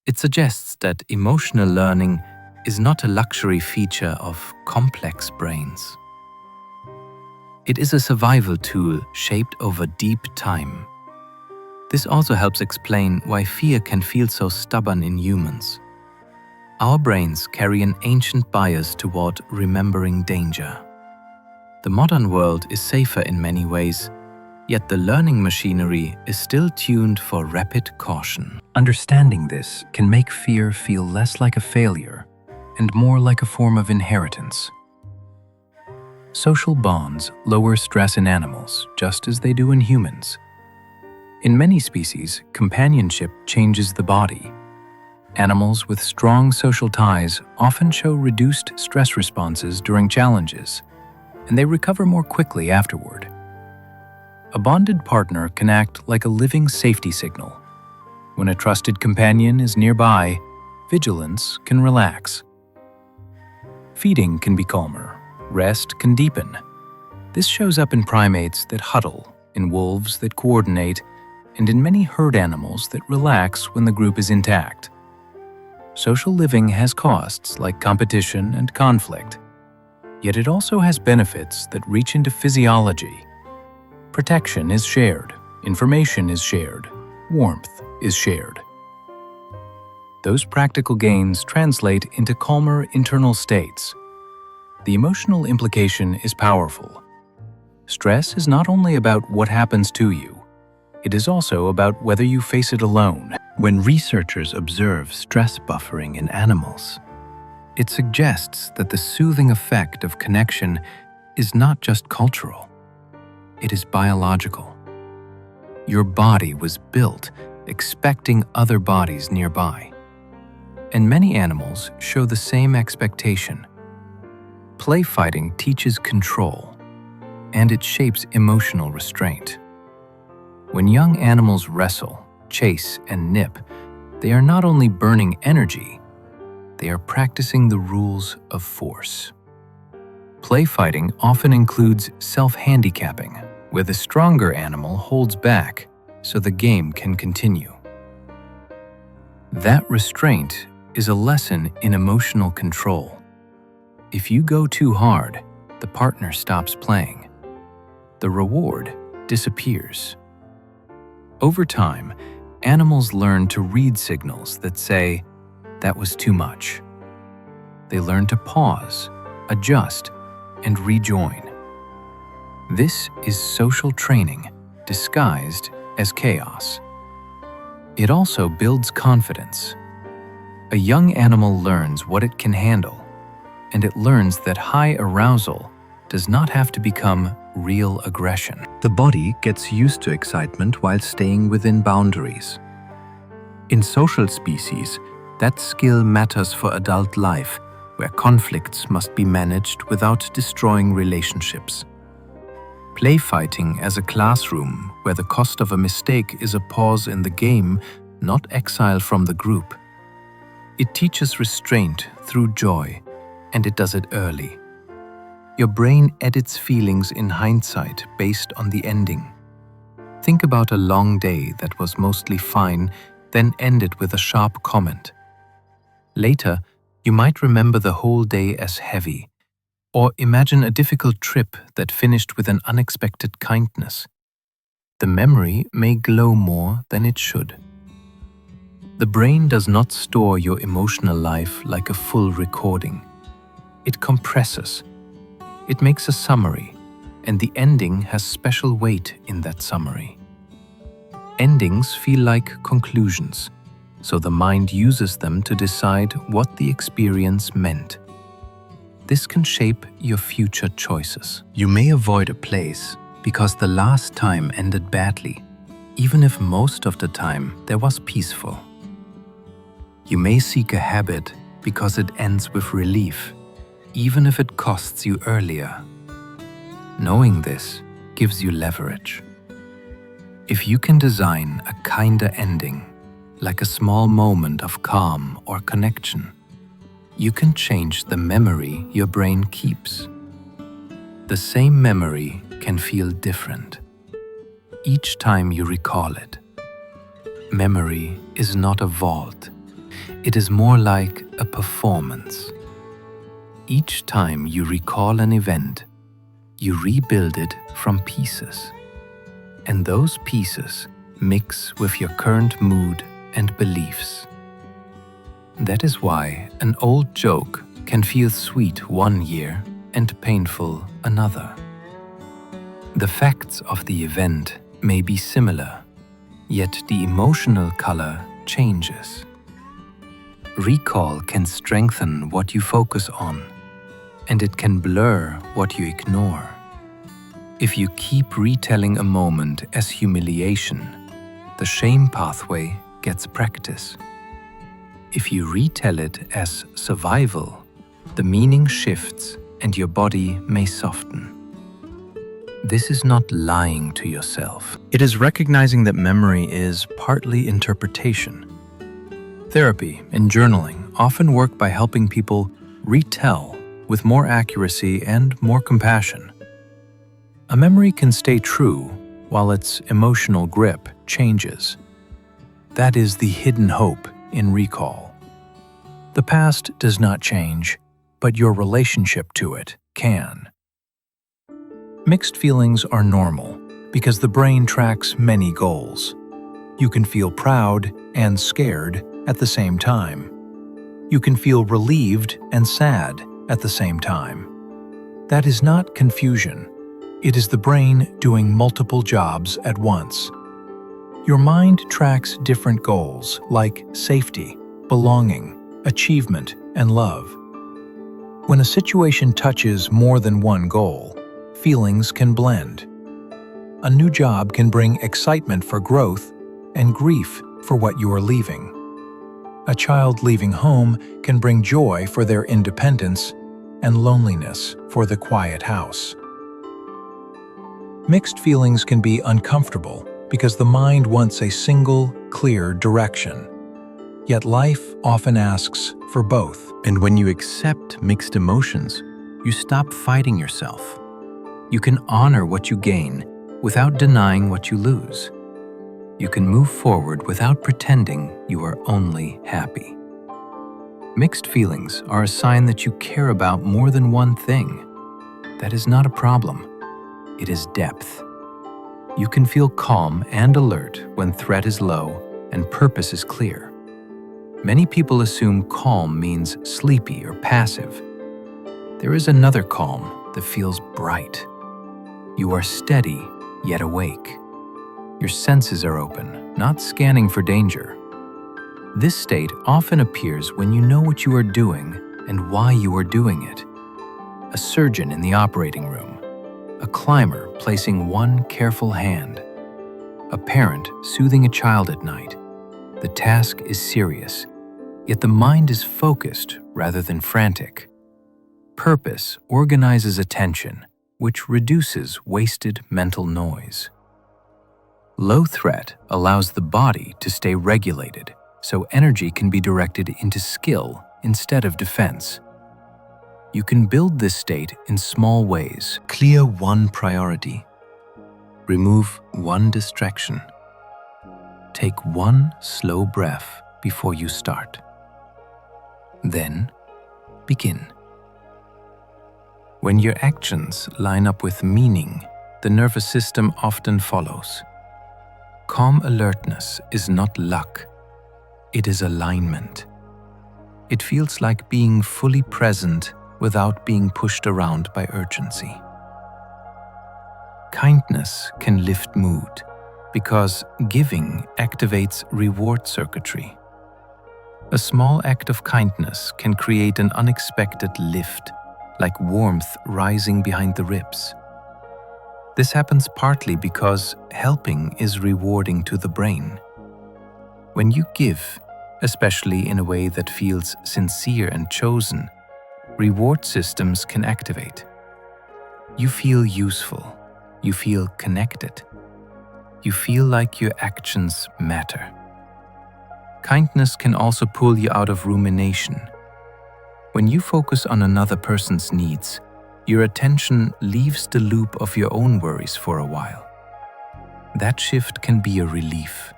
It suggests that emotional learning is not a luxury feature of complex brains. It is a survival tool shaped over deep time. This also helps explain why fear can feel so stubborn in humans. Our brains carry an ancient bias toward remembering danger. The modern world is safer in many ways, yet the learning machinery is still tuned for rapid caution. Understanding this can make fear feel less like a failure and more like a form of inheritance. Social bonds lower stress in animals just as they do in humans. In many species, companionship changes the body. Animals with strong social ties often show reduced stress responses during challenges, and they recover more quickly afterward. A bonded partner can act like a living safety signal. When a trusted companion is nearby, vigilance can relax. Feeding can be calmer, rest can deepen. This shows up in primates that huddle, in wolves that coordinate, and in many herd animals that relax when the group is intact. Social living has costs like competition and conflict, yet it also has benefits that reach into physiology. Protection is shared, information is shared, warmth is shared. Those practical gains translate into calmer internal states. The emotional implication is powerful. Stress is not only about what happens to you, it is also about whether you face it alone. When researchers observe stress buffering in animals, it suggests that the soothing effect of connection is not just cultural, it is biological. Your body was built expecting other bodies nearby, and many animals show the same expectation. Play fighting teaches control, and it shapes emotional restraint. When young animals wrestle, chase, and nip, they are not only burning energy, they are practicing the rules of force. Play fighting often includes self-handicapping, where the stronger animal holds back so the game can continue. That restraint is a lesson in emotional control. If you go too hard, the partner stops playing. The reward disappears. Over time, animals learn to read signals that say, "That was too much." They learn to pause, adjust, and rejoin. This is social training disguised as chaos. It also builds confidence. A young animal learns what it can handle, and it learns that high arousal does not have to become real aggression. The body gets used to excitement while staying within boundaries. In social species, that skill matters for adult life, where conflicts must be managed without destroying relationships. Play fighting as a classroom where the cost of a mistake is a pause in the game, not exile from the group. It teaches restraint through joy, and it does it early. Your brain edits feelings in hindsight based on the ending. Think about a long day that was mostly fine, then ended with a sharp comment. Later, you might remember the whole day as heavy, or imagine a difficult trip that finished with an unexpected kindness. The memory may glow more than it should. The brain does not store your emotional life like a full recording. It compresses. It makes a summary, and the ending has special weight in that summary. Endings feel like conclusions, so the mind uses them to decide what the experience meant. This can shape your future choices. You may avoid a place because the last time ended badly, even if most of the time there was peaceful. You may seek a habit because it ends with relief, even if it costs you earlier. Knowing this gives you leverage. If you can design a kinder ending, like a small moment of calm or connection, you can change the memory your brain keeps. The same memory can feel different each time you recall it. Memory is not a vault. It is more like a performance. Each time you recall an event, you rebuild it from pieces. And those pieces mix with your current mood and beliefs. That is why an old joke can feel sweet one year and painful another. The facts of the event may be similar, yet the emotional color changes. Recall can strengthen what you focus on, and it can blur what you ignore. If you keep retelling a moment as humiliation, the shame pathway gets practice. If you retell it as survival, the meaning shifts and your body may soften. This is not lying to yourself. It is recognizing that memory is partly interpretation. Therapy and journaling often work by helping people retell with more accuracy and more compassion. A memory can stay true while its emotional grip changes. That is the hidden hope in recall. The past does not change, but your relationship to it can. Mixed feelings are normal because the brain tracks many goals. You can feel proud and scared at the same time. You can feel relieved and sad at the same time. That is not confusion. It is the brain doing multiple jobs at once. Your mind tracks different goals like safety, belonging, achievement, and love. When a situation touches more than one goal, feelings can blend. A new job can bring excitement for growth and grief for what you are leaving. A child leaving home can bring joy for their independence and loneliness for the quiet house. Mixed feelings can be uncomfortable because the mind wants a single, clear direction. Yet life often asks for both. And when you accept mixed emotions, you stop fighting yourself. You can honor what you gain without denying what you lose. You can move forward without pretending you are only happy. Mixed feelings are a sign that you care about more than one thing. That is not a problem. It is depth. You can feel calm and alert when threat is low and purpose is clear. Many people assume calm means sleepy or passive. There is another calm that feels bright. You are steady, yet awake. Your senses are open, not scanning for danger. This state often appears when you know what you are doing and why you are doing it. A surgeon in the operating room, a climber placing one careful hand, a parent soothing a child at night. The task is serious, yet the mind is focused rather than frantic. Purpose organizes attention, which reduces wasted mental noise. Low threat allows the body to stay regulated, so energy can be directed into skill instead of defense. You can build this state in small ways. Clear one priority. Remove one distraction. Take one slow breath before you start. Then, begin. When your actions line up with meaning, the nervous system often follows. Calm alertness is not luck. It is alignment. It feels like being fully present without being pushed around by urgency. Kindness can lift mood because giving activates reward circuitry. A small act of kindness can create an unexpected lift, like warmth rising behind the ribs. This happens partly because helping is rewarding to the brain. When you give, especially in a way that feels sincere and chosen, reward systems can activate. You feel useful. You feel connected. You feel like your actions matter. Kindness can also pull you out of rumination. When you focus on another person's needs, your attention leaves the loop of your own worries for a while. That shift can be a relief.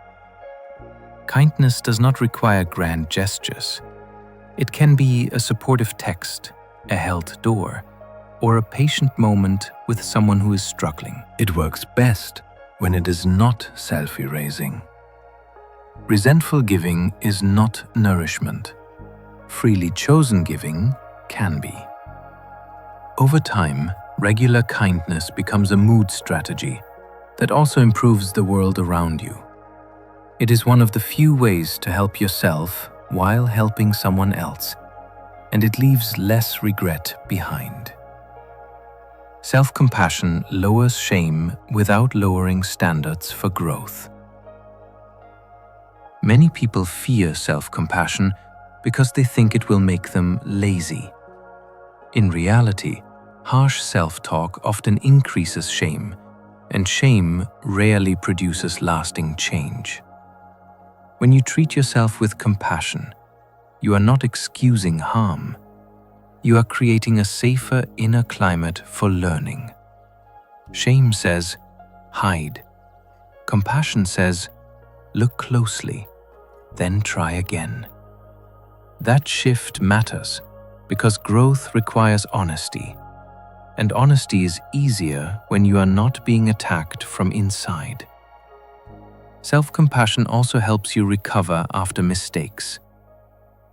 Kindness does not require grand gestures. It can be a supportive text, a held door, or a patient moment with someone who is struggling. It works best when it is not self-erasing. Resentful giving is not nourishment. Freely chosen giving can be. Over time, regular kindness becomes a mood strategy that also improves the world around you. It is one of the few ways to help yourself while helping someone else, and it leaves less regret behind. Self-compassion lowers shame without lowering standards for growth. Many people fear self-compassion because they think it will make them lazy. In reality, harsh self-talk often increases shame, and shame rarely produces lasting change. When you treat yourself with compassion, you are not excusing harm. You are creating a safer inner climate for learning. Shame says, hide. Compassion says, look closely, then try again. That shift matters because growth requires honesty, and honesty is easier when you are not being attacked from inside. Self-compassion also helps you recover after mistakes.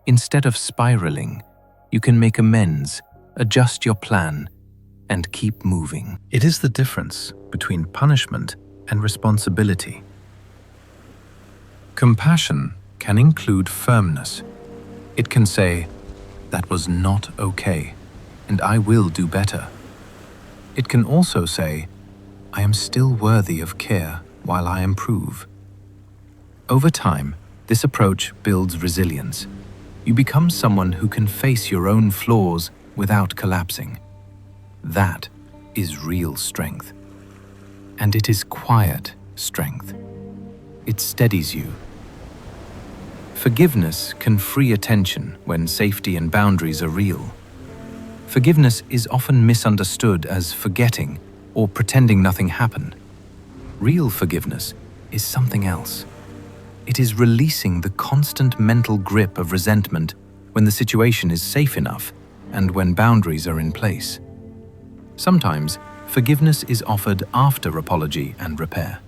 Instead of spiraling, you can make amends, adjust your plan, and keep moving. It is the difference between punishment and responsibility. Compassion can include firmness. It can say, "That was not okay, and I will do better." It can also say, "I am still worthy of care while I improve." Over time, this approach builds resilience. You become someone who can face your own flaws without collapsing. That is real strength. And it is quiet strength. It steadies you. Forgiveness can free attention when safety and boundaries are real. Forgiveness is often misunderstood as forgetting or pretending nothing happened. Real forgiveness is something else. It is releasing the constant mental grip of resentment when the situation is safe enough and when boundaries are in place. Sometimes, forgiveness is offered after apology and repair.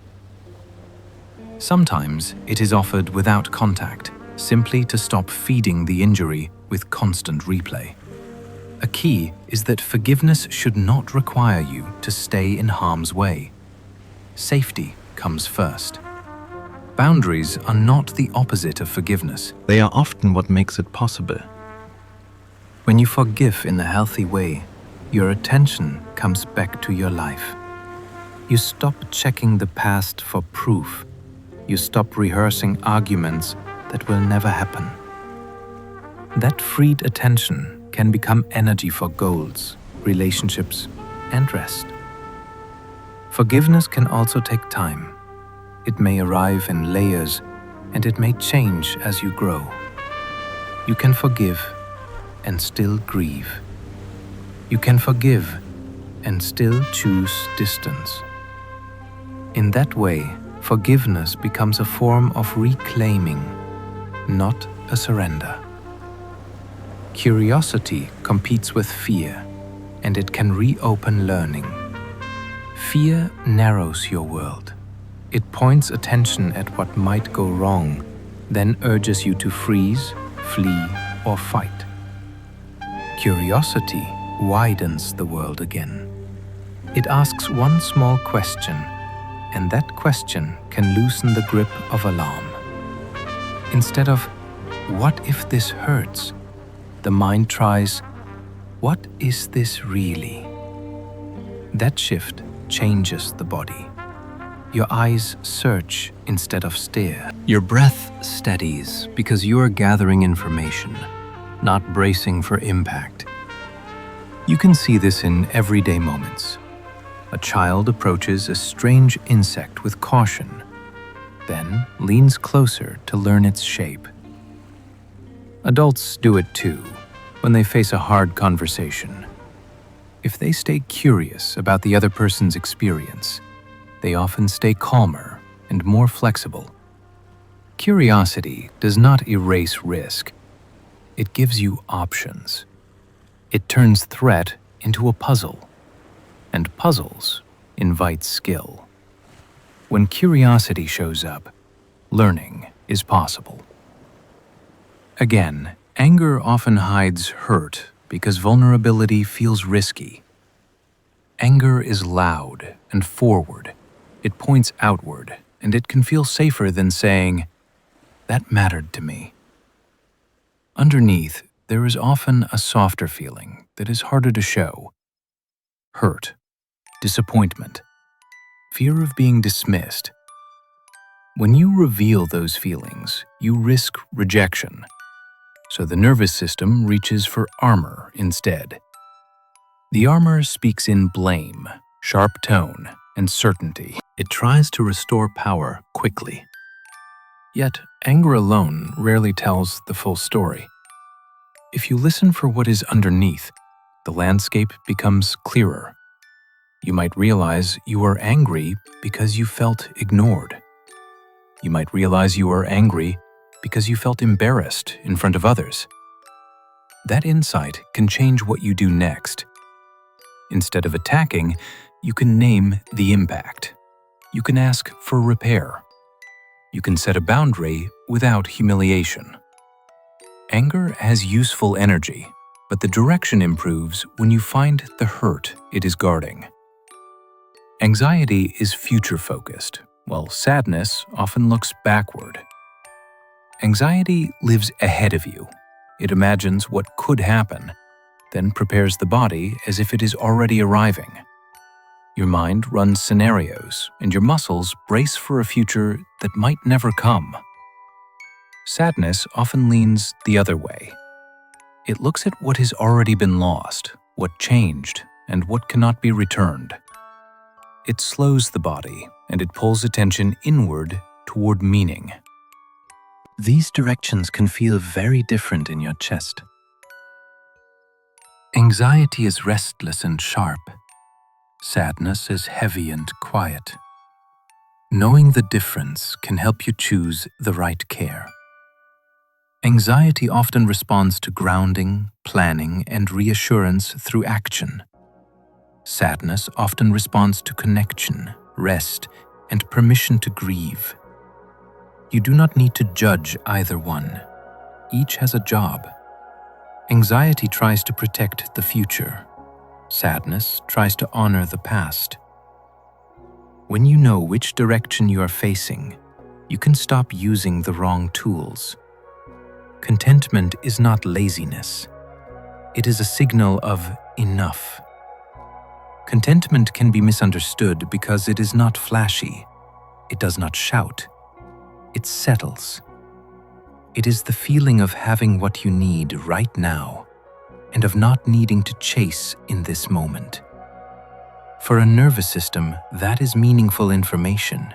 Sometimes, it is offered without contact, simply to stop feeding the injury with constant replay. A key is that forgiveness should not require you to stay in harm's way. Safety comes first. Boundaries are not the opposite of forgiveness. They are often what makes it possible. When you forgive in a healthy way, your attention comes back to your life. You stop checking the past for proof. You stop rehearsing arguments that will never happen. That freed attention can become energy for goals, relationships, and rest. Forgiveness can also take time. It may arrive in layers, and it may change as you grow. You can forgive and still grieve. You can forgive and still choose distance. In that way, forgiveness becomes a form of reclaiming, not a surrender. Curiosity competes with fear, and it can reopen learning. Fear narrows your world. It points attention at what might go wrong, then urges you to freeze, flee, or fight. Curiosity widens the world again. It asks one small question, and that question can loosen the grip of alarm. Instead of, "What if this hurts?" the mind tries, "What is this really?" That shift changes the body. Your eyes search instead of stare. Your breath steadies because you are gathering information, not bracing for impact. You can see this in everyday moments. A child approaches a strange insect with caution, then leans closer to learn its shape. Adults do it too when they face a hard conversation. If they stay curious about the other person's experience, they often stay calmer and more flexible. Curiosity does not erase risk. It gives you options. It turns threat into a puzzle, and puzzles invite skill. When curiosity shows up, learning is possible. Again, anger often hides hurt because vulnerability feels risky. Anger is loud and forward. It points outward, and it can feel safer than saying, "That mattered to me." Underneath, there is often a softer feeling that is harder to show. Hurt, disappointment, fear of being dismissed. When you reveal those feelings, you risk rejection. So the nervous system reaches for armor instead. The armor speaks in blame, sharp tone, and certainty. It tries to restore power quickly. Yet, anger alone rarely tells the full story. If you listen for what is underneath, the landscape becomes clearer. You might realize you are angry because you felt ignored. You might realize you are angry because you felt embarrassed in front of others. That insight can change what you do next. Instead of attacking, you can name the impact. You can ask for repair. You can set a boundary without humiliation. Anger has useful energy, but the direction improves when you find the hurt it is guarding. Anxiety is future-focused, while sadness often looks backward. Anxiety lives ahead of you. It imagines what could happen, then prepares the body as if it is already arriving. Your mind runs scenarios, and your muscles brace for a future that might never come. Sadness often leans the other way. It looks at what has already been lost, what changed, and what cannot be returned. It slows the body, and it pulls attention inward toward meaning. These directions can feel very different in your chest. Anxiety is restless and sharp. Sadness is heavy and quiet. Knowing the difference can help you choose the right care. Anxiety often responds to grounding, planning, and reassurance through action. Sadness often responds to connection, rest, and permission to grieve. You do not need to judge either one. Each has a job. Anxiety tries to protect the future. Sadness tries to honor the past. When you know which direction you are facing, you can stop using the wrong tools. Contentment is not laziness. It is a signal of enough. Contentment can be misunderstood because it is not flashy. It does not shout. It settles. It is the feeling of having what you need right now and of not needing to chase in this moment. For a nervous system, that is meaningful information.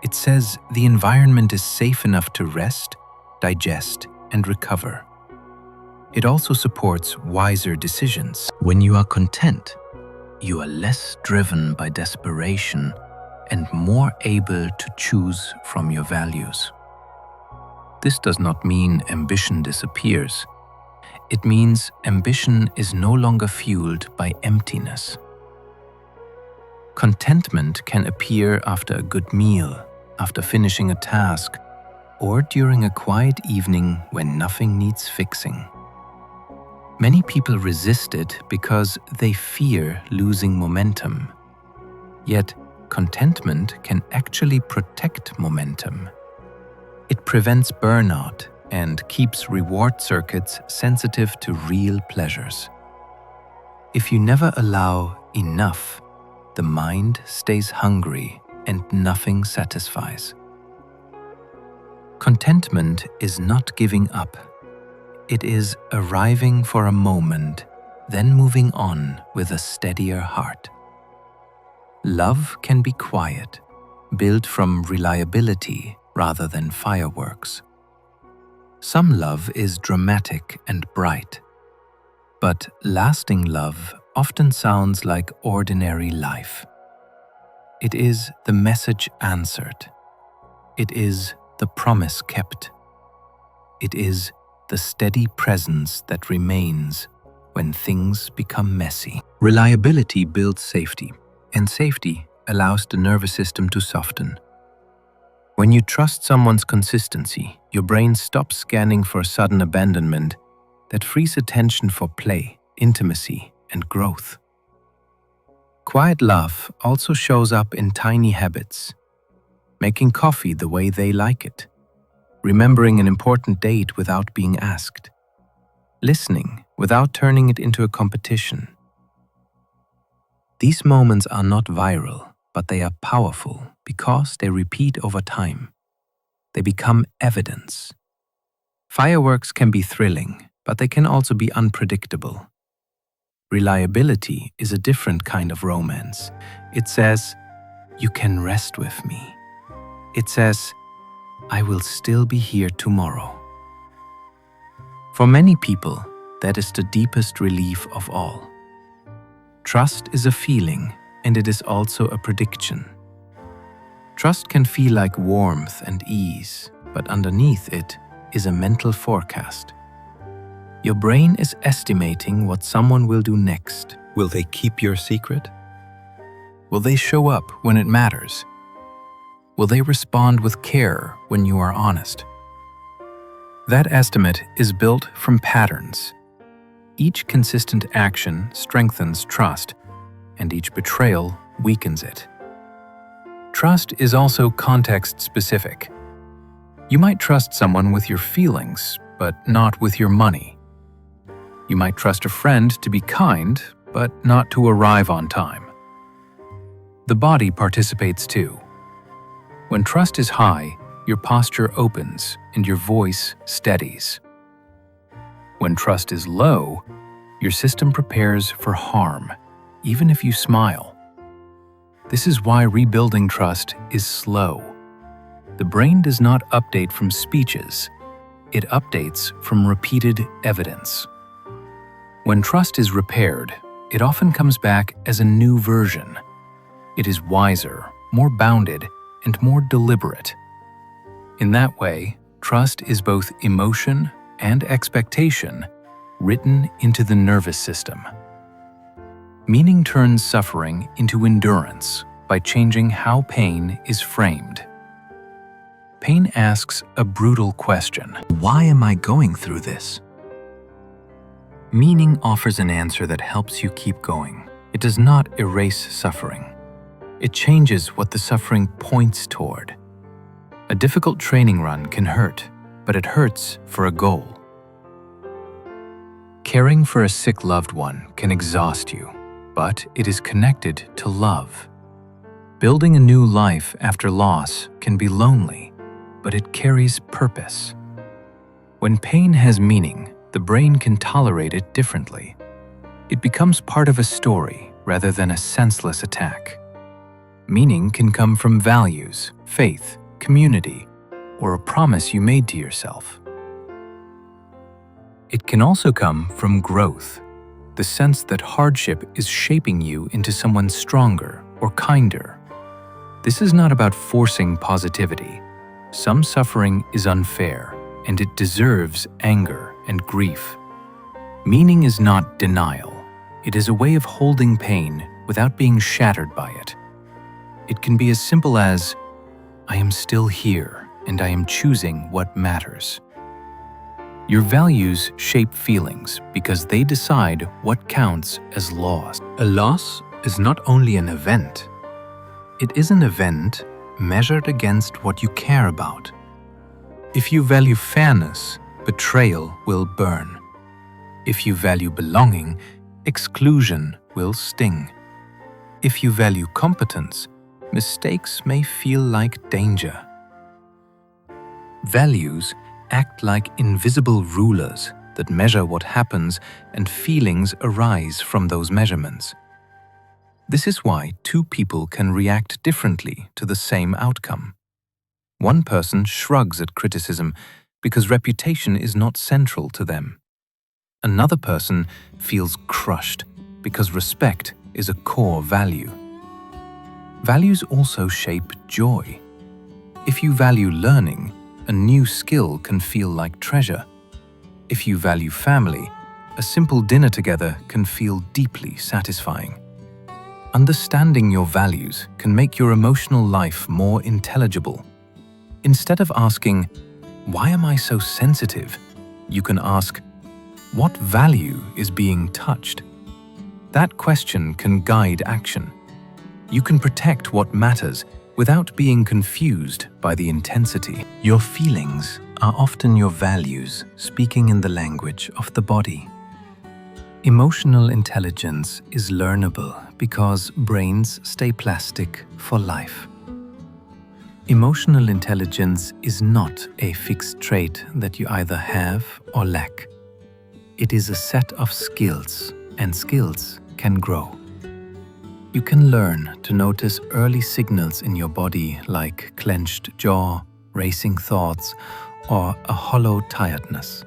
It says the environment is safe enough to rest, digest, and recover. It also supports wiser decisions. When you are content, you are less driven by desperation and more able to choose from your values. This does not mean ambition disappears. It means ambition is no longer fueled by emptiness. Contentment can appear after a good meal, after finishing a task, or during a quiet evening when nothing needs fixing. Many people resist it because they fear losing momentum. Yet, contentment can actually protect momentum. It prevents burnout and keeps reward circuits sensitive to real pleasures. If you never allow enough, the mind stays hungry and nothing satisfies. Contentment is not giving up. It is arriving for a moment, then moving on with a steadier heart. Love can be quiet, built from reliability rather than fireworks. Some love is dramatic and bright, but lasting love often sounds like ordinary life. It is the message answered. It is the promise kept. It is the steady presence that remains when things become messy. Reliability builds safety, and safety allows the nervous system to soften. When you trust someone's consistency, your brain stops scanning for sudden abandonment that frees attention for play, intimacy, and growth. Quiet love also shows up in tiny habits. Making coffee the way they like it. Remembering an important date without being asked. Listening without turning it into a competition. These moments are not viral, but they are powerful because they repeat over time. They become evidence. Fireworks can be thrilling, but they can also be unpredictable. Reliability is a different kind of romance. It says, "You can rest with me." It says, "I will still be here tomorrow." For many people, that is the deepest relief of all. Trust is a feeling, and it is also a prediction. Trust can feel like warmth and ease, but underneath it is a mental forecast. Your brain is estimating what someone will do next. Will they keep your secret? Will they show up when it matters? Will they respond with care when you are honest? That estimate is built from patterns. Each consistent action strengthens trust, and each betrayal weakens it. Trust is also context-specific. You might trust someone with your feelings, but not with your money. You might trust a friend to be kind, but not to arrive on time. The body participates too. When trust is high, your posture opens and your voice steadies. When trust is low, your system prepares for harm, even if you smile. This is why rebuilding trust is slow. The brain does not update from speeches. It updates from repeated evidence. When trust is repaired, it often comes back as a new version. It is wiser, more bounded, and more deliberate. In that way, trust is both emotion and expectation written into the nervous system. Meaning turns suffering into endurance by changing how pain is framed. Pain asks a brutal question. Why am I going through this? Meaning offers an answer that helps you keep going. It does not erase suffering. It changes what the suffering points toward. A difficult training run can hurt, but it hurts for a goal. Caring for a sick loved one can exhaust you, but it is connected to love. Building a new life after loss can be lonely, but it carries purpose. When pain has meaning, the brain can tolerate it differently. It becomes part of a story rather than a senseless attack. Meaning can come from values, faith, community, or a promise you made to yourself. It can also come from growth, the sense that hardship is shaping you into someone stronger or kinder. This is not about forcing positivity. Some suffering is unfair, and it deserves anger and grief. Meaning is not denial. It is a way of holding pain without being shattered by it. It can be as simple as, I am still here, and I am choosing what matters. Your values shape feelings because they decide what counts as loss. A loss is not only an event. It is an event measured against what you care about. If you value fairness, betrayal will burn. If you value belonging, exclusion will sting. If you value competence, mistakes may feel like danger. Values act like invisible rulers that measure what happens, and feelings arise from those measurements. This is why two people can react differently to the same outcome. One person shrugs at criticism because reputation is not central to them. Another person feels crushed because respect is a core value. Values also shape joy. If you value learning, a new skill can feel like treasure. If you value family, a simple dinner together can feel deeply satisfying. Understanding your values can make your emotional life more intelligible. Instead of asking, "Why am I so sensitive?" you can ask, "What value is being touched?" That question can guide action. You can protect what matters without being confused by the intensity. Your feelings are often your values speaking in the language of the body. Emotional intelligence is learnable because brains stay plastic for life. Emotional intelligence is not a fixed trait that you either have or lack. It is a set of skills, and skills can grow. You can learn to notice early signals in your body like clenched jaw, racing thoughts, or a hollow tiredness.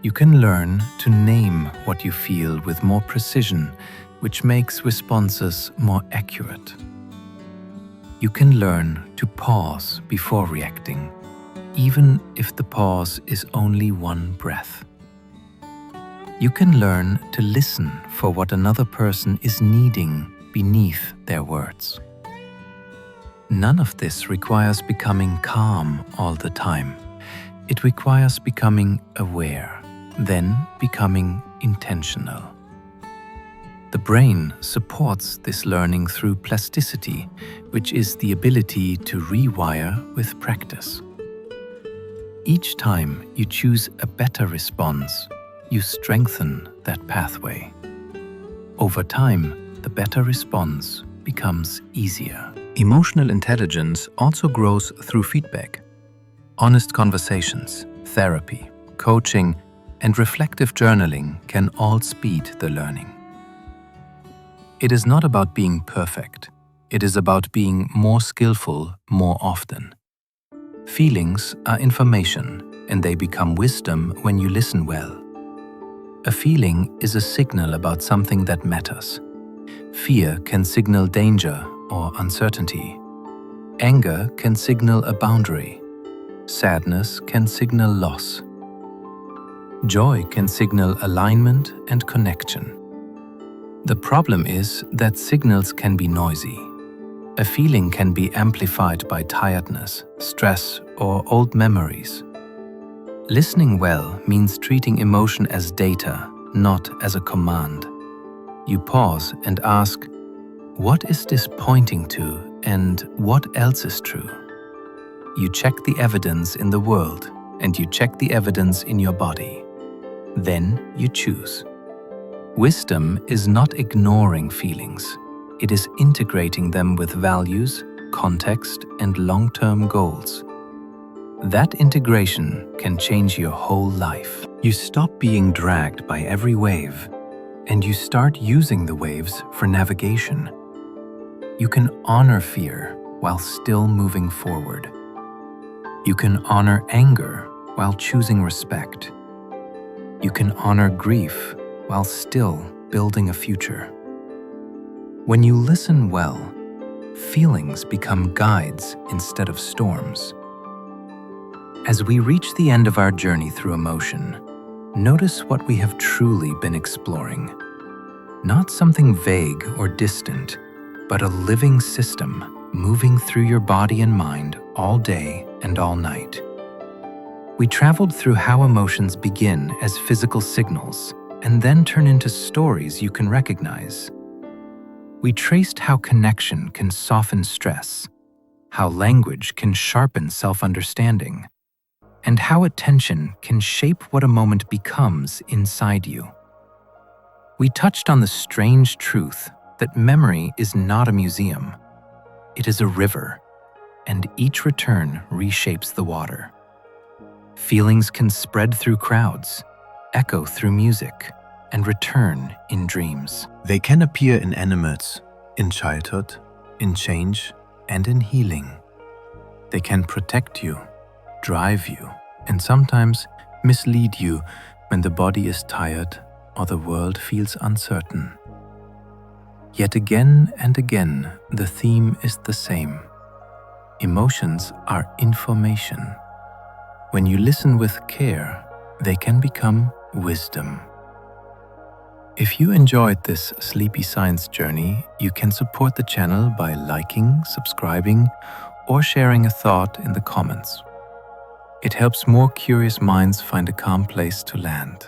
You can learn to name what you feel with more precision, which makes responses more accurate. You can learn to pause before reacting, even if the pause is only one breath. You can learn to listen for what another person is needing beneath their words. None of this requires becoming calm all the time. It requires becoming aware, then becoming intentional. The brain supports this learning through plasticity, which is the ability to rewire with practice. Each time you choose a better response, you strengthen that pathway. Over time, the better response becomes easier. Emotional intelligence also grows through feedback. Honest conversations, therapy, coaching, and reflective journaling can all speed the learning. It is not about being perfect. It is about being more skillful more often. Feelings are information, and they become wisdom when you listen well. A feeling is a signal about something that matters. Fear can signal danger or uncertainty. Anger can signal a boundary. Sadness can signal loss. Joy can signal alignment and connection. The problem is that signals can be noisy. A feeling can be amplified by tiredness, stress, or old memories. Listening well means treating emotion as data, not as a command. You pause and ask, what is this pointing to, and what else is true? You check the evidence in the world, and you check the evidence in your body. Then you choose. Wisdom is not ignoring feelings. It is integrating them with values, context, and long-term goals. That integration can change your whole life. You stop being dragged by every wave, and you start using the waves for navigation. You can honor fear while still moving forward. You can honor anger while choosing respect. You can honor grief while still building a future. When you listen well, feelings become guides instead of storms. As we reach the end of our journey through emotion, notice what we have truly been exploring. Not something vague or distant, but a living system moving through your body and mind all day and all night. We traveled through how emotions begin as physical signals and then turn into stories you can recognize. We traced how connection can soften stress, how language can sharpen self-understanding, and how attention can shape what a moment becomes inside you. We touched on the strange truth that memory is not a museum. It is a river, and each return reshapes the water. Feelings can spread through crowds, echo through music, and return in dreams. They can appear in animals, in childhood, in change, and in healing. They can protect you, drive you, and sometimes mislead you when the body is tired or the world feels uncertain. Yet again and again, the theme is the same. Emotions are information. When you listen with care, they can become wisdom. If you enjoyed this sleepy science journey, you can support the channel by liking, subscribing, or sharing a thought in the comments. It helps more curious minds find a calm place to land.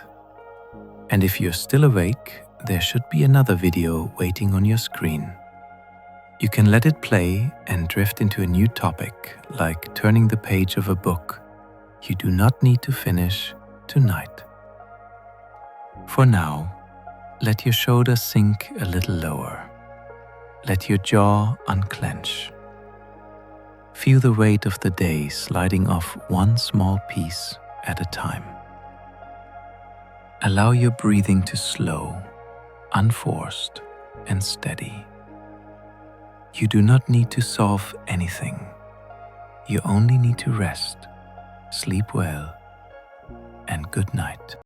And if you're still awake, there should be another video waiting on your screen. You can let it play and drift into a new topic, like turning the page of a book you do not need to finish tonight. For now, let your shoulders sink a little lower. Let your jaw unclench. Feel the weight of the day sliding off one small piece at a time. Allow your breathing to slow, unforced, and steady. You do not need to solve anything. You only need to rest, sleep well, and good night.